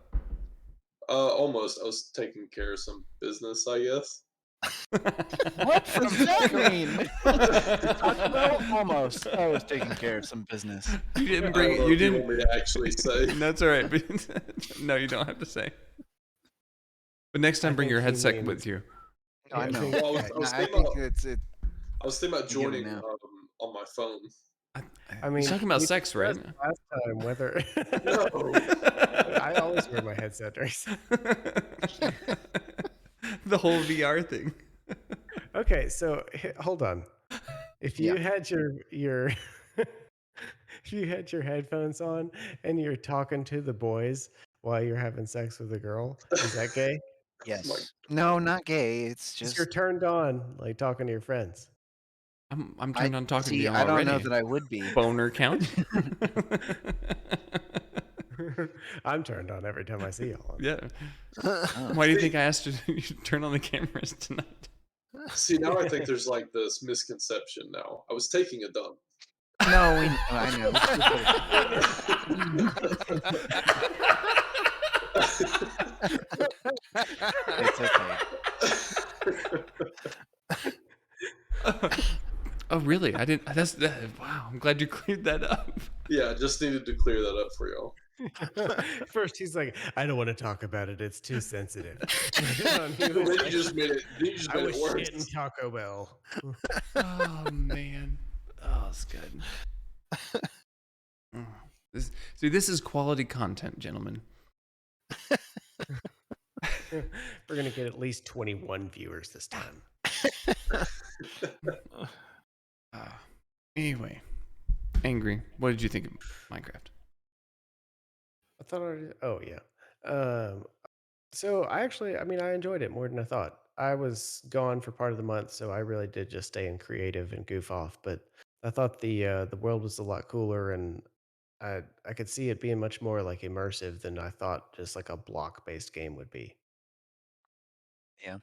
Speaker 6: Almost. I was taking care of some business, I guess.
Speaker 3: What does that mean? Well, almost. I was taking care of some business.
Speaker 2: You didn't
Speaker 6: I
Speaker 2: bring
Speaker 6: don't know
Speaker 2: you
Speaker 6: if you
Speaker 2: didn't
Speaker 6: want me to actually say.
Speaker 2: That's all right. No, you don't have to say. But next time,
Speaker 5: I
Speaker 2: bring your
Speaker 5: think he
Speaker 2: headset
Speaker 5: means-
Speaker 2: with you.
Speaker 3: No, I know.
Speaker 6: Well,
Speaker 3: I
Speaker 6: thinking
Speaker 3: think
Speaker 6: about-
Speaker 3: it's it.
Speaker 6: I was thinking about
Speaker 3: You give it
Speaker 6: joining
Speaker 3: now.
Speaker 6: on my phone.
Speaker 5: I mean,
Speaker 2: He's talking about
Speaker 5: we
Speaker 2: sex, right?
Speaker 5: discussed last time whether
Speaker 6: No.
Speaker 5: I always wear my headset during sex.
Speaker 2: The whole VR thing.
Speaker 5: Okay, so hold on. If you had your if you had your headphones on and you're talking to the boys while you're having sex with a girl, is that gay?
Speaker 3: Yes. No, not gay. It's
Speaker 5: Just
Speaker 3: just.
Speaker 5: you're turned on, like talking to your friends.
Speaker 2: I'm turned on talking to
Speaker 3: See,
Speaker 2: you
Speaker 3: I don't
Speaker 2: already.
Speaker 3: know that I would be.
Speaker 2: Boner count?
Speaker 5: I'm turned on every time I see y'all.
Speaker 2: Yeah.
Speaker 3: Oh.
Speaker 2: Why do you think I asked you to turn on the cameras tonight?
Speaker 6: See, now I think there's like this misconception now. I was taking a dump.
Speaker 3: No, I know. It's okay.
Speaker 2: Oh, really? I didn't. Wow. I'm glad you cleared that up.
Speaker 6: Yeah, just needed to clear that up for y'all.
Speaker 5: First, he's like, I don't want to talk about it. It's too sensitive.
Speaker 6: Then you just made it. Then you just
Speaker 5: I
Speaker 6: made
Speaker 5: was
Speaker 6: it worse.
Speaker 5: shitting Taco Bell.
Speaker 2: Oh man. Oh, it's good. Oh, this is quality content, gentlemen.
Speaker 5: We're gonna get at least 21 viewers this time.
Speaker 2: Anyway, Angry, what did you think of Minecraft?
Speaker 5: I thought, oh yeah. So I enjoyed it more than I thought. I was gone for part of the month, so I really did just stay in creative and goof off. But I thought the world was a lot cooler, and I could see it being much more like immersive than I thought just like a block based game would be.
Speaker 3: Yeah.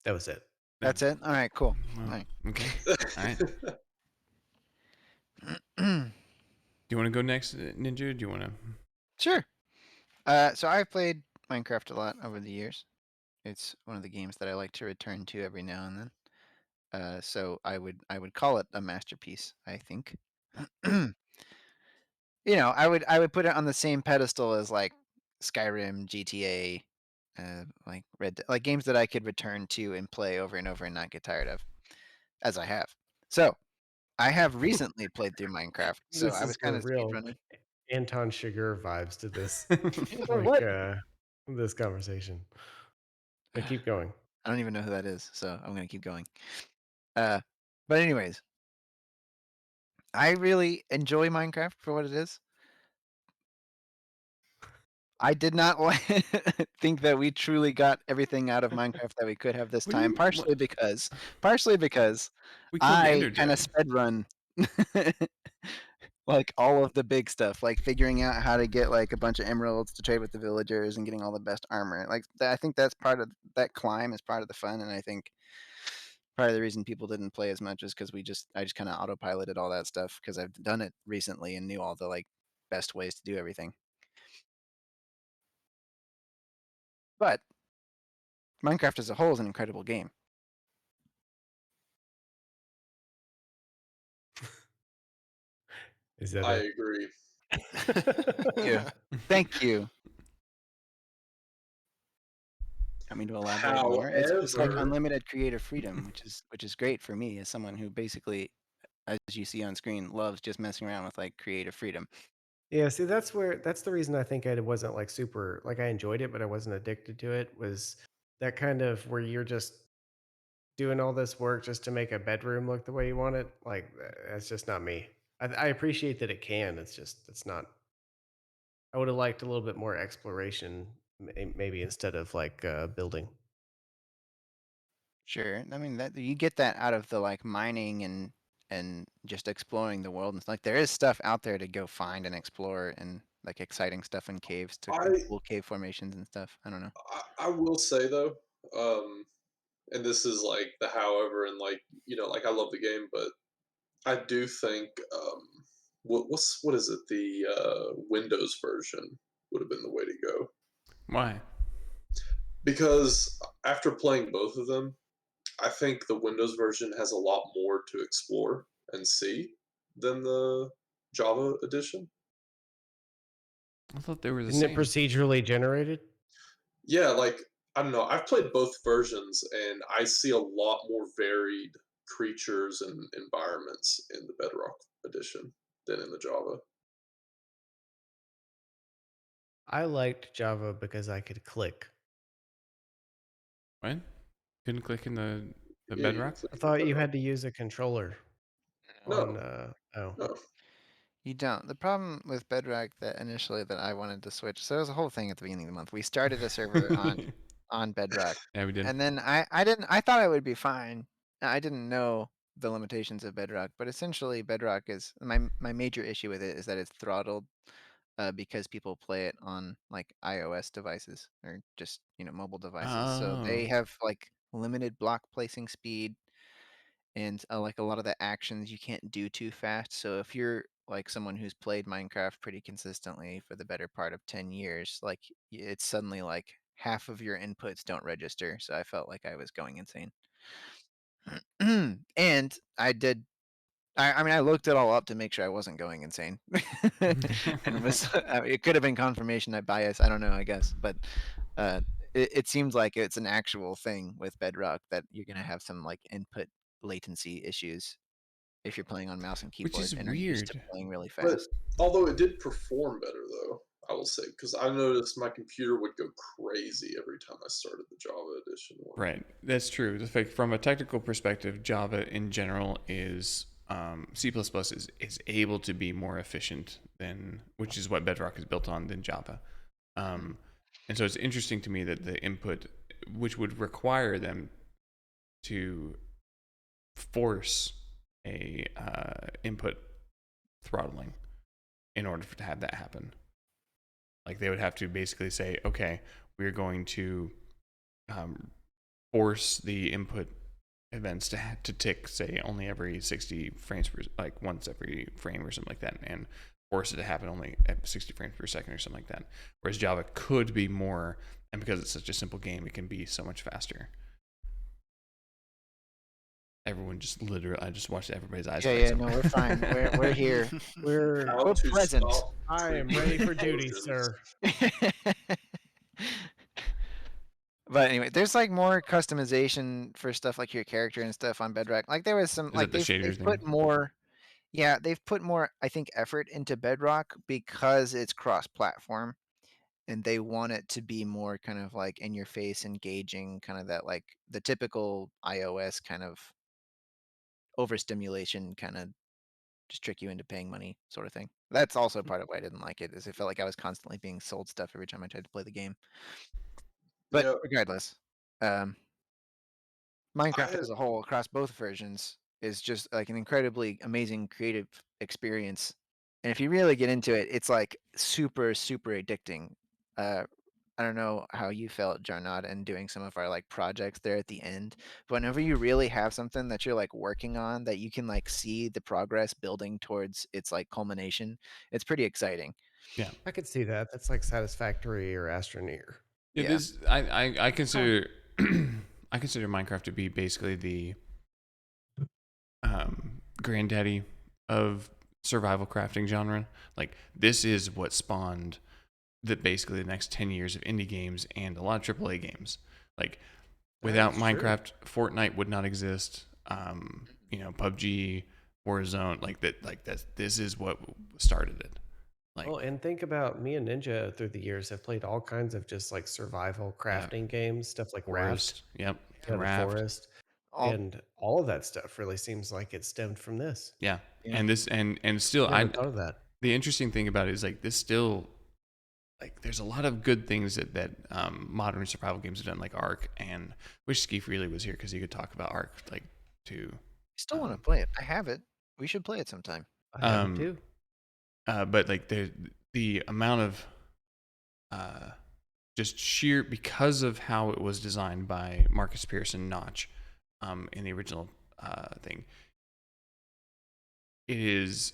Speaker 5: That was it.
Speaker 3: That's it. All right. Cool.
Speaker 2: Well,
Speaker 3: All right.
Speaker 2: okay. All right. Do you want to go next, Ninja? Do you want to?
Speaker 3: Sure. So I've played Minecraft a lot over the years. It's one of the games that I like to return to every now and then. So I would call it a masterpiece, I think. I would put it on the same pedestal as like Skyrim, GTA, like like games that I could return to and play over and over and not get tired of, as I have. So I have recently played through Minecraft, so
Speaker 5: This
Speaker 3: I
Speaker 5: is
Speaker 3: was kind
Speaker 5: the
Speaker 3: of
Speaker 5: real
Speaker 3: speedrunning.
Speaker 5: Anton Chigurh vibes to this,
Speaker 3: What?
Speaker 5: this conversation. But keep going.
Speaker 3: I don't even know who that is, so I'm gonna keep going. But anyways, I really enjoy Minecraft for what it is. I did not think that we truly got everything out of Minecraft that we could have this
Speaker 2: What do you
Speaker 3: time,
Speaker 2: mean?
Speaker 3: partially because
Speaker 2: We killed
Speaker 3: I
Speaker 2: Ender
Speaker 3: kind of
Speaker 2: Dragon.
Speaker 3: sped run like all of the big stuff, like figuring out how to get like a bunch of emeralds to trade with the villagers and getting all the best armor. Like I think that's part of that climb is part of the fun, and I think part of the reason people didn't play as much is because I just kind of autopiloted all that stuff because I've done it recently and knew all the like best ways to do everything. But Minecraft as a whole is an incredible game.
Speaker 5: Is that
Speaker 6: I
Speaker 5: it?
Speaker 6: agree.
Speaker 3: Yeah. Thank you. I mean to elaborate more. It's just like
Speaker 6: However,
Speaker 3: unlimited creative freedom, which is great for me as someone who basically, as you see on screen, loves just messing around with like creative freedom.
Speaker 5: Yeah, see, that's the reason I think I wasn't like super like I enjoyed it, but I wasn't addicted to it. Was that kind of where you're just doing all this work just to make a bedroom look the way you want it? Like that's just not me. I appreciate that it can. It's not. I would have liked a little bit more exploration, maybe instead of like building.
Speaker 3: Sure. I mean that you get that out of the like mining and just exploring the world. And like there is stuff out there to go find and explore and like exciting stuff in caves to
Speaker 6: I
Speaker 3: cool cave formations and stuff. I don't know.
Speaker 6: I will say though, and this is like the however, and like like I love the game, but I do think what is it? The Windows version would have been the way to go
Speaker 2: Why?
Speaker 6: because after playing both of them, I think the Windows version has a lot more to explore and see than the Java edition.
Speaker 2: I thought they were the
Speaker 5: Isn't it
Speaker 2: same.
Speaker 5: procedurally generated?
Speaker 6: Yeah, like I don't know. I've played both versions, and I see a lot more varied creatures and environments in the Bedrock edition than in the Java.
Speaker 5: I liked Java because I could click.
Speaker 2: What? Couldn't click in the
Speaker 6: Yeah, you can
Speaker 2: bedrock?
Speaker 6: click
Speaker 5: I
Speaker 6: in the
Speaker 5: thought you
Speaker 6: Bedrock.
Speaker 5: had to use a controller on.
Speaker 6: No,
Speaker 5: Oh,
Speaker 6: no.
Speaker 3: You don't. The problem with Bedrock that initially that I wanted to switch. So there was a whole thing at the beginning of the month. We started a server on Bedrock,
Speaker 2: Yeah, we did.
Speaker 3: and then I thought it would be fine. I didn't know the limitations of Bedrock, but essentially Bedrock is my major issue with it is that it's throttled because people play it on like iOS devices or just mobile devices. So they
Speaker 2: Oh.
Speaker 3: have like limited block placing speed and like a lot of the actions you can't do too fast. So if you're like someone who's played Minecraft pretty consistently for the better part of 10 years, like it's suddenly like half of your inputs don't register. So I felt like I was going insane. And I mean, I looked it all up to make sure I wasn't going insane. And it could have been confirmation that bias. I don't know, I guess. But it seems like it's an actual thing with Bedrock that you're going to have some like input latency issues if you're playing on mouse and
Speaker 2: Which
Speaker 3: keyboard
Speaker 2: is
Speaker 3: and are used to
Speaker 2: weird.
Speaker 3: playing really
Speaker 6: But
Speaker 3: fast.
Speaker 6: although it did perform better, though, I will say, because I noticed my computer would go crazy every time I started the Java edition one.
Speaker 2: Right, that's true. From a technical perspective, Java in general is C++ is able to be more efficient than, which is what Bedrock is built on, than Java. And so it's interesting to me that the input, which would require them to force a input throttling in order to have that happen. Like they would have to basically say, okay, we're going to force the input events to tick, say, only every 60 frames per, like once every frame or something like that, and force it to happen only at 60 frames per second or something like that. Whereas Java could be more, and because it's such a simple game, it can be so much faster. Everyone just literally, I just watched everybody's eyes.
Speaker 3: Yeah, no, we're fine. We're here.
Speaker 5: We're
Speaker 6: How to
Speaker 3: present.
Speaker 6: stop
Speaker 5: I am ready for duty, sir.
Speaker 3: But anyway, there's like more customization for stuff like your character and stuff on Bedrock. Like there was some
Speaker 2: Is
Speaker 3: like
Speaker 2: that the shader
Speaker 3: they've
Speaker 2: thing?
Speaker 3: put more. Yeah, they've put more, I think, effort into Bedrock because it's cross-platform, and they want it to be more kind of like in your face, engaging, kind of that like the typical iOS kind of overstimulation, kind of just trick you into paying money sort of thing. That's also part of why I didn't like it, is it felt like I was constantly being sold stuff every time I tried to play the game. But
Speaker 6: Yeah,
Speaker 3: regardless,
Speaker 6: I
Speaker 3: Minecraft
Speaker 6: had
Speaker 3: as a whole across both versions is just like an incredibly amazing creative experience. And if you really get into it, it's like super, super addicting. Uh, I don't know how you felt, JarNod, and doing some of our like projects there at the end. But whenever you really have something that you're like working on that you can like see the progress building towards its like culmination, it's pretty exciting.
Speaker 2: Yeah,
Speaker 5: I could see that. That's like Satisfactory or Astroneer.
Speaker 2: it
Speaker 3: Yeah.
Speaker 2: is. I consider I consider Minecraft to be basically the granddaddy of survival crafting genre. Like this is what spawned basically the next 10 years of indie games and a lot of AAA games. Like without
Speaker 5: That's true.
Speaker 2: Minecraft, Fortnite would not exist. PUBG, Warzone, this is what started it. Like,
Speaker 5: Well, and think about me and Ninja through the years have played all kinds of just like survival crafting games, stuff like
Speaker 2: Forest,
Speaker 5: Raft,
Speaker 2: yep,
Speaker 5: the
Speaker 2: Raft,
Speaker 5: Forest,
Speaker 3: All,
Speaker 5: and all of that stuff really seems like it stemmed from this.
Speaker 2: yeah.
Speaker 3: Yeah.
Speaker 2: And this and still,
Speaker 5: Never thought of that.
Speaker 2: the interesting thing about it is like this still, like there's a lot of good things that modern survival games have done, like Ark, and wish Ski Freely was here because he could talk about Ark like too.
Speaker 3: I still want to play it. I have it. We should play it sometime.
Speaker 5: I have it too.
Speaker 2: But like the amount of just sheer, because of how it was designed by Marcus Pearson Notch in the original thing, it is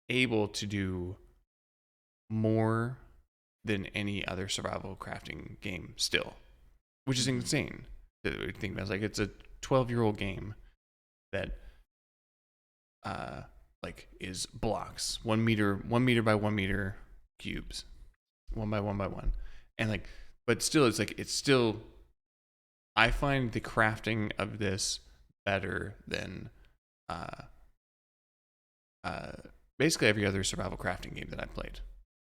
Speaker 2: able to do more than any other survival crafting game still, which is insane. I think about, like, it's a 12-year-old game that like is blocks 1 meter by 1 meter cubes, 1 by 1 by 1, and like, but still it's still, I find the crafting of this better than basically every other survival crafting game that I've played.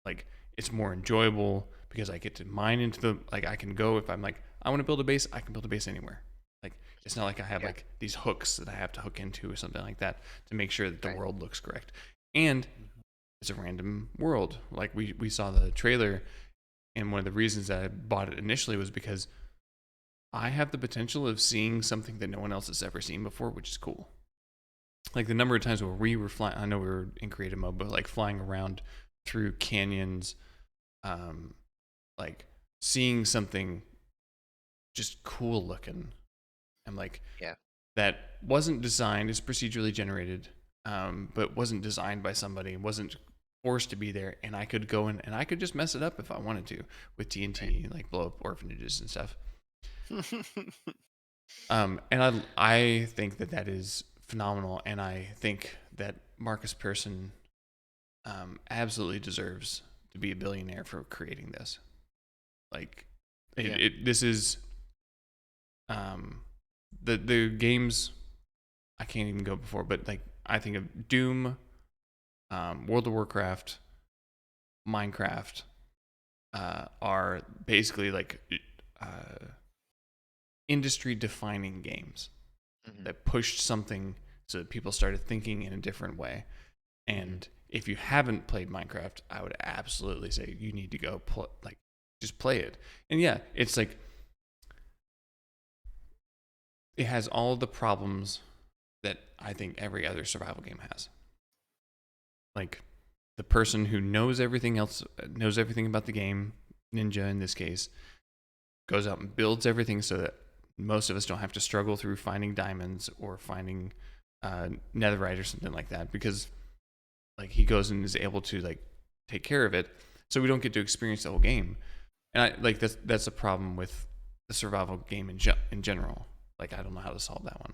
Speaker 2: Like it's more enjoyable because I get to mine into the, like I can go, if I'm like I want to build a base, I can build a base anywhere. Like it's not like I have like these hooks that I have to hook into or something like that to make sure that the world looks correct. And it's a random world. Like we saw the trailer, and one of the reasons that I bought it initially was because I have the potential of seeing something that no one else has ever seen before, which is cool. Like the number of times where we were flying, I know we were in creative mode, but like flying around through canyons, like seeing something just cool looking. I'm like, that wasn't designed, it's procedurally generated, but wasn't designed by somebody, wasn't forced to be there, and I could go in and I could just mess it up if I wanted to with TNT, like blow up orphanages and stuff. And I think that is phenomenal, and I think that Marcus Persson absolutely deserves to be a billionaire for creating this. Like, this is the games. I can't even go before, but like I think of Doom, World of Warcraft, Minecraft are basically like industry-defining games that pushed something so that people started thinking in a different way. And if you haven't played Minecraft, I would absolutely say you need to go just play it. And yeah, it's like it has all the problems that I think every other survival game has. Like the person who knows everything else, knows everything about the game, Ninja in this case, goes out and builds everything so that most of us don't have to struggle through finding diamonds or finding netherite or something like that, because like he goes and is able to like take care of it, so we don't get to experience the whole game. And I like that's a problem with the survival game in general. Like I don't know how to solve that one,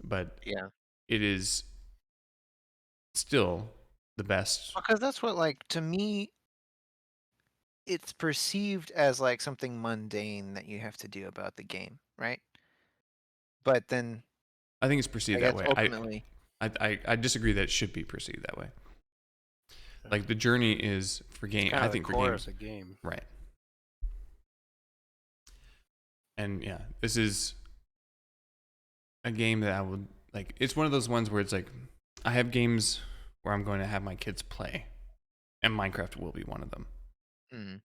Speaker 2: but
Speaker 3: Yeah,
Speaker 2: it is still the best.
Speaker 3: because that's what, like, to me, it's perceived as like something mundane that you have to do about the game, right? But then
Speaker 2: I think it's
Speaker 3: I
Speaker 2: perceived
Speaker 3: guess
Speaker 2: that way.
Speaker 3: ultimately,
Speaker 2: I disagree that it should be perceived that way. Like the journey is for game.
Speaker 4: Kind
Speaker 2: I
Speaker 4: of
Speaker 2: think
Speaker 4: the
Speaker 2: for
Speaker 4: core
Speaker 2: games,
Speaker 4: of the game.
Speaker 2: right? And yeah, this is a game that I would like. It's one of those ones where it's like I have games where I'm going to have my kids play, and Minecraft will be one of them.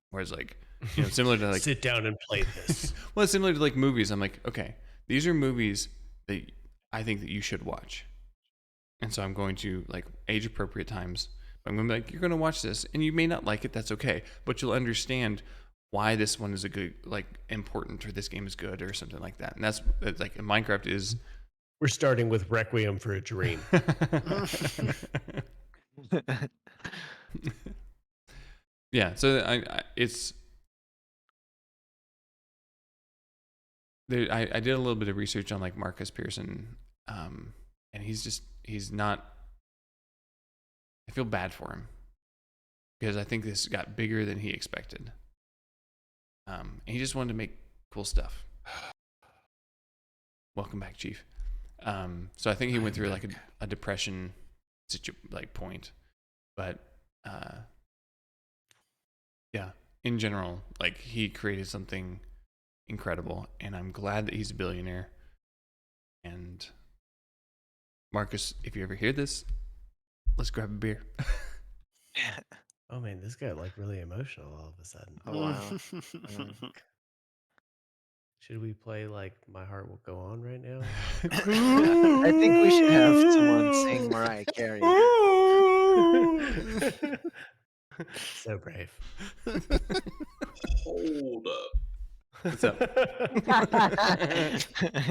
Speaker 2: Whereas like, you know, similar to like
Speaker 5: sit down and play this.
Speaker 2: well, it's similar to like movies. I'm like, okay, these are movies that I think that you should watch, and so I'm going to like age appropriate times. I'm going to be like, you're going to watch this, and you may not like it. That's okay, but you'll understand why this one is a good, like, important, or this game is good, or something like that. And that's like Minecraft is.
Speaker 5: We're starting with Requiem for a Dream.
Speaker 2: Yeah, so I it's. I did a little bit of research on like Marcus Persson, and he's not. I feel bad for him because I think this got bigger than he expected. And he just wanted to make cool stuff. Welcome back, Chief. So I think he went through like a depression point, but yeah, in general, like he created something incredible, and I'm glad that he's a billionaire. And Marcus, if you ever hear this, let's grab a beer.
Speaker 5: Oh man, this got like really emotional all of a sudden.
Speaker 3: oh wow.
Speaker 5: Should we play like My Heart Will Go On right now?
Speaker 3: I think we should have someone sing Mariah Carey.
Speaker 5: So brave.
Speaker 6: Hold up.
Speaker 2: What's up?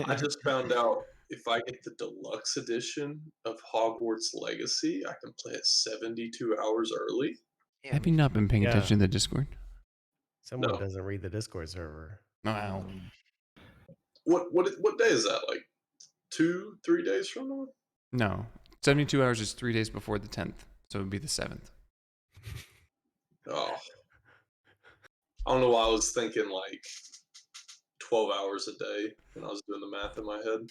Speaker 6: I just found out if I get the deluxe edition of Hogwarts Legacy, I can play it 72 hours early.
Speaker 3: Yeah,
Speaker 2: Have you not been paying attention to the Discord?
Speaker 5: Someone
Speaker 6: No.
Speaker 5: doesn't read the Discord server.
Speaker 2: Wow.
Speaker 6: What day is that? Like 2-3 days from now?
Speaker 2: No. 72 hours is 3 days before the 10th, so it would be the 7th.
Speaker 6: Oh. I don't know why I was thinking like 12 hours a day when I was doing the math in my head.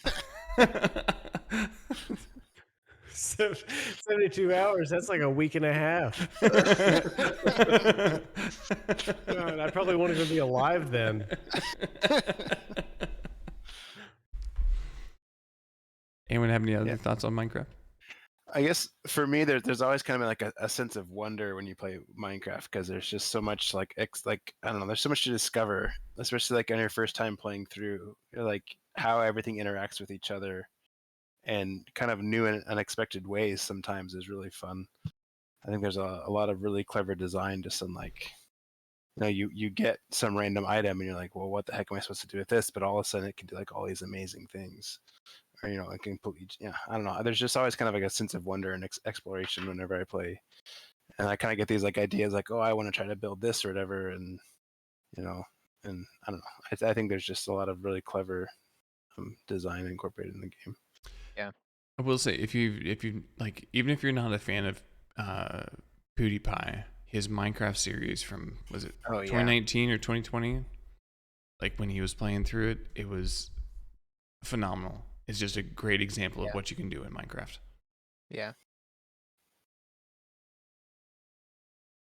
Speaker 5: 72 hours, that's like a week and a half. God, I probably won't even be alive then.
Speaker 2: Anyone have any other thoughts on Minecraft?
Speaker 4: I guess for me, there's always kind of like a sense of wonder when you play Minecraft, because there's just so much like I don't know, there's so much to discover, especially like on your first time playing through, like how everything interacts with each other, and kind of new and unexpected ways sometimes is really fun. I think there's a lot of really clever design just in like, you know, you get some random item and you're like, well, what the heck am I supposed to do with this? But all of a sudden it can do like all these amazing things. or like completely, I don't know. There's just always kind of like a sense of wonder and exploration whenever I play, and I kind of get these like ideas like, oh, I want to try to build this or whatever, and and I don't know. I think there's just a lot of really clever design incorporated in the game.
Speaker 3: Yeah.
Speaker 2: I will say, if you like, even if you're not a fan of PewDiePie, his Minecraft series from, was it 2019 or 2020? Like when he was playing through it, it was phenomenal. It's just a great example of what you can do in Minecraft.
Speaker 3: Yeah.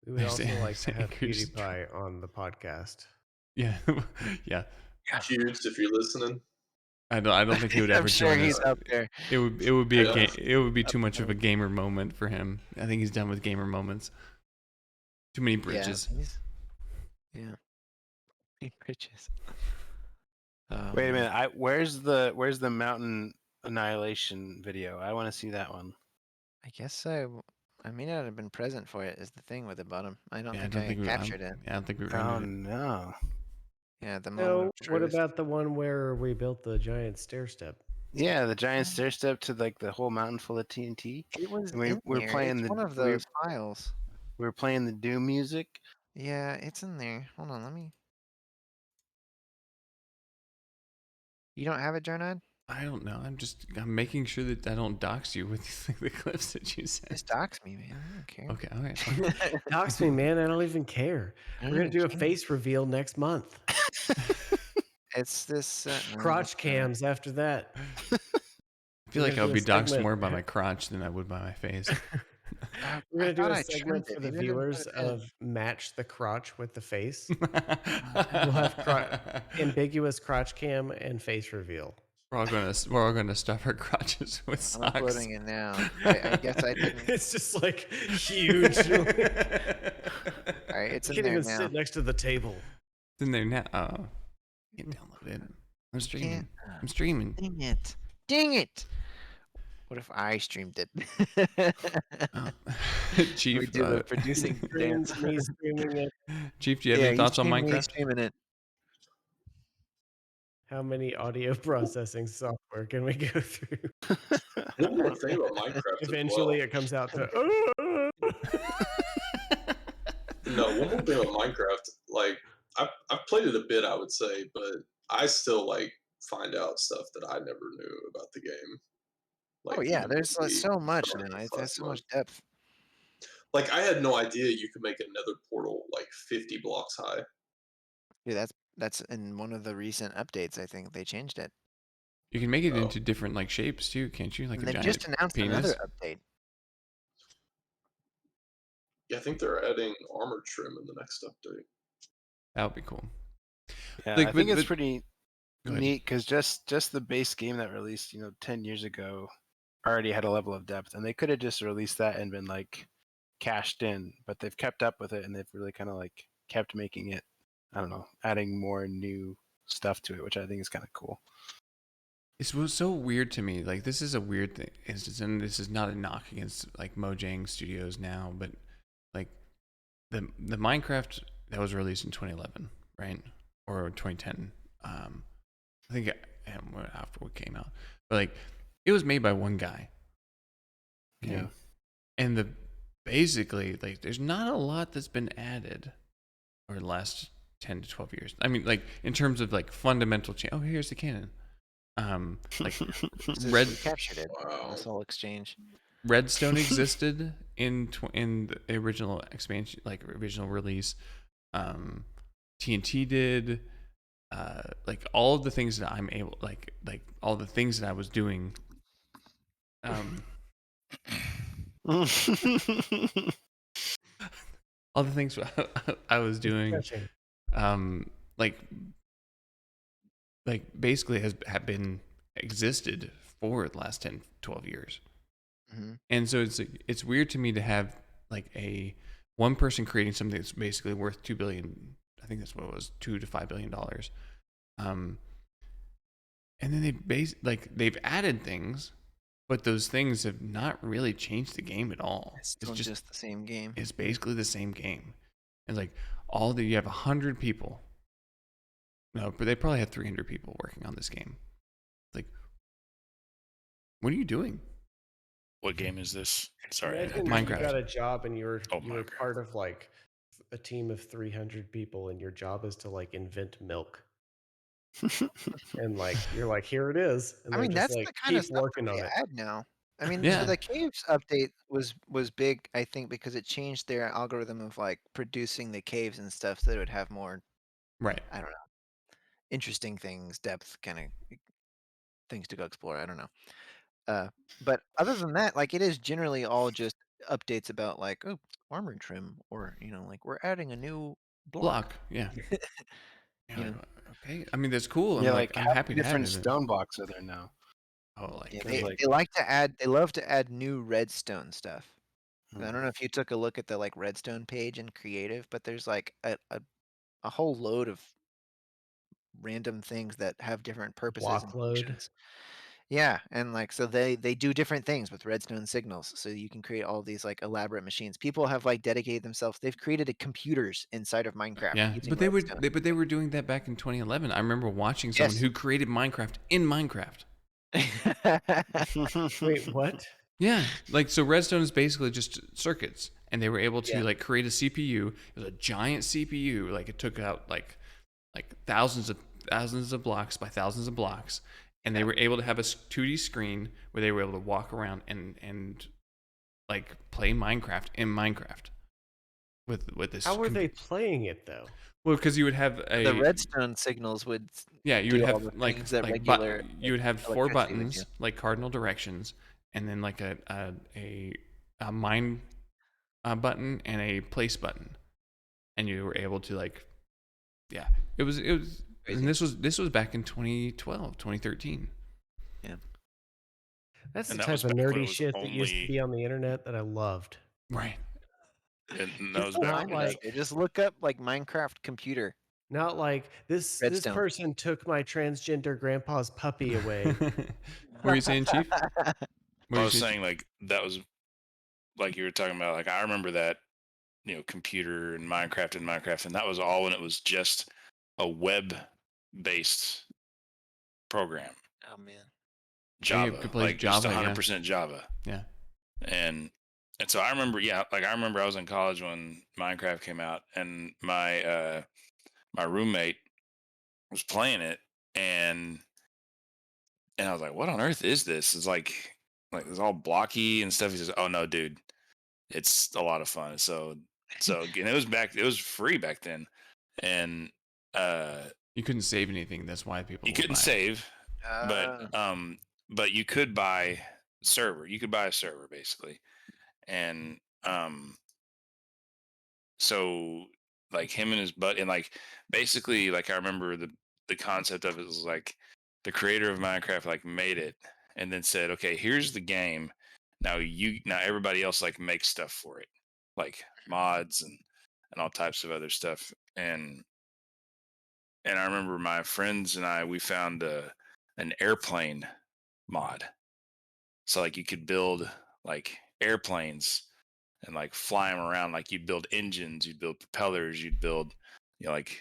Speaker 5: We would also like to have PewDiePie on the podcast.
Speaker 2: Yeah, yeah.
Speaker 6: Huge, if you're listening.
Speaker 2: I don't think he would ever
Speaker 3: I'm sure
Speaker 2: join
Speaker 3: he's
Speaker 2: us.
Speaker 3: up there.
Speaker 2: It would be it would be too much of a gamer moment for him. I think he's done with gamer moments. Too many bridges.
Speaker 3: Yeah. Bridges.
Speaker 4: Wait a minute. Where's the mountain annihilation video? I want to see that one.
Speaker 3: I guess I may not have been present for it. Is the thing with the bottom? I don't think I
Speaker 2: we
Speaker 3: captured it.
Speaker 2: Yeah, I don't think we.
Speaker 4: Oh no.
Speaker 3: Yeah, the
Speaker 5: No,
Speaker 3: moment.
Speaker 5: what about the one where we built the giant stair step?
Speaker 4: Yeah, the giant stair step to like the whole mountain full of TNT.
Speaker 3: It was
Speaker 4: we're playing
Speaker 3: it's one of those files.
Speaker 4: We're playing the Doom music.
Speaker 3: Yeah, it's in there. Hold on, let me. You don't have it, JarNod?
Speaker 2: I don't know. I'm making sure that I don't dox you with the clips that you sent.
Speaker 3: Just dox me, man. I don't care.
Speaker 2: Okay, all right.
Speaker 5: Dox me, man. I don't even care. We're gonna do a face reveal next month.
Speaker 3: It's this
Speaker 5: crotch cams after that.
Speaker 2: I feel like I would be doxed more by my crotch than I would by my face.
Speaker 5: We're gonna do a segment for the viewers of match the crotch with the face. We'll have ambiguous crotch cam and face reveal.
Speaker 2: We're all gonna stuff our crotches with socks.
Speaker 3: I'm uploading it now. I guess I didn't.
Speaker 5: It's just like huge. All
Speaker 3: right, it's in
Speaker 5: can't
Speaker 3: there
Speaker 5: even
Speaker 3: now.
Speaker 5: sit next to the table.
Speaker 2: It's in there now. Oh, you can download it. I'm streaming. I'm streaming.
Speaker 3: Dang it! Dang it! What if I streamed it?
Speaker 2: Chief,
Speaker 3: we do the producing dance.
Speaker 5: Me streaming it.
Speaker 2: Chief, do you have any thoughts on Minecraft?
Speaker 3: Streaming it.
Speaker 5: How many audio processing software can we go through?
Speaker 6: One more thing about Minecraft.
Speaker 5: Eventually, it comes out to.
Speaker 6: No, one more thing about Minecraft. Like I've played it a bit, I would say, but I still like find out stuff that I never knew about the game. Like,
Speaker 3: oh yeah, there's so much now. It has so much depth.
Speaker 6: Like I had no idea you could make another portal like 50 blocks high.
Speaker 3: Dude, that's in one of the recent updates. I think they changed it.
Speaker 2: You can make it into different like shapes too, can't you? Like
Speaker 3: and
Speaker 2: a
Speaker 3: they
Speaker 2: giant
Speaker 3: just announced
Speaker 2: penis.
Speaker 3: another update.
Speaker 6: Yeah, I think they're adding armor trim in the next update.
Speaker 2: That would be cool.
Speaker 4: Yeah, I think it's pretty neat because just the base game that released 10 years ago already had a level of depth, and they could have just released that and been like cashed in, but they've kept up with it and they've really kind of like kept making it, I don't know, adding more new stuff to it, which I think is kind of cool.
Speaker 2: It was so weird to me. Like, this is a weird thing. And this is not a knock against like Mojang Studios now, but like the Minecraft that was released in 2011, right, or 2010. I think after what came out, but like it was made by one guy. Okay?
Speaker 4: Yeah.
Speaker 2: And basically like there's not a lot that's been added over the last 10 to 12 years. I mean, like in terms of like fundamental change. Oh, here's the cannon. Like
Speaker 3: Red captured it. Wow. This whole exchange.
Speaker 2: Redstone existed in the original expansion, like original release. TNT did. Like all of the things that I'm able, like all the things that I was doing. All the things I was doing, like basically have been existed for the last 10, 12 years.
Speaker 3: Mm-hmm.
Speaker 2: And so it's weird to me to have like one person creating something that's basically worth $2 billion. I think that's what it was, $2 to $5 billion. And then they've added things, but those things have not really changed the game at all.
Speaker 3: It's still just the same game.
Speaker 2: It's basically the same game. And like you have 100 people. No, but they probably had 300 people working on this game. Like, What are you doing?
Speaker 8: What game is this? Sorry.
Speaker 5: Imagine
Speaker 2: Minecraft.
Speaker 5: you got a job and you were
Speaker 8: Minecraft.
Speaker 5: part of like a team of 300 people, and your job is to like invent milk. And like you're like, here it is, and
Speaker 3: I
Speaker 5: they're
Speaker 3: mean,
Speaker 5: just
Speaker 3: that's
Speaker 5: like
Speaker 3: the kind of
Speaker 5: keep
Speaker 3: stuff
Speaker 5: working
Speaker 3: that
Speaker 5: on
Speaker 3: they
Speaker 5: it.
Speaker 3: add now. I mean,
Speaker 2: Yeah.
Speaker 3: so the caves update was big, I think, because it changed their algorithm of like producing the caves and stuff, so they would have more,
Speaker 2: Right.
Speaker 3: I don't know, interesting things, depth kind of things to go explore. I don't know. But other than that, like it is generally all just updates about like, oh, armor trim, or like we're adding a new block.
Speaker 2: Yeah.
Speaker 3: You
Speaker 2: Like,
Speaker 3: know,
Speaker 2: okay. I mean, that's cool.
Speaker 4: Yeah,
Speaker 2: I'm
Speaker 4: like
Speaker 2: I'm
Speaker 4: how
Speaker 2: happy
Speaker 4: many
Speaker 2: to have
Speaker 4: different
Speaker 2: it.
Speaker 4: stone blocks are there now?
Speaker 2: Oh, like,
Speaker 3: yeah,
Speaker 4: There's
Speaker 3: they,
Speaker 4: like-
Speaker 3: they like to add, they love to add new redstone stuff. I
Speaker 4: Hmm.
Speaker 3: don't know if you took a look at the like redstone page in creative, but there's like a whole load of random things that have different purposes and
Speaker 5: Block load.
Speaker 3: functions. Yeah, and like so they do different things with redstone signals, so you can create all these like elaborate machines. People have like dedicated themselves. They've created computers inside of Minecraft
Speaker 2: yeah.
Speaker 3: using
Speaker 2: But they were
Speaker 3: redstone.
Speaker 2: but they were doing that back in 2011. I remember watching someone
Speaker 3: Yes.
Speaker 2: who created Minecraft in Minecraft.
Speaker 5: Wait, what?
Speaker 2: Yeah, like so redstone is basically just circuits, and they were able to
Speaker 3: Yeah.
Speaker 2: like create a CPU. It was a giant CPU. Like it took out like thousands of blocks by thousands of blocks, and they were able to have a 2D screen where they were able to walk around and like play Minecraft in Minecraft with this.
Speaker 5: How were they playing it though?
Speaker 2: Well, because you would have
Speaker 3: The redstone signals would
Speaker 2: yeah, you
Speaker 3: do
Speaker 2: would
Speaker 3: all
Speaker 2: have
Speaker 3: the
Speaker 2: like
Speaker 3: things that
Speaker 2: like
Speaker 3: regular
Speaker 2: you would have 4
Speaker 3: electricity would
Speaker 2: buttons
Speaker 3: do.
Speaker 2: like cardinal directions, and then like a mine button and a place button, and you were able to like it was
Speaker 3: Crazy.
Speaker 2: and this was back in 2012 2013.
Speaker 3: Yeah.
Speaker 5: That's
Speaker 8: And
Speaker 5: the
Speaker 8: that was
Speaker 5: type of
Speaker 8: back when it
Speaker 5: nerdy
Speaker 8: was
Speaker 5: shit that used to
Speaker 8: only-
Speaker 5: be on the internet that I loved.
Speaker 2: Right.
Speaker 8: And that was
Speaker 5: Just
Speaker 8: back
Speaker 5: not
Speaker 8: when it was-
Speaker 5: like
Speaker 3: Just look up like Minecraft computer.
Speaker 5: Not like this
Speaker 3: Redstone.
Speaker 5: person took my transgender grandpa's puppy away.
Speaker 2: What were you saying, Chief?
Speaker 8: I was saying like that was like you were talking about. Like I remember that computer and Minecraft, and that was all when it was just a web-based program.
Speaker 3: Oh man.
Speaker 2: Yeah, you
Speaker 8: Java,
Speaker 2: could play
Speaker 8: like
Speaker 2: Java,
Speaker 8: just
Speaker 2: yeah.
Speaker 8: 100% Java.
Speaker 2: Yeah.
Speaker 8: And so I remember, I remember I was in college when Minecraft came out, and my my roommate was playing it, and I was like, "What on earth is this?" It's like it's all blocky and stuff. He says, "Oh no, dude, it's a lot of fun." So and it was free back then, and
Speaker 2: You couldn't save anything. That's why people
Speaker 8: you
Speaker 2: would
Speaker 8: couldn't
Speaker 2: buy it.
Speaker 8: save, but you could buy server. You could buy a server basically, and so like him and his buddy, and like basically like I remember the concept of it was like the creator of Minecraft like made it and then said, okay, here's the game. Now everybody else like makes stuff for it, like mods and all types of other stuff. And I remember my friends and we found an airplane mod. So like you could build like airplanes and like fly them around. Like you'd build engines, you'd build propellers, you'd build like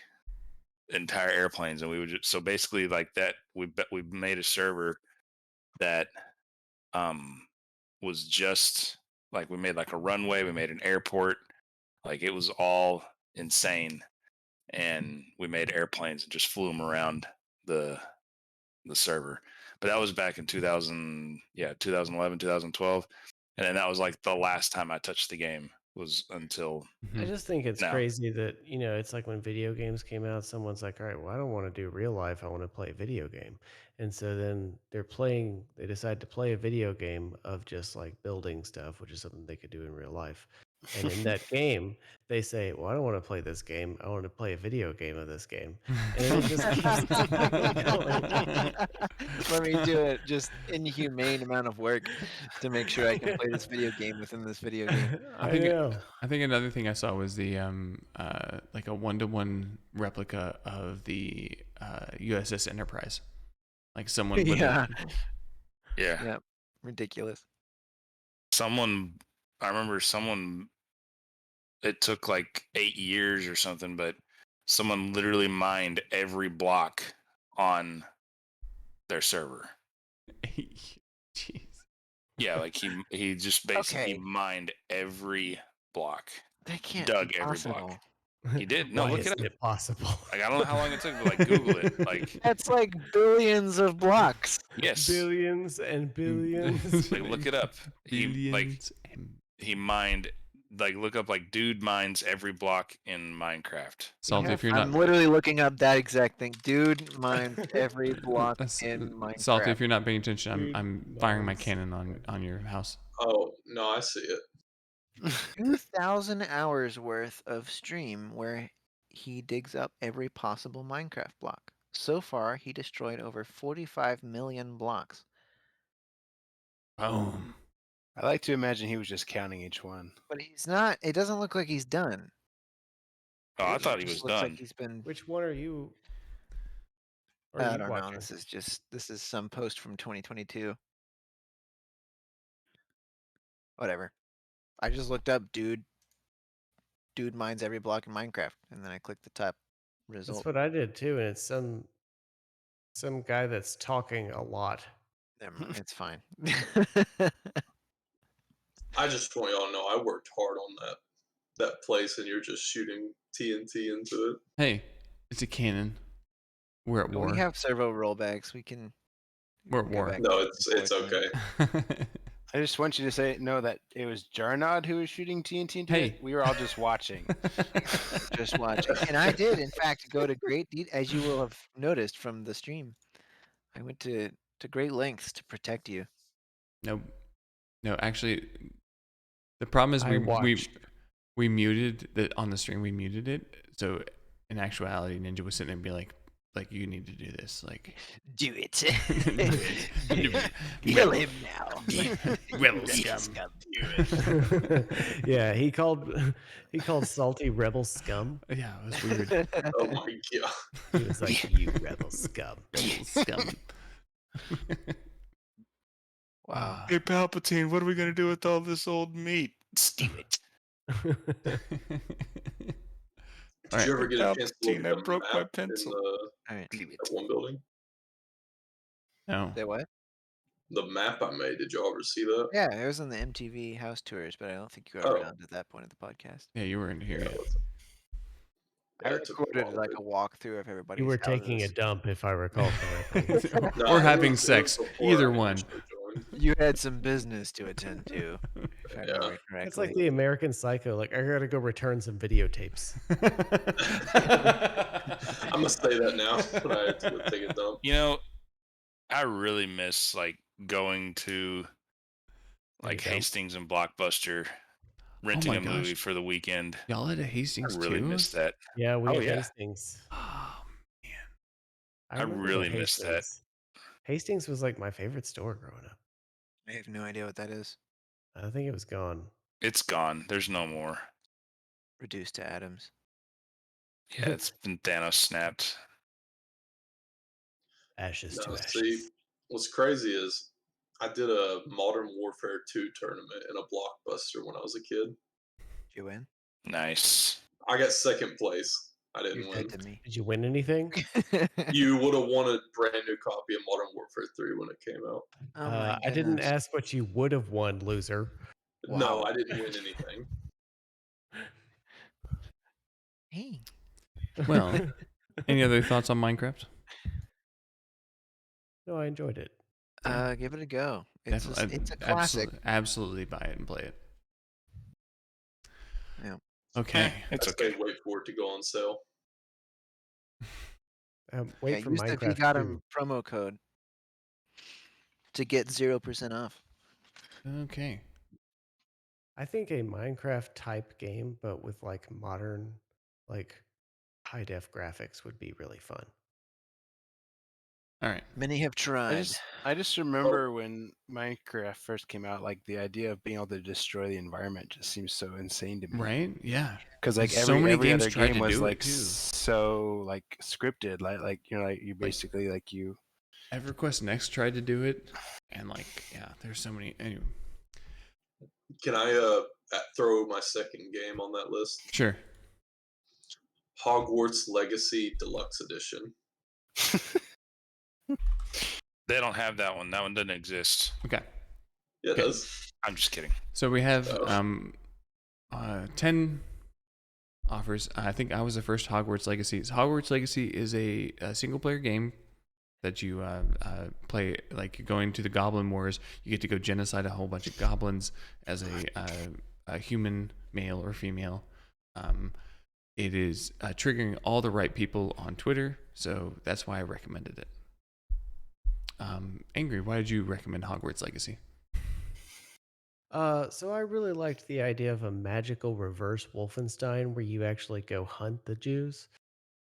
Speaker 8: entire airplanes. And we would so basically like that we made a server that was just like we made like a runway, we made an airport, like it was all insane. And we made airplanes and just flew them around the server. But that was back in 2011, 2012. And then that was like the last time I touched the game was until
Speaker 5: I just think it's
Speaker 8: now.
Speaker 5: crazy that, it's like when video games came out, someone's like, all right, well, I don't want to do real life. I want to play a video game. And so then they decide to play a video game of just like building stuff, which is something they could do in real life. And in that game, they say, well, I don't want to play this game. I want to play a video game of this game. And it just keeps going.
Speaker 3: Let me do it. Just inhumane amount of work to make sure I can play this video game within this video game.
Speaker 5: I know.
Speaker 2: I think another thing I saw was the like a 1-to-1 replica of the USS Enterprise. Like someone would
Speaker 3: Yeah.
Speaker 8: Yeah.
Speaker 3: Yeah. Ridiculous.
Speaker 8: I remember it took like 8 years or something, but someone literally mined every block on their server.
Speaker 2: Jeez.
Speaker 8: Yeah, like he just basically
Speaker 3: Okay.
Speaker 8: mined every block.
Speaker 3: That can't
Speaker 8: Dug
Speaker 3: be
Speaker 8: every
Speaker 3: possible.
Speaker 8: block. He did. No,
Speaker 5: Why
Speaker 8: look it
Speaker 5: isn't
Speaker 8: up.
Speaker 5: it possible?
Speaker 8: Like I don't know how long it took, but like Google it. Like
Speaker 3: That's like billions of blocks.
Speaker 8: yes,
Speaker 5: Billions and billions.
Speaker 8: like look it up.
Speaker 2: Billions and
Speaker 8: He mined. Like look up like dude mines every block in Minecraft.
Speaker 2: Salty, if you're
Speaker 3: I'm
Speaker 2: not
Speaker 3: literally looking up that exact thing. Dude mines every block
Speaker 2: that's-
Speaker 3: in Minecraft.
Speaker 2: Salty, if you're not paying attention,
Speaker 5: Dude
Speaker 2: I'm firing my
Speaker 5: mines.
Speaker 2: cannon on your house.
Speaker 6: Oh no, I see it.
Speaker 3: 2,000 hours worth of stream where he digs up every possible Minecraft block. So far, he destroyed over 45 million blocks.
Speaker 2: Boom.
Speaker 4: I like to imagine he was just counting each one.
Speaker 3: But he's not. It doesn't look like he's done.
Speaker 8: Oh, I
Speaker 3: It
Speaker 8: thought he
Speaker 3: just
Speaker 8: was
Speaker 3: looks like
Speaker 8: done.
Speaker 3: he's been.
Speaker 5: Which one are you?
Speaker 3: I don't know.
Speaker 5: watching?
Speaker 3: This is some post from 2022. Whatever. I just looked up dude mines every block in Minecraft, and then I clicked the top result.
Speaker 5: That's what I did too, and it's some guy that's talking a lot.
Speaker 3: Never mind, it's fine.
Speaker 6: I just want y'all to know I worked hard on that place, and you're just shooting TNT into it.
Speaker 2: Hey, it's a cannon. We're at war.
Speaker 3: We have several rollbacks. We can.
Speaker 2: We're at
Speaker 3: go
Speaker 2: war.
Speaker 3: back
Speaker 6: No,
Speaker 3: and
Speaker 6: it's
Speaker 3: forth on
Speaker 6: okay.
Speaker 3: it.
Speaker 4: I just want you to know that it was JarNod who was shooting TNT into
Speaker 2: Hey.
Speaker 4: it. We were all just watching.
Speaker 3: Just watch. And I did, in fact, go to great as you will have noticed from the stream. I went to great lengths to protect you.
Speaker 2: No, actually, the problem is
Speaker 5: I
Speaker 2: we
Speaker 5: watched.
Speaker 2: muted it on the stream. We muted it, so in actuality, Ninja was sitting there and be like you need to do this, like
Speaker 3: Do it.
Speaker 2: Kill
Speaker 3: him now.
Speaker 2: rebel scum.
Speaker 5: Yeah, he called Salty rebel scum.
Speaker 2: Yeah, it was weird.
Speaker 6: Oh my god.
Speaker 5: He was like, "You rebel scum."
Speaker 2: Rebel scum.
Speaker 3: Wow.
Speaker 8: Hey Palpatine, what are we gonna do with all this old meat?
Speaker 3: Do it.
Speaker 6: Did you ever get a chance to look
Speaker 8: Palpatine,
Speaker 6: at
Speaker 8: I
Speaker 6: the
Speaker 8: broke my
Speaker 6: map
Speaker 8: pencil.
Speaker 3: All right.
Speaker 6: that one building?
Speaker 2: No.
Speaker 3: Say what?
Speaker 6: The map I made. Did y'all ever see that?
Speaker 3: Yeah, it was on the MTV house tours, but I don't think you were
Speaker 6: Oh.
Speaker 3: around at that point of the podcast.
Speaker 2: Yeah, you weren't here
Speaker 6: Yeah,
Speaker 2: yet.
Speaker 3: I
Speaker 6: it took a
Speaker 3: recorded
Speaker 6: while,
Speaker 3: like
Speaker 6: but-
Speaker 3: a walkthrough of everybody's
Speaker 5: You were taking a
Speaker 3: houses.
Speaker 5: dump, if I recall correctly.
Speaker 6: No,
Speaker 2: or
Speaker 6: it
Speaker 2: having
Speaker 6: was
Speaker 2: sex.
Speaker 6: before
Speaker 2: Either
Speaker 6: I
Speaker 2: one.
Speaker 6: actually joined.
Speaker 3: You had some business to attend to, if I
Speaker 6: Yeah.
Speaker 3: remember correctly.
Speaker 5: It's like the American Psycho. Like, I gotta go return some videotapes.
Speaker 6: I'm gonna say that now, but I had to go take a dump.
Speaker 8: You know, I really miss like going to like
Speaker 5: Take a dump.
Speaker 8: Hastings and Blockbuster, renting
Speaker 2: my
Speaker 8: a movie
Speaker 2: gosh.
Speaker 8: for the weekend.
Speaker 2: Y'all at a Hastings
Speaker 8: I really
Speaker 2: too?
Speaker 8: miss that.
Speaker 5: Yeah, we
Speaker 8: Oh,
Speaker 5: had
Speaker 8: yeah.
Speaker 5: Hastings.
Speaker 2: Oh,
Speaker 8: I
Speaker 5: remember
Speaker 8: really miss that.
Speaker 5: Hastings. Hastings was like my favorite store growing up.
Speaker 3: I have no idea what that is.
Speaker 5: I think it was gone.
Speaker 8: It's gone. There's no more.
Speaker 3: Reduced to atoms.
Speaker 8: Yeah, it's been Thanos snapped.
Speaker 5: Ashes to
Speaker 6: No,
Speaker 5: ashes.
Speaker 6: see, what's crazy is I did a Modern Warfare 2 tournament in a Blockbuster when I was a kid.
Speaker 3: Did you win?
Speaker 8: Nice.
Speaker 6: I got second place. I didn't
Speaker 3: You're
Speaker 6: win.
Speaker 3: dead to me.
Speaker 5: Did you win anything?
Speaker 6: You would have won a brand new copy of Modern Warfare 3 when it came out.
Speaker 3: Oh my
Speaker 5: I didn't
Speaker 3: goodness.
Speaker 5: ask what you would have won, loser.
Speaker 6: No,
Speaker 3: Wow.
Speaker 6: I didn't win anything.
Speaker 3: Hey.
Speaker 2: Well, any other thoughts on Minecraft?
Speaker 5: No, I enjoyed it.
Speaker 3: Give it a go. It's
Speaker 2: Definitely-
Speaker 3: a classic.
Speaker 2: Absolutely buy it and play it.
Speaker 3: Yeah.
Speaker 2: Okay.
Speaker 8: It's
Speaker 6: I
Speaker 8: okay.
Speaker 6: can't wait for it to go on sale.
Speaker 5: Wait
Speaker 3: Yeah,
Speaker 5: for
Speaker 3: use the
Speaker 5: Minecraft
Speaker 3: VGotM
Speaker 5: 2.
Speaker 3: promo code to get 0% off.
Speaker 2: Okay.
Speaker 5: I think a Minecraft type game, but with like modern, like high def graphics would be really fun.
Speaker 2: All right.
Speaker 3: Many have tried.
Speaker 4: I just remember when Minecraft first came out, like the idea of being able to destroy the environment just seems so insane to me.
Speaker 2: Right? Yeah.
Speaker 4: Because like
Speaker 2: So many
Speaker 4: every
Speaker 2: games
Speaker 4: other
Speaker 2: tried
Speaker 4: game
Speaker 2: to
Speaker 4: was
Speaker 2: do it,
Speaker 4: like
Speaker 2: too.
Speaker 4: so like scripted, like you know, like you basically like you.
Speaker 2: EverQuest Next tried to do it, and like, yeah, there's so many. Anyway,
Speaker 6: Can I throw my second game on that list?
Speaker 2: sure.
Speaker 6: Hogwarts Legacy Deluxe Edition.
Speaker 8: They don't have that one. That one doesn't exist.
Speaker 2: Okay.
Speaker 6: Yeah, it does.
Speaker 8: I'm just kidding.
Speaker 2: So we have
Speaker 6: Oh.
Speaker 2: 10 offers. I think I was the first Hogwarts Legacy. Hogwarts Legacy is a single player game that you play, like you're going to the Goblin Wars. You get to go genocide a whole bunch of goblins as a human, male or female. It is triggering all the right people on Twitter, so that's why I recommended it. Angry, why did you recommend Hogwarts Legacy?
Speaker 5: So I really liked the idea of a magical reverse Wolfenstein where you actually go hunt the Jews.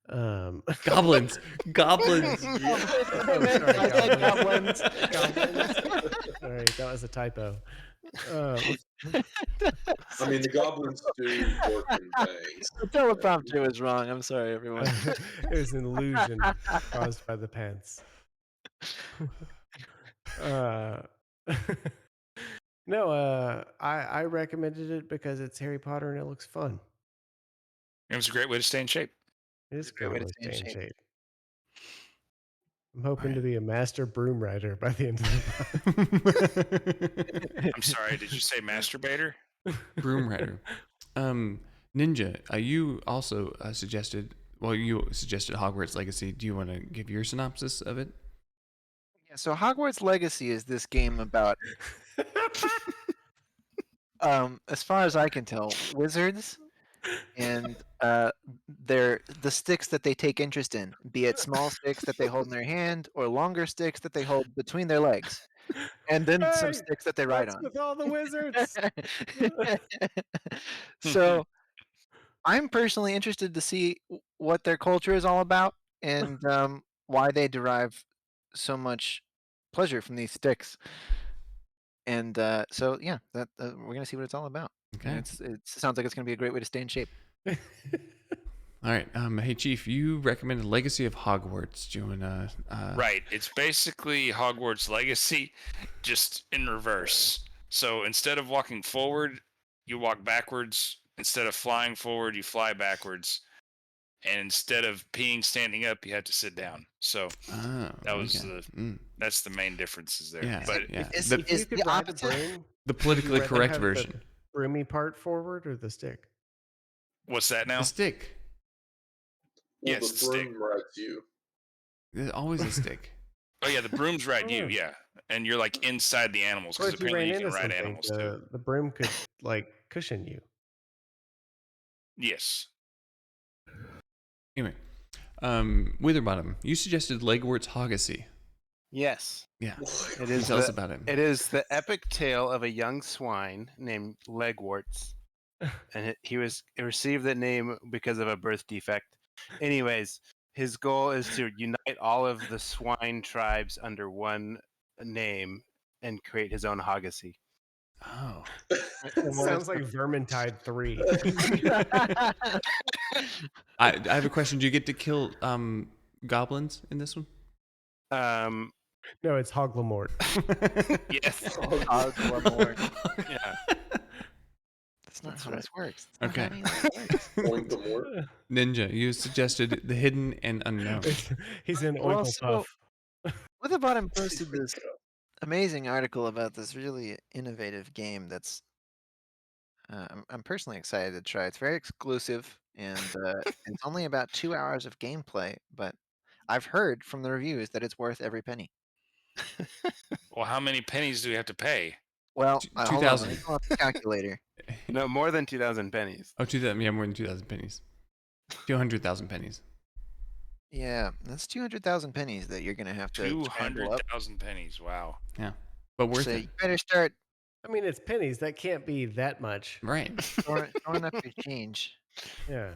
Speaker 2: Goblins.
Speaker 5: Oh, sorry, goblins. Sorry, that was a typo.
Speaker 6: I mean, the goblins do work in bangs.
Speaker 3: The teleprompter was wrong. I'm sorry, everyone.
Speaker 5: It was an illusion caused by the pants. No, I recommended it because it's Harry Potter and it looks fun.
Speaker 8: It was a great way to stay in shape.
Speaker 5: It is a great way to stay in shape. I'm hoping
Speaker 2: Alright.
Speaker 5: to be a master broom rider by the end of the month.
Speaker 8: I'm sorry, did you say masturbator?
Speaker 2: Broom Rider. Ninja, you also suggested Hogwarts Legacy. Do you want to give your synopsis of it?
Speaker 3: Yeah, so Hogwarts Legacy is this game about, as far as I can tell, wizards and they're the sticks that they take interest in, be it small sticks that they hold in their hand or longer sticks that they hold between their legs, and then some sticks that they ride on.
Speaker 5: With all the wizards.
Speaker 3: So I'm personally interested to see what their culture is all about and why they derive so much pleasure from these sticks. And so yeah, that we're gonna see what it's all about.
Speaker 2: Okay.
Speaker 3: And it sounds like it's gonna be a great way to stay in shape.
Speaker 2: All right. Hey, Chief, you recommended Legacy of Hogwarts. Do you want to...
Speaker 8: Right. It's basically Hogwarts Legacy, just in reverse. So instead of walking forward, you walk backwards. Instead of flying forward, you fly backwards. And instead of peeing standing up, you have to sit down. So that's the main differences there.
Speaker 2: Yeah,
Speaker 8: But
Speaker 2: yeah.
Speaker 3: Is
Speaker 5: If you
Speaker 3: the
Speaker 5: could ride the
Speaker 3: opposite?
Speaker 5: broom,
Speaker 2: The politically
Speaker 5: would you rather
Speaker 2: correct
Speaker 5: have
Speaker 2: version.
Speaker 5: the broomy part forward or the stick?
Speaker 8: what's that now?
Speaker 2: The stick.
Speaker 6: Well,
Speaker 8: Yes,
Speaker 6: the
Speaker 8: stick.
Speaker 6: broom rides you.
Speaker 2: There's always a stick.
Speaker 8: Oh yeah, the brooms ride you,
Speaker 5: Oh.
Speaker 8: yeah, and you're like inside the animals
Speaker 5: Or
Speaker 8: because
Speaker 5: if you
Speaker 8: apparently
Speaker 5: ran
Speaker 8: you can
Speaker 5: into
Speaker 8: ride
Speaker 5: something,
Speaker 8: animals too.
Speaker 5: the broom could like cushion you.
Speaker 8: Yes.
Speaker 2: Anyway, Witherbottom, you suggested Legwarts Hoggacy.
Speaker 4: Yes.
Speaker 2: Yeah.
Speaker 4: It is
Speaker 2: Tell us about it.
Speaker 4: It is the epic tale of a young swine named Legwarts, and he received that name because of a birth defect. Anyways, his goal is to unite all of the swine tribes under one name and create his own Hoggacy.
Speaker 2: Oh.
Speaker 5: It sounds like Vermintide 3.
Speaker 2: I have a question. Do you get to kill goblins in this one?
Speaker 5: No, it's Hoglamort.
Speaker 8: Yes.
Speaker 3: Hoglamort.
Speaker 4: Yeah.
Speaker 3: That's not how this works.
Speaker 2: Okay.
Speaker 6: Point the more.
Speaker 2: Ninja, you suggested the hidden and unknown.
Speaker 5: He's in
Speaker 3: Well,
Speaker 5: Oinklepuff.
Speaker 3: Witherbottom posted this amazing article about this really innovative game that's I'm personally excited to try. It's very exclusive and it's only about 2 hours of gameplay, but I've heard from the reviews that it's worth every penny.
Speaker 8: Well, how many pennies do we have to pay?
Speaker 3: Well, hold on,
Speaker 2: 2,000.
Speaker 3: let me pull up the calculator.
Speaker 4: No, more than 2,000 pennies.
Speaker 2: Oh, 2,000. Yeah, more than 2,000 pennies. 200,000 pennies.
Speaker 3: Yeah, that's 200,000 pennies that you're gonna have to scramble up.
Speaker 8: 200,000 pennies. Wow.
Speaker 2: Yeah. But worth
Speaker 3: So
Speaker 2: it.
Speaker 3: you better start
Speaker 5: I mean, it's pennies. That can't be that much.
Speaker 2: Right.
Speaker 3: throwing up your change.
Speaker 5: Yeah.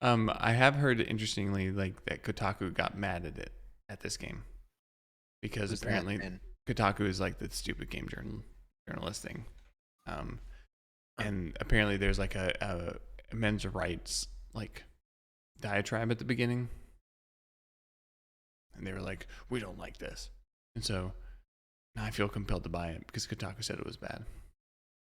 Speaker 2: I have heard, interestingly, like that Kotaku got mad at this game because
Speaker 3: Who's that,
Speaker 2: apparently
Speaker 3: man?
Speaker 2: Kotaku is like the stupid game journalist thing, and apparently there's like a men's rights like diatribe at the beginning, and they were like, we don't like this, and so now I feel compelled to buy it because Kotaku said it was bad.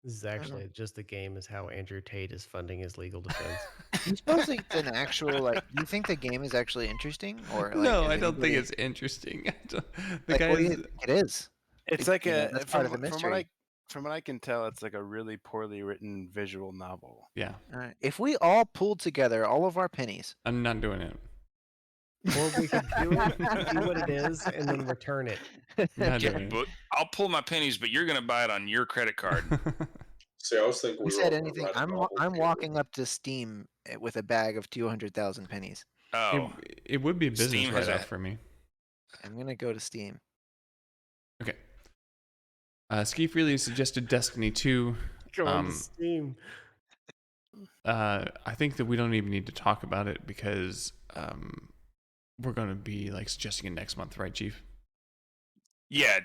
Speaker 5: This is actually just the game is how Andrew Tate is funding his legal defense.
Speaker 3: Do you suppose it's an actual do you think the game is actually interesting or like,
Speaker 2: No,
Speaker 3: is
Speaker 2: I don't think
Speaker 3: anybody-
Speaker 2: it's interesting. The
Speaker 3: like,
Speaker 2: guy
Speaker 3: what do you
Speaker 2: is,
Speaker 3: think it is?
Speaker 4: It's like
Speaker 3: that's part of the mystery.
Speaker 4: from what I can tell, it's like a really poorly written visual novel.
Speaker 2: Yeah,
Speaker 3: All right. If we all pooled together all of our pennies,
Speaker 2: I'm not doing it.
Speaker 5: Or we could do it, see what it is, and then return it.
Speaker 2: Not
Speaker 8: Yeah,
Speaker 2: doing it.
Speaker 8: but I'll pull my pennies, but you're gonna buy it on your credit card.
Speaker 6: See, I was thinking
Speaker 3: who
Speaker 6: we were
Speaker 3: said
Speaker 6: all gonna
Speaker 3: anything?
Speaker 6: write a
Speaker 3: I'm
Speaker 6: novel
Speaker 3: I'm
Speaker 6: together.
Speaker 3: walking up to Steam with a bag of 200,000 pennies.
Speaker 8: Oh,
Speaker 2: It would be a business
Speaker 8: Steam has
Speaker 2: write-off
Speaker 8: a-
Speaker 2: for me.
Speaker 3: I'm gonna go to Steam.
Speaker 2: Okay. Ski Freely suggested Destiny 2.
Speaker 5: Go on to Steam.
Speaker 2: I think that we don't even need to talk about it because we're going to be like suggesting it next month, right, Chief?
Speaker 8: yeah,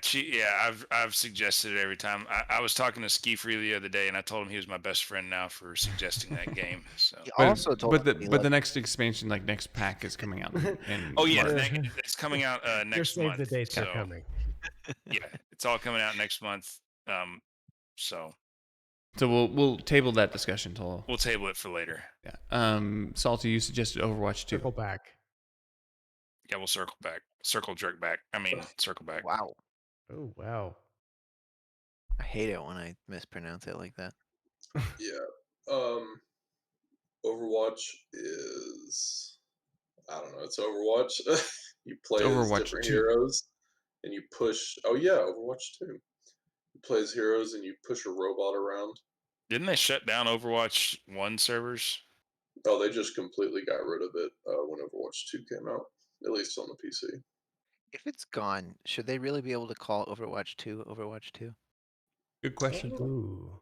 Speaker 8: I've suggested it every time. I was talking to Ski Free the other day, and I told him he was my best friend now for suggesting that game. So.
Speaker 3: He also told me
Speaker 2: the next expansion, like next pack, is coming out. In
Speaker 8: Oh yeah,
Speaker 2: March.
Speaker 8: it's coming out next
Speaker 5: Just save
Speaker 8: month.
Speaker 5: the dates are
Speaker 8: so,
Speaker 5: coming.
Speaker 8: Yeah, it's all coming out next month. So
Speaker 2: we'll table that discussion till
Speaker 8: we'll table it for later.
Speaker 2: yeah. Salty, you suggested Overwatch 2.
Speaker 5: Circle back.
Speaker 8: Yeah, we'll circle back. Circle back.
Speaker 3: Wow.
Speaker 5: Oh wow.
Speaker 3: I hate it when I mispronounce it like that.
Speaker 6: Yeah. Overwatch is, I don't know. It's Overwatch. You play as
Speaker 2: Overwatch
Speaker 6: different
Speaker 2: 2.
Speaker 6: heroes, and you push. Oh yeah, Overwatch 2. You play as heroes, and you push a robot around.
Speaker 8: Didn't they shut down Overwatch 1 servers?
Speaker 6: Oh, they just completely got rid of it when Overwatch 2 came out, at least on the PC.
Speaker 3: If it's gone, should they really be able to call Overwatch 2 Overwatch 2?
Speaker 2: Good question.
Speaker 5: Ooh.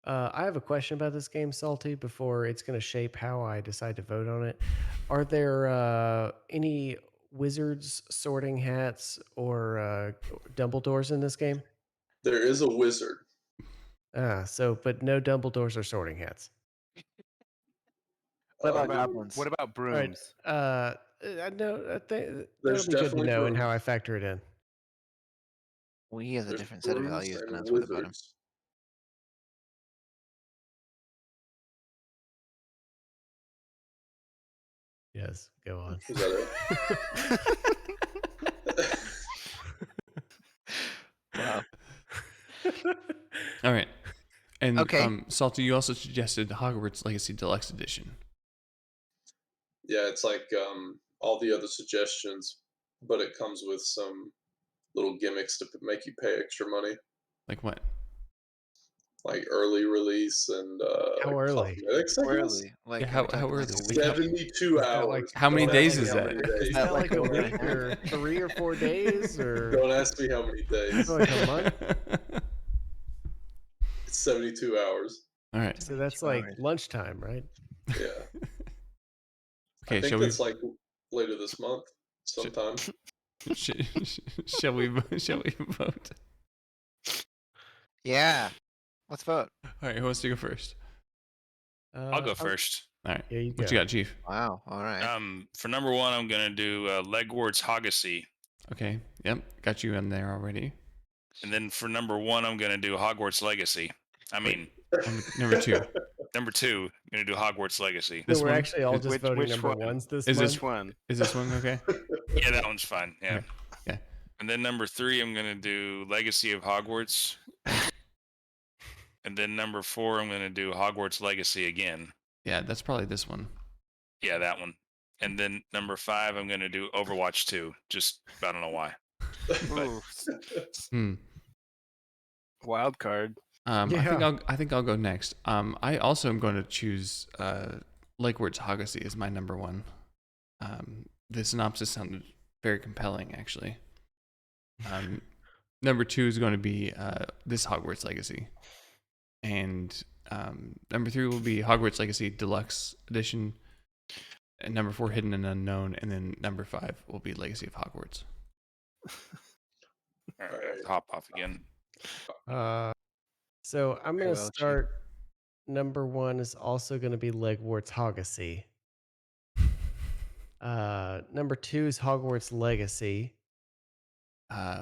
Speaker 5: I have a question about this game, Salty, before it's going to shape how I decide to vote on it. Are there any wizards, sorting hats, or Dumbledores in this game?
Speaker 6: There is a wizard.
Speaker 5: But no Dumbledores or sorting hats.
Speaker 3: What about
Speaker 6: Um,
Speaker 3: goblins?
Speaker 4: What about
Speaker 5: All right.
Speaker 4: brooms?
Speaker 5: No, that'll
Speaker 6: There's
Speaker 5: be good to
Speaker 6: definitely
Speaker 5: know and
Speaker 6: brooms.
Speaker 5: how I factor it in.
Speaker 3: Well, he has a
Speaker 6: There's
Speaker 3: different set of
Speaker 6: brooms
Speaker 3: values than
Speaker 6: and
Speaker 3: that's what about him.
Speaker 6: wizards.
Speaker 5: Yes, go on.
Speaker 6: Is that it?
Speaker 3: Wow.
Speaker 2: All right. And
Speaker 3: Okay.
Speaker 2: Salty, you also suggested Hogwarts Legacy Deluxe Edition.
Speaker 6: Yeah, it's like all the other suggestions, but it comes with some little gimmicks to make you pay extra money,
Speaker 2: Like what?
Speaker 6: like early release and
Speaker 5: How early?
Speaker 6: cosmetics. I guess.
Speaker 3: Early. Like,
Speaker 2: Yeah,
Speaker 3: are
Speaker 2: how
Speaker 3: we talking
Speaker 2: early?
Speaker 3: like a week?
Speaker 6: 72
Speaker 5: that like-
Speaker 6: hours.
Speaker 2: How many
Speaker 6: Don't
Speaker 2: days
Speaker 6: ask me
Speaker 2: is
Speaker 6: how
Speaker 2: that?
Speaker 6: many days.
Speaker 5: Is that like a
Speaker 3: Like a
Speaker 5: week or 3 or 4 days or
Speaker 6: Don't ask me how many days.
Speaker 5: like a month?
Speaker 6: It's 72 hours.
Speaker 2: All right.
Speaker 5: So that's
Speaker 3: 2
Speaker 5: like
Speaker 3: hours.
Speaker 5: lunchtime, right?
Speaker 6: Yeah.
Speaker 2: Okay.
Speaker 6: I think
Speaker 2: Shall we?
Speaker 6: that's like later this month, sometime.
Speaker 2: Shall we? Shall we vote?
Speaker 3: Yeah. Let's vote.
Speaker 2: All right. Who wants to go first?
Speaker 8: I'll go first.
Speaker 2: All right.
Speaker 5: Yeah, you
Speaker 2: What
Speaker 5: go.
Speaker 2: you got, Chief?
Speaker 3: Wow. All right.
Speaker 8: For number 1, I'm gonna do Legwards Legacy,
Speaker 2: Okay. Yep. Got you in there already.
Speaker 8: and then for number 1, I'm gonna do Hogwarts Legacy. I mean,
Speaker 2: Number 2.
Speaker 8: number 2, I'm gonna do Hogwarts Legacy.
Speaker 2: This
Speaker 5: So we're
Speaker 2: one?
Speaker 5: actually all just
Speaker 4: Which-
Speaker 5: voting
Speaker 4: which
Speaker 5: number
Speaker 4: one?
Speaker 5: ones this
Speaker 2: Is
Speaker 5: month.
Speaker 2: this
Speaker 4: Which one?
Speaker 2: Is this one okay?
Speaker 8: Yeah, that one's fine. Yeah.
Speaker 2: Okay. Yeah.
Speaker 8: And then number 3, I'm gonna do Legacy of Hogwarts. And then number 4, I'm gonna do Hogwarts Legacy again.
Speaker 2: Yeah, that's probably this one.
Speaker 8: Yeah, that one. And then number 5, I'm gonna do Overwatch 2. Just I don't know why.
Speaker 4: Ooh,
Speaker 2: Hmm.
Speaker 4: wild card.
Speaker 2: I think I'll go next. I also am going to choose Legwards Legacy as my number 1. The synopsis sounded very compelling, actually. Number 2 is going to be this Hogwarts Legacy, and number 3 will be Hogwarts Legacy Deluxe Edition, and number 4 Hidden and Unknown, and then number 5 will be Legacy of Hogwarts.
Speaker 8: All right, I have to hop off again.
Speaker 5: So I'm
Speaker 3: Very
Speaker 5: going to
Speaker 3: well, Chief.
Speaker 5: start. Number 1 is also going to be Legwards Legacy. Number 2 is Hogwarts Legacy.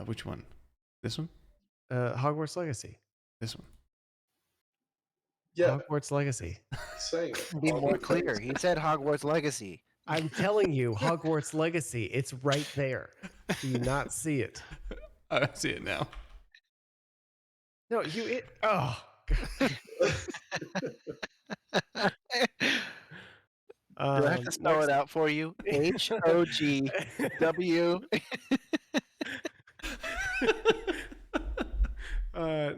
Speaker 2: Which one? This one?
Speaker 5: Hogwarts Legacy.
Speaker 2: This one?
Speaker 6: Yeah,
Speaker 5: Hogwarts Legacy.
Speaker 6: saying it.
Speaker 3: Be
Speaker 6: all
Speaker 3: more
Speaker 6: the
Speaker 3: clear.
Speaker 6: things.
Speaker 3: He said Hogwarts Legacy.
Speaker 5: I'm telling you, Hogwarts Legacy. It's right there. Do you not see it?
Speaker 2: I see it now.
Speaker 5: No, oh.
Speaker 3: Do I have to spell it out for you? HOGW.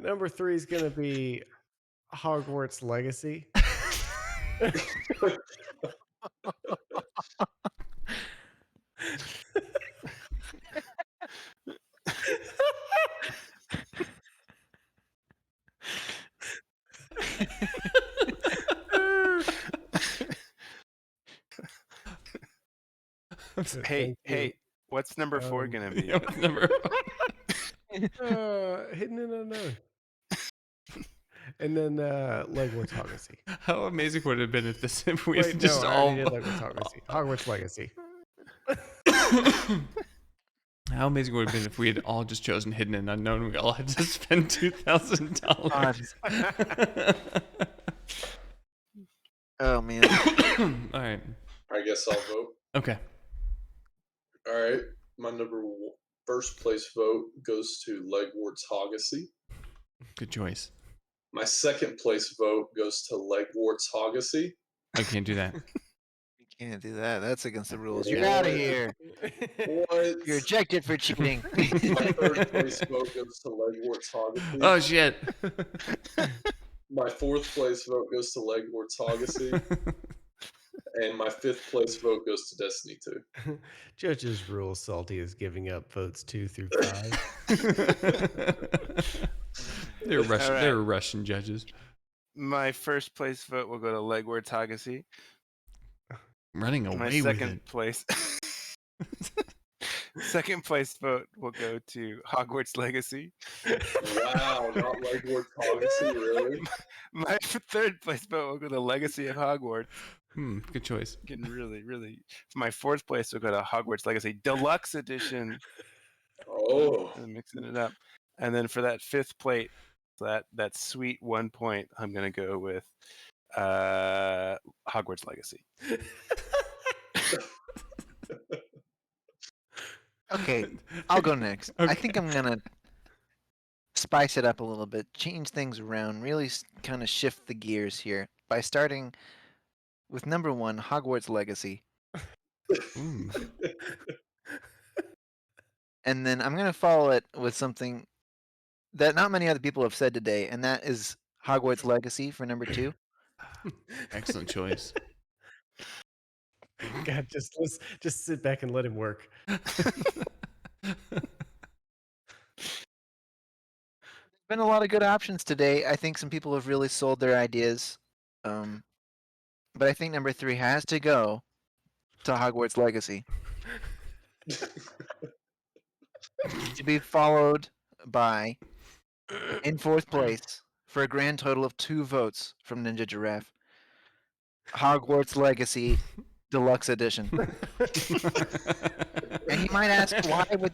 Speaker 5: Number 3 is going to be Hogwarts Legacy.
Speaker 4: Hey, what's number 4 gonna be?
Speaker 2: Yeah, what's number
Speaker 5: Hidden and Unknown. And then Hogwarts Legacy.
Speaker 2: How amazing would it have been if we
Speaker 5: Wait,
Speaker 2: just
Speaker 5: no, I
Speaker 2: all
Speaker 5: already did Hogwarts Legacy.
Speaker 2: How amazing would it have been if we had all just chosen Hidden and Unknown? We all had to spend $2,000.
Speaker 3: Oh man.
Speaker 2: All right.
Speaker 6: I guess I'll vote.
Speaker 2: Okay.
Speaker 6: All right. My first place vote goes to Hogwarts Legacy.
Speaker 2: Good choice.
Speaker 6: My second place vote goes to Hogwarts Legacy.
Speaker 2: I can't do that.
Speaker 3: You can't do that. That's against the rules. You're out of here.
Speaker 6: What?
Speaker 3: You're ejected for cheating.
Speaker 6: My third place vote goes to Hogwarts Legacy.
Speaker 2: Oh shit.
Speaker 6: My fourth place vote goes to Hogwarts Legacy. And my fifth place vote goes to Destiny 2.
Speaker 5: Judge's rule salty is giving up votes 2 through 5.
Speaker 2: They're Russian.
Speaker 4: All right.
Speaker 2: They're Russian judges.
Speaker 4: My first place vote will go to Hogwarts Legacy.
Speaker 2: Running
Speaker 4: My
Speaker 2: away with
Speaker 4: second
Speaker 2: it.
Speaker 4: place. Second place vote will go to Hogwarts Legacy.
Speaker 6: Wow, not Hogwarts Legacy, really?
Speaker 4: My third place vote will go to Legacy of Hogwarts.
Speaker 2: Good choice.
Speaker 4: Getting really. My fourth place will go to Hogwarts Legacy Deluxe Edition.
Speaker 6: Oh.
Speaker 4: I'm mixing it up. And then for that fifth plate, that sweet 1 point, I'm gonna go with Hogwarts Legacy.
Speaker 3: Okay, I'll go next.
Speaker 2: Okay.
Speaker 3: I think I'm gonna spice it up a little bit, change things around, really kind of shift the gears here by starting with number 1, Hogwarts Legacy. And then I'm gonna follow it with something that not many other people have said today, and that is Hogwarts Legacy for number 2.
Speaker 2: Excellent choice.
Speaker 5: God, just sit back and let him work.
Speaker 3: Been a lot of good options today. I think some people have really sold their ideas. But I think number 3 has to go to Hogwarts Legacy. To be followed by, in fourth place, for a grand total of 2 votes from Ninja Giraffe, Hogwarts Legacy Deluxe Edition. And you might ask, why would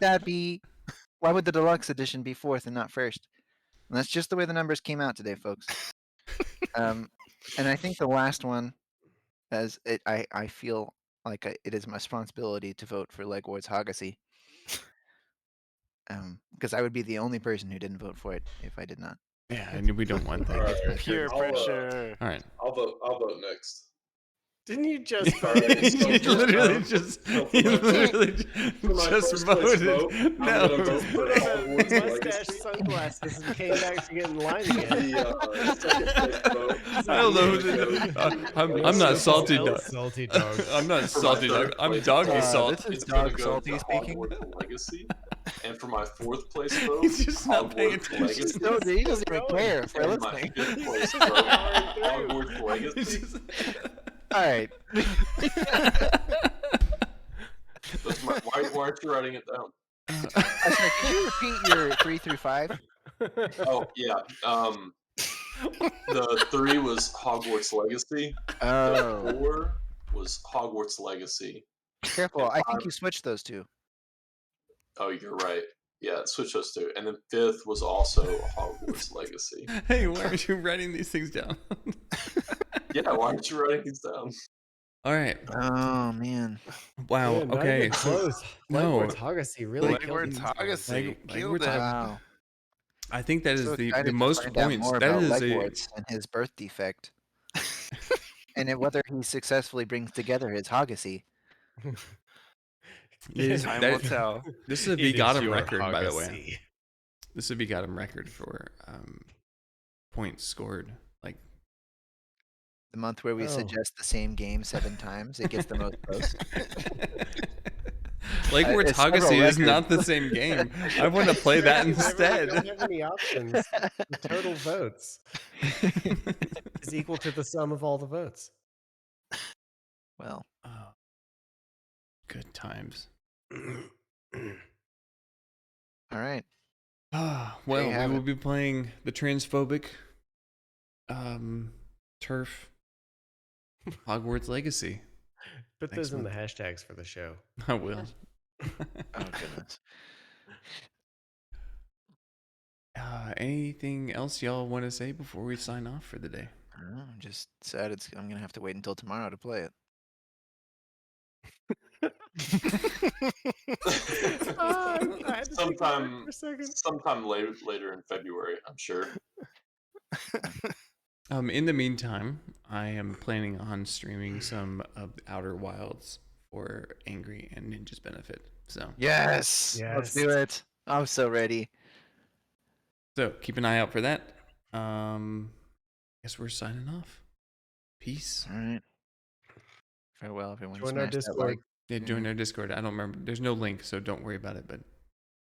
Speaker 3: the Deluxe Edition be fourth and not first? And that's just the way the numbers came out today, folks. And I think the last one, I feel like it is my responsibility to vote for Hogwarts Legacy. Because I would be the only person who didn't vote for it if I did not.
Speaker 2: Yeah, and we don't want that.
Speaker 6: Alright,
Speaker 4: Peer pressure.
Speaker 2: All right.
Speaker 6: I'll vote next.
Speaker 5: Didn't you just vote?
Speaker 6: Alright, so
Speaker 2: He
Speaker 6: for
Speaker 2: literally
Speaker 6: my-
Speaker 2: just
Speaker 6: so for my
Speaker 2: just
Speaker 6: first place
Speaker 2: voted.
Speaker 6: vote, I'm
Speaker 2: No.
Speaker 6: gonna vote for Hogwarts
Speaker 5: Mustache,
Speaker 6: Legacy.
Speaker 5: sunglasses, and came back to get in line again.
Speaker 6: The second place vote.
Speaker 2: I don't know who I'm not salty dog.
Speaker 5: Salty dog.
Speaker 2: I'm not
Speaker 6: For my
Speaker 2: salty dog.
Speaker 6: third
Speaker 2: I'm
Speaker 6: place
Speaker 2: doggy
Speaker 6: vote,
Speaker 2: salt.
Speaker 3: This is
Speaker 6: It's gonna
Speaker 3: Dog
Speaker 6: go
Speaker 3: Salty
Speaker 6: to
Speaker 3: speaking.
Speaker 6: Hogwarts Legacy. And for my fourth place vote,
Speaker 2: He's just not paying
Speaker 6: Hogwarts
Speaker 2: attention.
Speaker 6: Legacy.
Speaker 3: No, dude, he doesn't even care if we're
Speaker 6: And my
Speaker 3: listening.
Speaker 6: fifth place vote, Hogwarts Legacy.
Speaker 3: All right.
Speaker 6: Why aren't you writing it down?
Speaker 3: I'm sorry, could you repeat your 3 through 5?
Speaker 6: Oh yeah. The 3 was Hogwarts Legacy.
Speaker 3: Oh,
Speaker 6: The 4 was Hogwarts Legacy.
Speaker 3: careful. I think you switched those 2.
Speaker 6: Oh, you're right. Yeah, switch those 2. And then 5th was also Hogwarts Legacy.
Speaker 2: Hey, why aren't you writing these things down?
Speaker 6: Yeah, why aren't you writing these down?
Speaker 2: All right.
Speaker 3: Oh man.
Speaker 2: Wow.
Speaker 5: Man, not
Speaker 2: Okay.
Speaker 5: even
Speaker 2: So
Speaker 5: close.
Speaker 2: no.
Speaker 5: Legwards Legacy really killed
Speaker 4: Legwards
Speaker 5: this one.
Speaker 4: Legacy killed
Speaker 2: Legwards
Speaker 4: it.
Speaker 3: Wow.
Speaker 2: I think that is
Speaker 3: So
Speaker 2: the
Speaker 3: excited to
Speaker 2: most
Speaker 3: find out
Speaker 2: points.
Speaker 3: more
Speaker 2: That
Speaker 3: about
Speaker 2: is a
Speaker 3: Legwarts and his birth defect, and whether he successfully brings together his Hoggacy.
Speaker 4: Time will tell.
Speaker 2: This is a
Speaker 5: It is
Speaker 2: VGotM
Speaker 5: your
Speaker 2: record, by the way.
Speaker 5: Hoggacy.
Speaker 2: This is a VGotM record for points scored. Like
Speaker 3: The month where we
Speaker 5: Oh.
Speaker 3: suggest the same game 7 times, it gets the most votes.
Speaker 2: Legwards
Speaker 3: It's several
Speaker 2: Hoggacy is
Speaker 3: records.
Speaker 2: not the same game. I want to play that
Speaker 5: You don't
Speaker 2: instead.
Speaker 5: have any options. The total votes is equal to the sum of all the votes.
Speaker 3: Well,
Speaker 2: Oh, good times.
Speaker 3: all right.
Speaker 2: Well,
Speaker 3: There you
Speaker 2: we
Speaker 3: have
Speaker 2: will
Speaker 3: it.
Speaker 2: be playing the transphobic turf Hogwarts Legacy.
Speaker 5: Put
Speaker 2: Next
Speaker 5: those in the
Speaker 2: month.
Speaker 5: hashtags for the show.
Speaker 2: I will.
Speaker 3: Oh goodness.
Speaker 2: Anything else y'all want to say before we sign off for the day?
Speaker 3: I don't know, I'm just sad I'm gonna have to wait until tomorrow to play it.
Speaker 5: I had to think about it for a second.
Speaker 6: sometime later in February, I'm sure.
Speaker 2: In the meantime, I am planning on streaming some of the Outer Wilds for Angry and Ninja's benefit. So
Speaker 3: Yes. Let's do it. I'm so ready.
Speaker 2: keep an eye out for that. Guess we're signing off. Peace.
Speaker 3: All right. Farewell, everyone.
Speaker 5: Join our
Speaker 3: Smash that
Speaker 5: Discord.
Speaker 3: like.
Speaker 2: Yeah, join our Discord. I don't remember. There's no link, so don't worry about it. But